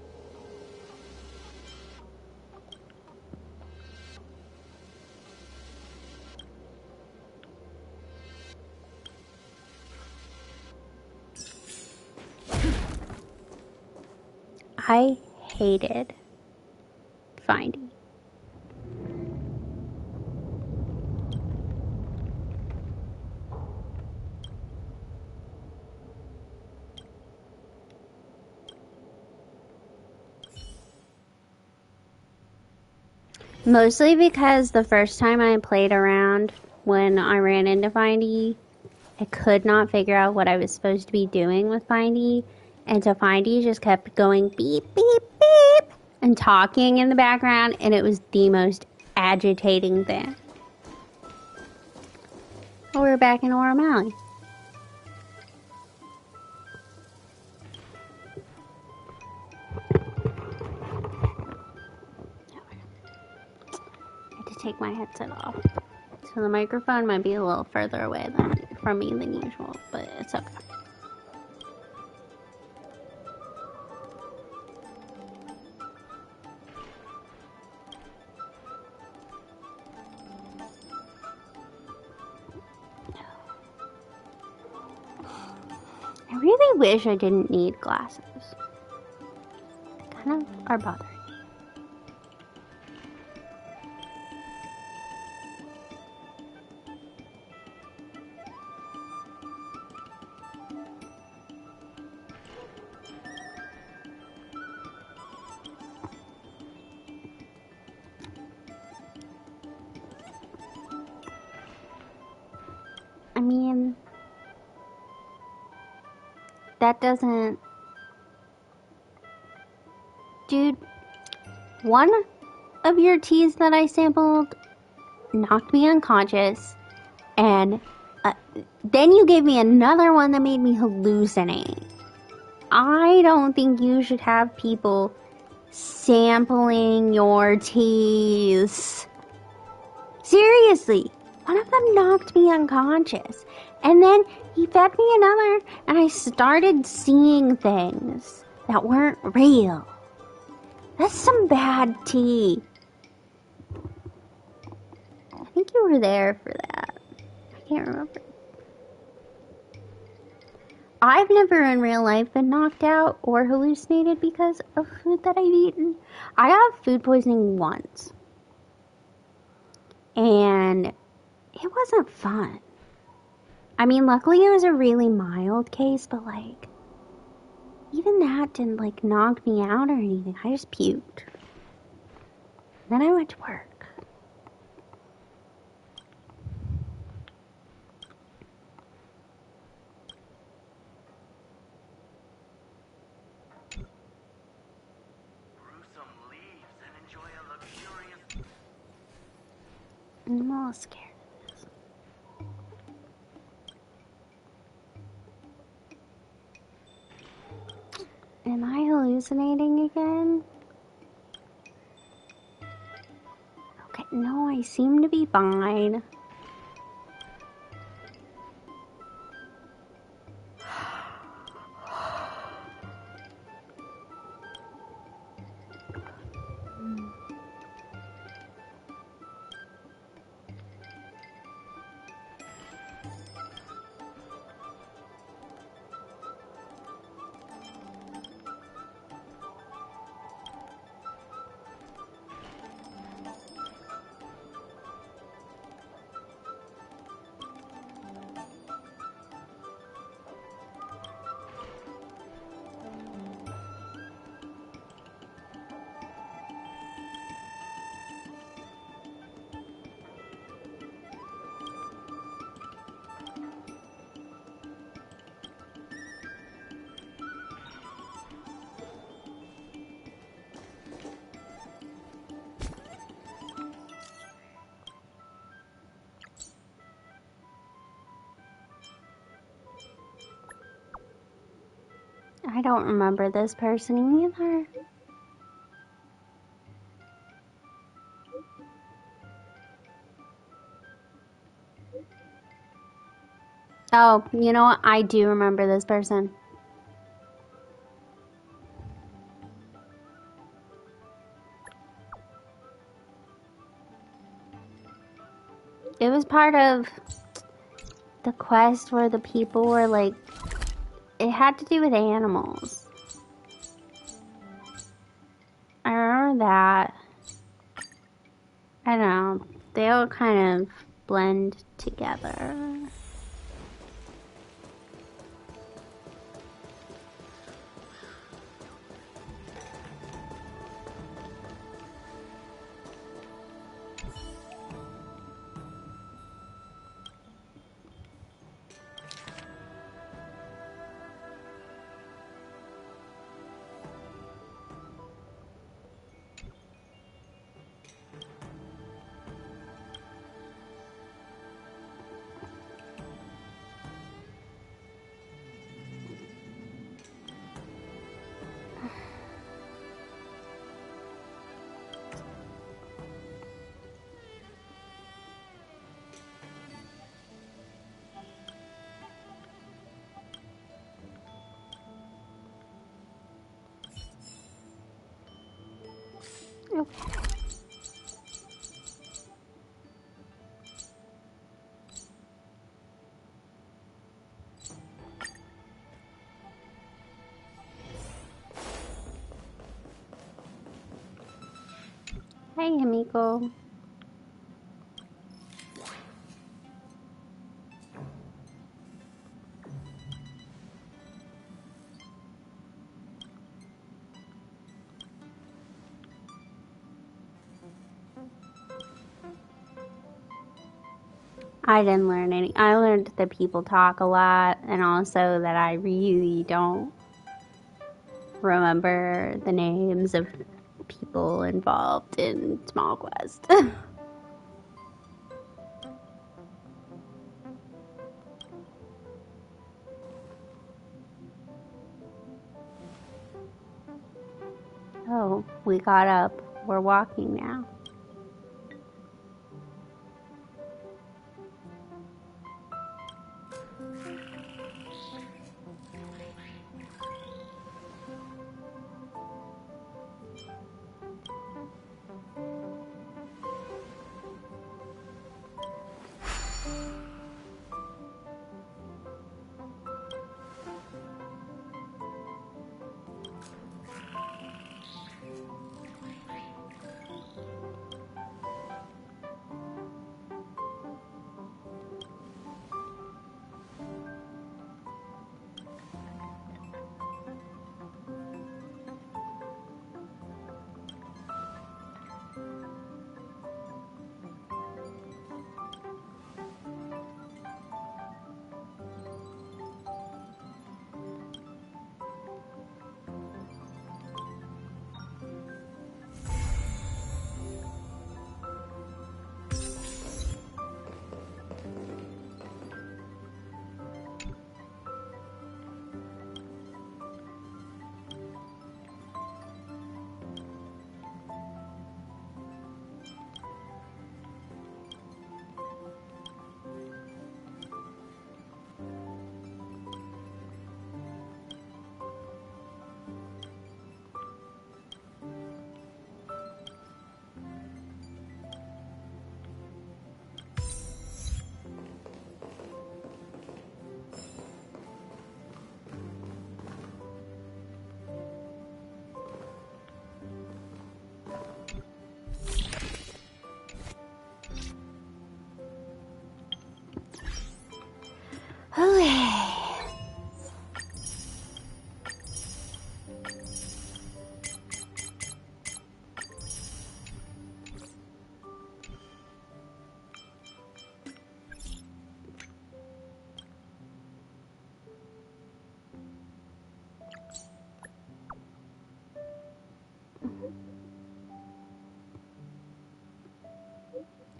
I hated Findy. Mostly because the first time I played around when I ran into Findy, I could not figure out what I was supposed to be doing with Findy. And so Findy just kept going beep, beep, beep, and talking in the background, and it was the most agitating thing. Oh, we're back in O'Malley. I had to take my headset off. So the microphone might be a little further away from me than usual, but it's okay. really wish I didn't need glasses. They kind of are bothering. I mean, that doesn't... Dude, one of your teas that I sampled knocked me unconscious, and then you gave me another one that made me hallucinate. I don't think you should have people sampling your teas. Seriously, one of them knocked me unconscious, and then he fed me another, and I started seeing things that weren't real. That's some bad tea. I think you were there for that. I can't remember. I've never in real life been knocked out or hallucinated because of food that I've eaten. I got food poisoning once. And it wasn't fun. I mean, luckily it was a really mild case, but like, even that didn't like knock me out or anything. I just puked. Then I went to work. I'm a little scared of this. Am I hallucinating again? Okay, no, I seem to be fine. I don't remember this person either. Oh, you know what? I do remember this person. It was part of the quest where the people were like, it had to do with animals. I remember that. I don't know. They all kind of blend together. Okay. Hey, Himiko. I didn't learn any. I learned that people talk a lot, and also that I really don't remember the names of people involved in Small Quest. Oh, we got up. We're walking now.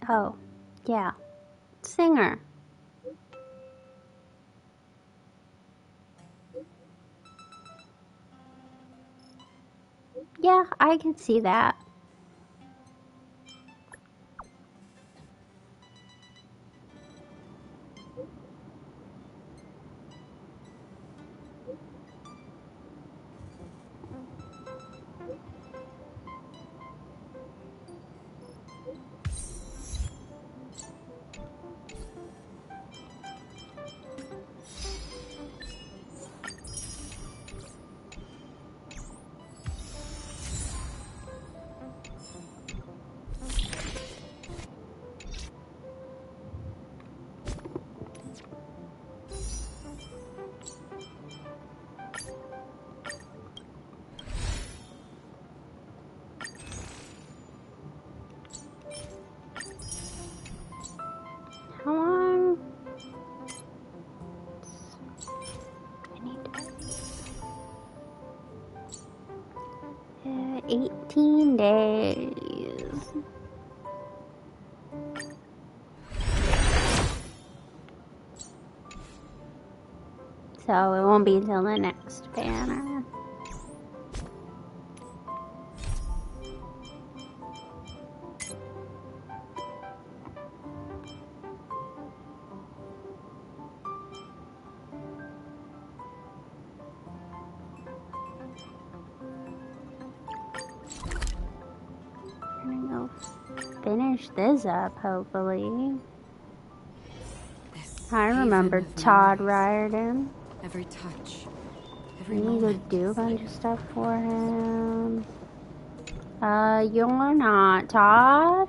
Oh, yeah. Singer. Yeah, I can see that. Come on. I need to 18 days. So it won't be until the next banner. I'm gonna go finish this up, hopefully. I remember Todd Riordan.
Every touch,
I need to do a bunch of stuff for him. You're not, Todd.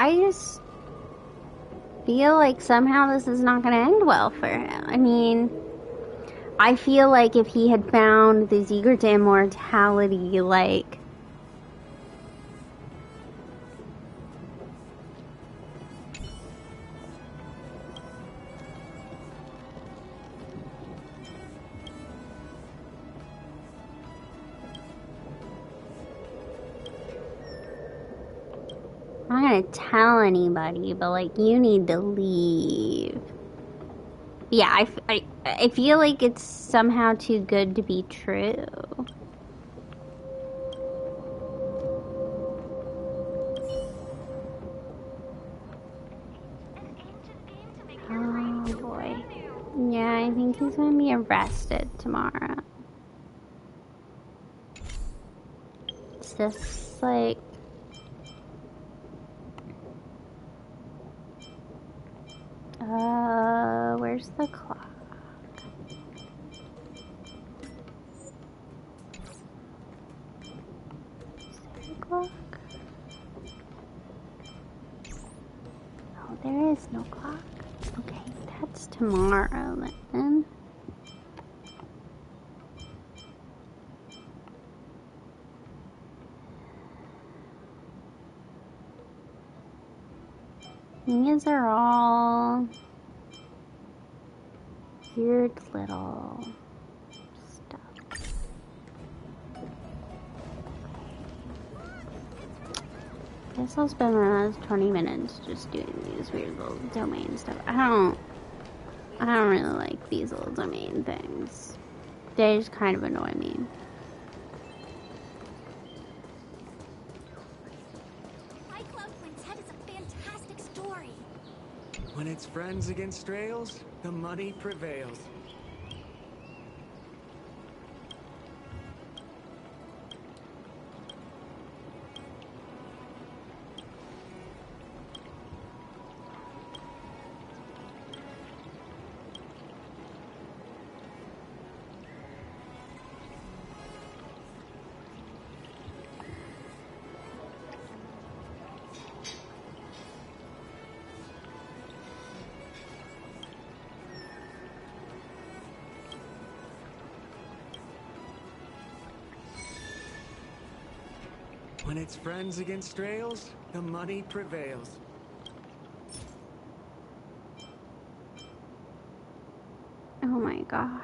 I just feel like somehow this is not going to end well for him. I mean, I feel like if he had found the secret to immortality, like, I'm not gonna tell anybody, but like, you need to leave. Yeah, I feel like it's somehow too good to be true. Oh boy. Yeah, I think he's gonna be arrested tomorrow. It's just like... where's the clock? Is there a clock? Oh, there is no clock. Okay, that's tomorrow then. These are all weird little stuff. I guess I'll spend the last 20 minutes just doing these weird little domain stuff. I don't really like these little domain things. They just kind of annoy me.
When it's friends against trails, the money prevails. When it's friends against trails, the money prevails.
Oh my god.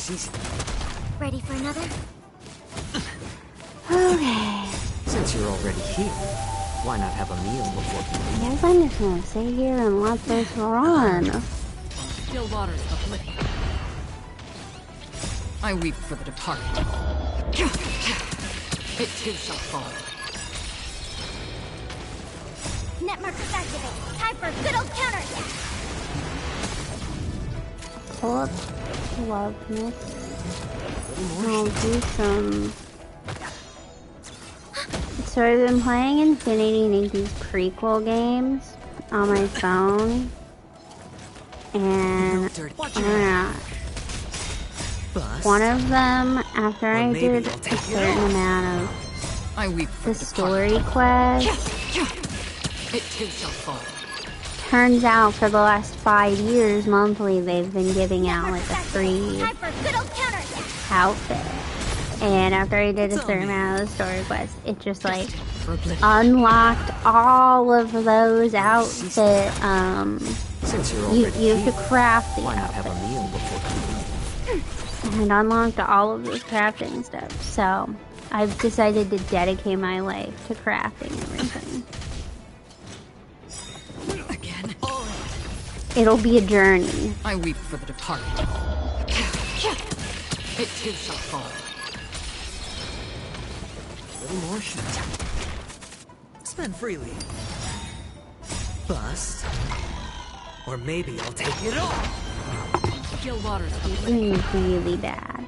Easy.
Ready for another?
Okay.
Since you're already here, why not have a meal before
I guess I'm just gonna sit here and let this run.
Still waters of oblivion. I weep for the departed. It too shall fall.
Net markers activate. Time for a good old counterattack.
Love me. I'll do some. So I've been playing Infinity Nikki's prequel games on my phone, and I don't know. One of them, after I did a certain amount of the story quest,
It too shall fall.
turns out for the last 5 years, monthly, they've been giving out like a free outfit. And after I did a certain amount of the story quest, it just like unlocked all of those outfit. You have to craft the outfit. And it unlocked all of this crafting stuff. So I've decided to dedicate my life to crafting everything.
Again.
It'll be a journey.
I weep for the departed. It too shall fall.
A little more shit. Spend freely. Bust. Or maybe I'll take it all.
Still waters of
It's doing really bad.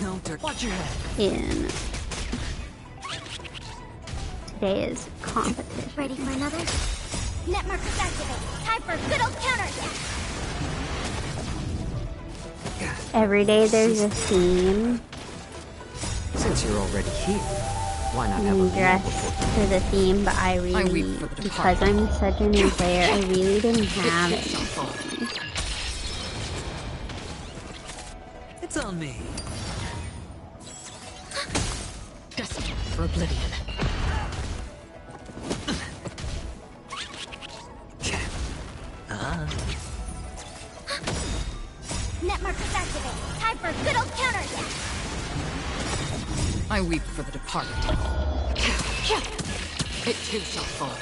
No dirt. Watch your head.
Today is competition.
Ready for another? Net markers activate. Time for a good old counterattack.
Every day there's a theme.
Since you're already here, why not have a
And dress for the theme, but I really, because I'm such a new player, I really didn't have anything.
It's on me.
Destined for oblivion.
Net markers activate. Time for a good old counterattack.
I weep for the departed. It too shall fall.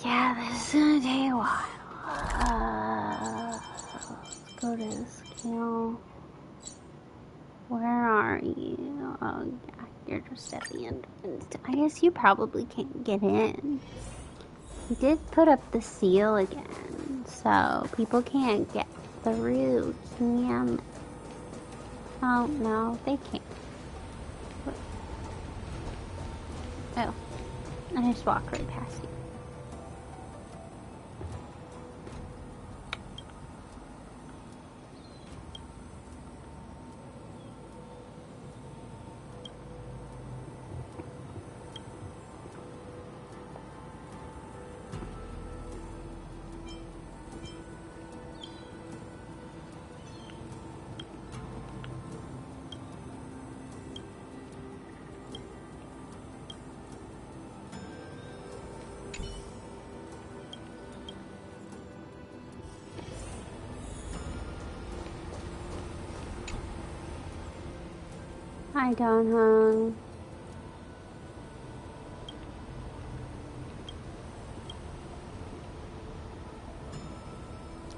Yeah, this is gonna take a while. Let's go to the skill. Where are you? Oh, yeah, you're just at the end. I guess you probably can't get in. He did put up the seal again, so people can't get through, can they? Oh, no, they can't. Oh, I just walked right past you. Hi, Don Hung.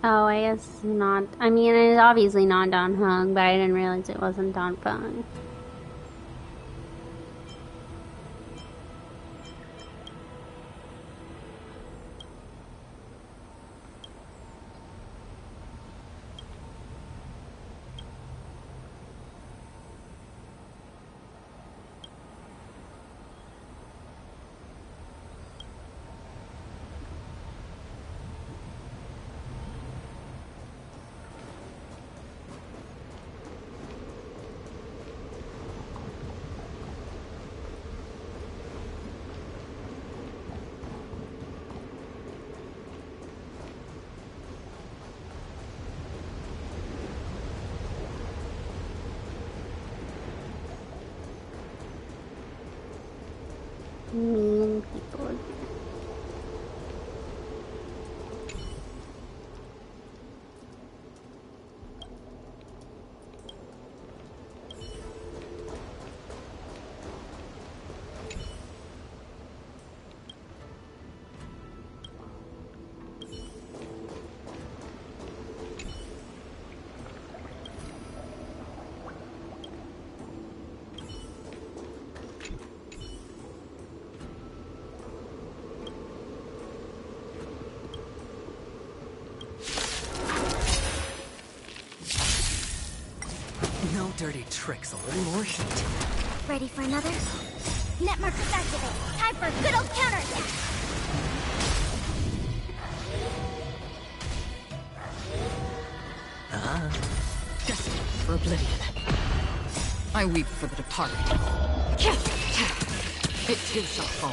Oh, I guess it's not. I mean, it's obviously not Don Hung, but I didn't realize it wasn't Don Fung. Mean people.
No dirty tricks, a little more heat.
Ready for another? Net markers activate. Time for a good old counterattack.
Destined for oblivion. I weep for the departed. It too shall fall.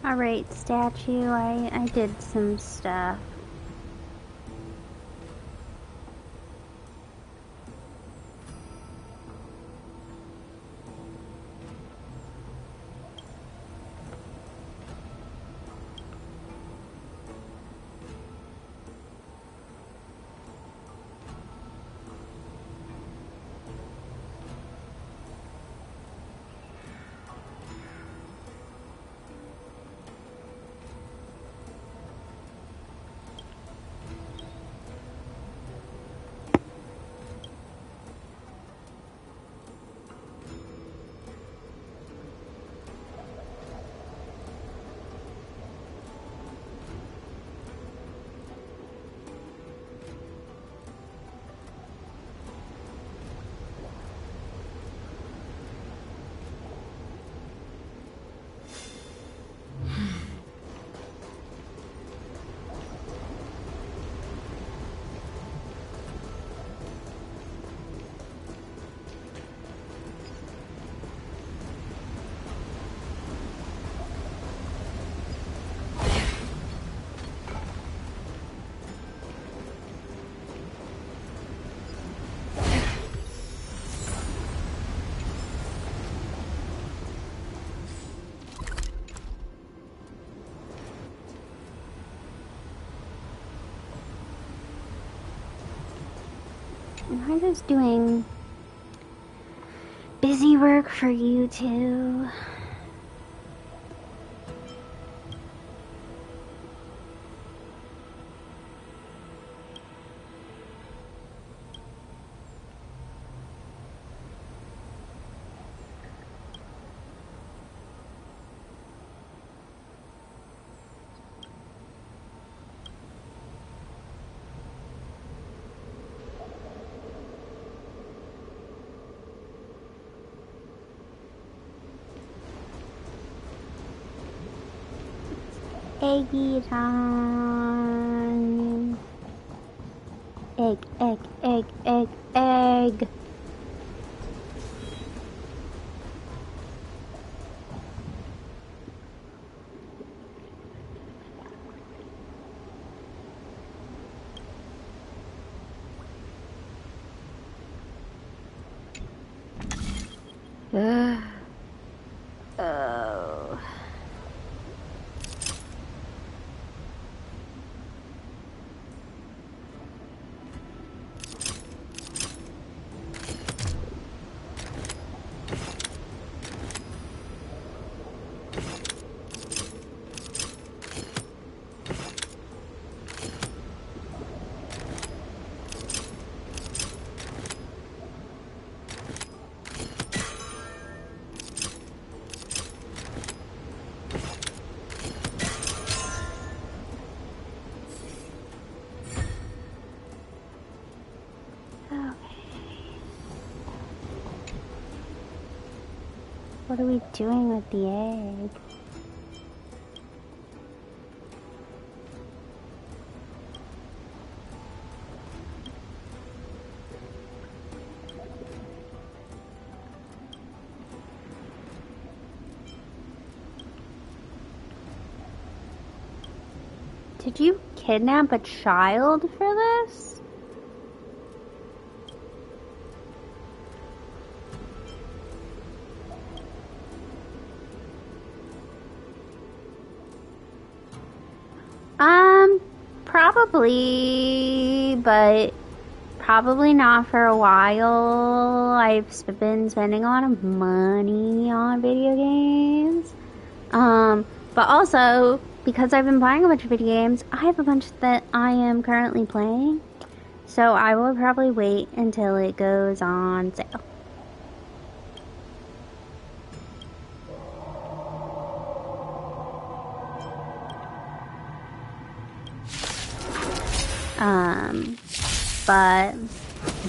Alright, statue, I did some stuff. I'm just doing busy work for you two. Eggy time. Egg, egg, egg, egg, egg. Oh. What are we doing with the egg? Did you kidnap a child for this? Probably, but probably not for a while. I've been spending a lot of money on video games. But also, because I've been buying a bunch of video games, I have a bunch that I am currently playing. So I will probably wait until it goes on sale. But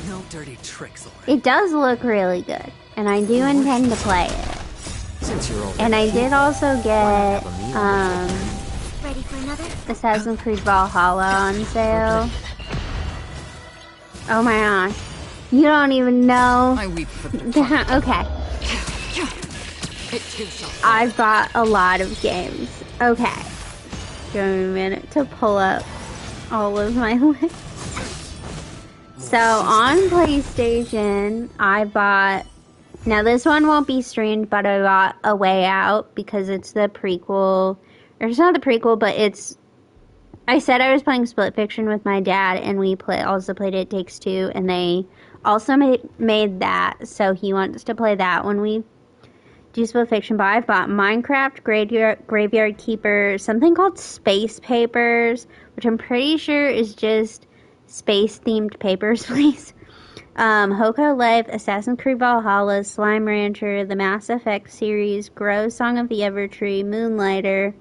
no dirty tricks, Laura.
It does look really good, and I do intend to play it.
Since you're
And I did also get
Ready for another?
Assassin's Creed Valhalla on sale. Oh my gosh. You don't even know.
I weep for
Okay. I bought a lot of games. Okay. Give me a minute to pull up all of my lists. So on PlayStation, I bought, now this one won't be streamed, but I bought A Way Out because it's the prequel, or it's not the prequel, but it's, I said I was playing Split Fiction with my dad, and we also played It Takes Two, and they also made that, so he wants to play that when we do Split Fiction. But I bought Minecraft, Graveyard Keeper, something called Space Papers, which I'm pretty sure is just space-themed papers, please. Hoko Life, Assassin's Creed Valhalla, Slime Rancher, the Mass Effect series, Grow, Song of the Evertree, Moonlighter,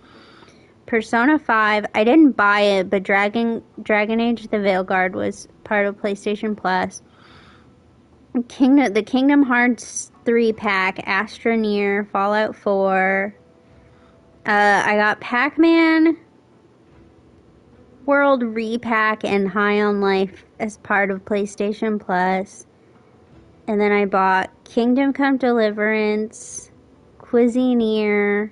Persona 5. I didn't buy it, but Dragon Age The Veilguard was part of PlayStation Plus. The Kingdom Hearts 3-pack, Astroneer, Fallout 4. I got Pac-Man World Repack and High on Life as part of PlayStation Plus. And then I bought Kingdom Come Deliverance, Cuisineer,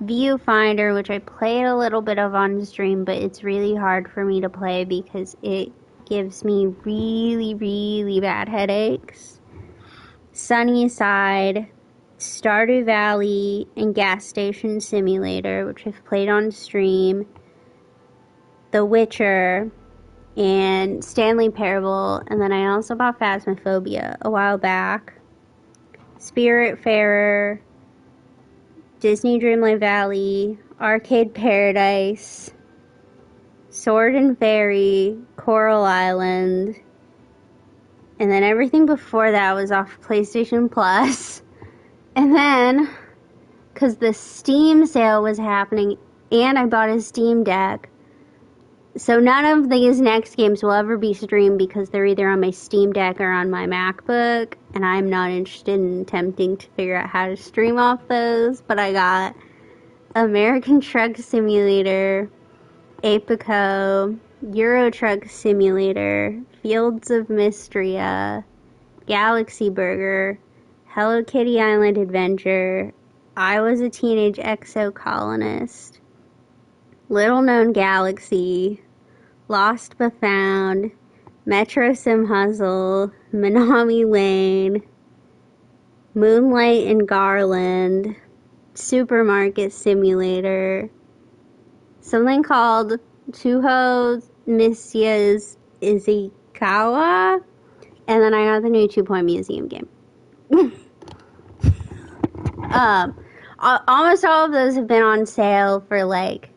Viewfinder, which I played a little bit of on stream, but it's really hard for me to play because it gives me really, really bad headaches. Sunnyside, Stardew Valley, and Gas Station Simulator, which I've played on stream. The Witcher, and Stanley Parable, and then I also bought Phasmophobia a while back. Spiritfarer, Disney Dreamlight Valley, Arcade Paradise, Sword and Fairy, Coral Island, and then everything before that was off PlayStation Plus. And then, because the Steam sale was happening, and I bought a Steam Deck, so none of these next games will ever be streamed because they're either on my Steam Deck or on my MacBook, and I'm not interested in attempting to figure out how to stream off those. But I got American Truck Simulator, Apico, Euro Truck Simulator, Fields of Mystria, Galaxy Burger, Hello Kitty Island Adventure, I Was a Teenage Exocolonist, Little Known Galaxy, Lost But Found, Metro Sim Hustle, Minami Lane, Moonlight and Garland, Supermarket Simulator, something called Tuho Misya's Izikawa, and then I got the new 2 Point Museum game. Almost all of those have been on sale for like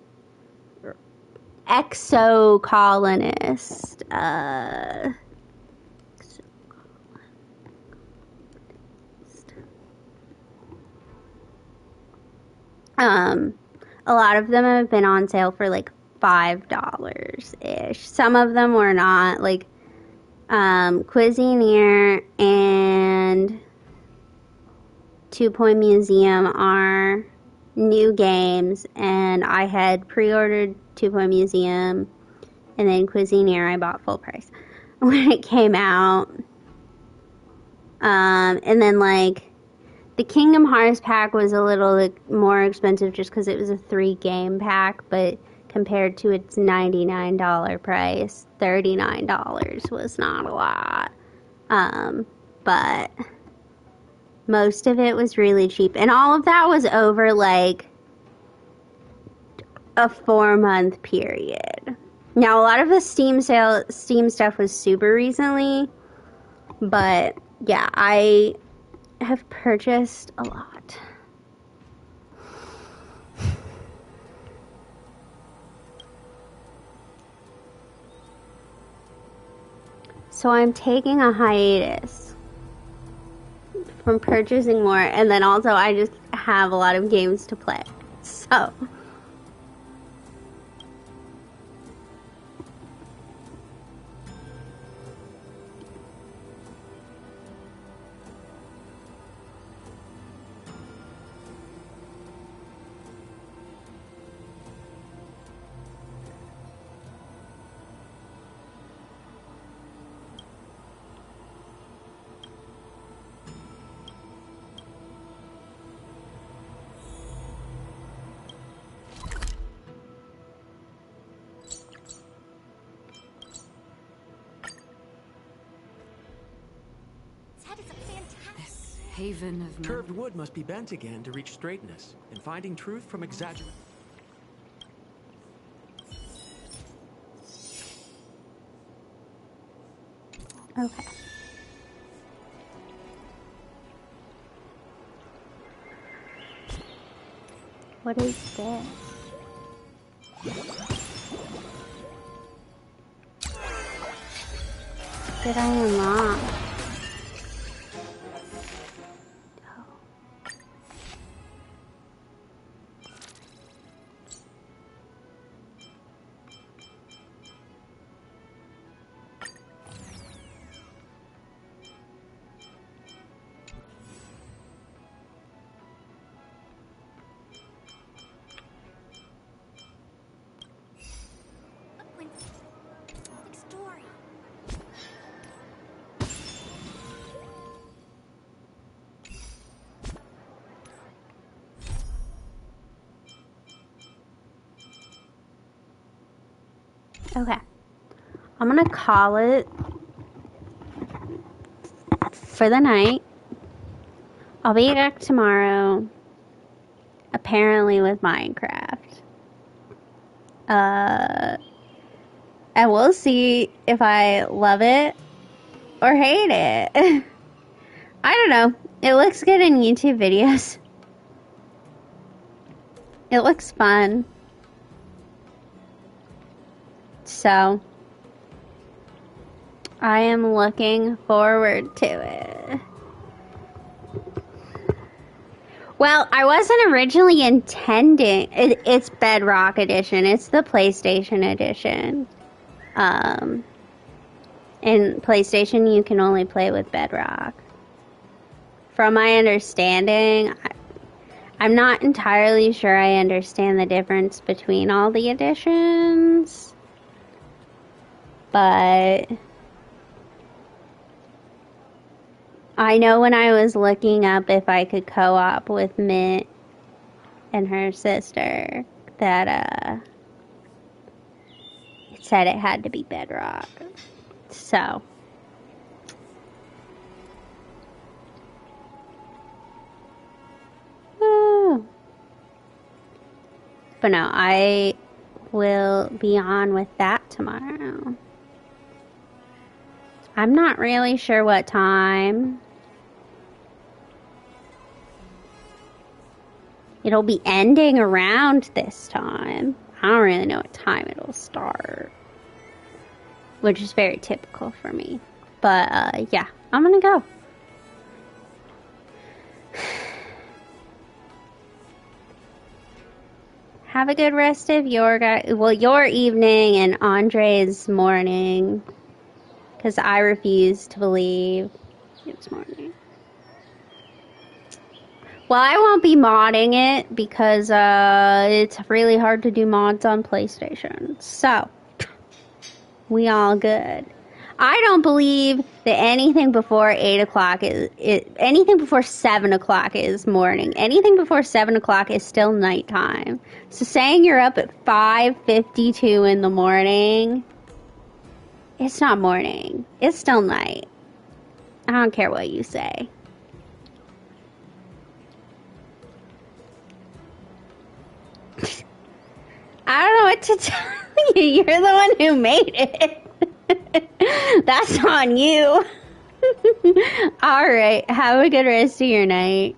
Exocolonist. A lot of them have been on sale for like $5-ish. Some of them were not, like Cuisineer and 2 Point Museum are new games, and I had pre-ordered 2 Point Museum, and then Cuisineer I bought full price when it came out. And then like the Kingdom Hearts pack was a little more expensive just because it was a 3-game pack, but compared to its $99 price. $39 was not a lot. But most of it was really cheap. And all of that was over like a 4-month period. Now, a lot of the Steam stuff was super recently, but yeah, I have purchased a lot. So I'm taking a hiatus from purchasing more, and then also I just have a lot of games to play. So
Haven of
Curved wood must be bent again to reach straightness, and finding truth from exaggeration.
okay. What is this? Did I unlock? Okay. I'm gonna call it for the night. I'll be back tomorrow, apparently with Minecraft. And we'll see if I love it or hate it. I don't know. It looks good in YouTube videos. It looks fun. So, I am looking forward to it. Well, I wasn't originally intending... It's Bedrock Edition. It's the PlayStation Edition. In PlayStation, you can only play with Bedrock. From my understanding, I'm not entirely sure I understand the difference between all the editions. But I know when I was looking up if I could co-op with Mint and her sister that it said it had to be Bedrock. So but no, I will be on with that tomorrow. I'm not really sure what time. It'll be ending around this time. I don't really know what time it'll start, which is very typical for me. But yeah, I'm gonna go. Have a good rest of your evening and Andre's morning, because I refuse to believe it's morning. Well, I won't be modding it because it's really hard to do mods on PlayStation. So, we all good. I don't believe that anything before 8 o'clock is anything before 7 o'clock is morning. Anything before 7 o'clock is still nighttime. So saying you're up at 5:52 in the morning, it's not morning. It's still night. I don't care what you say. I don't know what to tell you. You're the one who made it. That's on you. Alright, have a good rest of your night.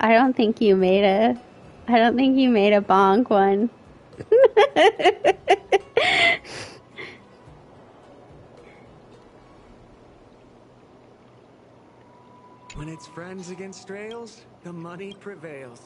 I don't think you made a bonk one.
When it's friends against trails, the money prevails.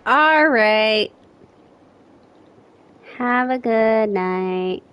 Alright. Have a good night.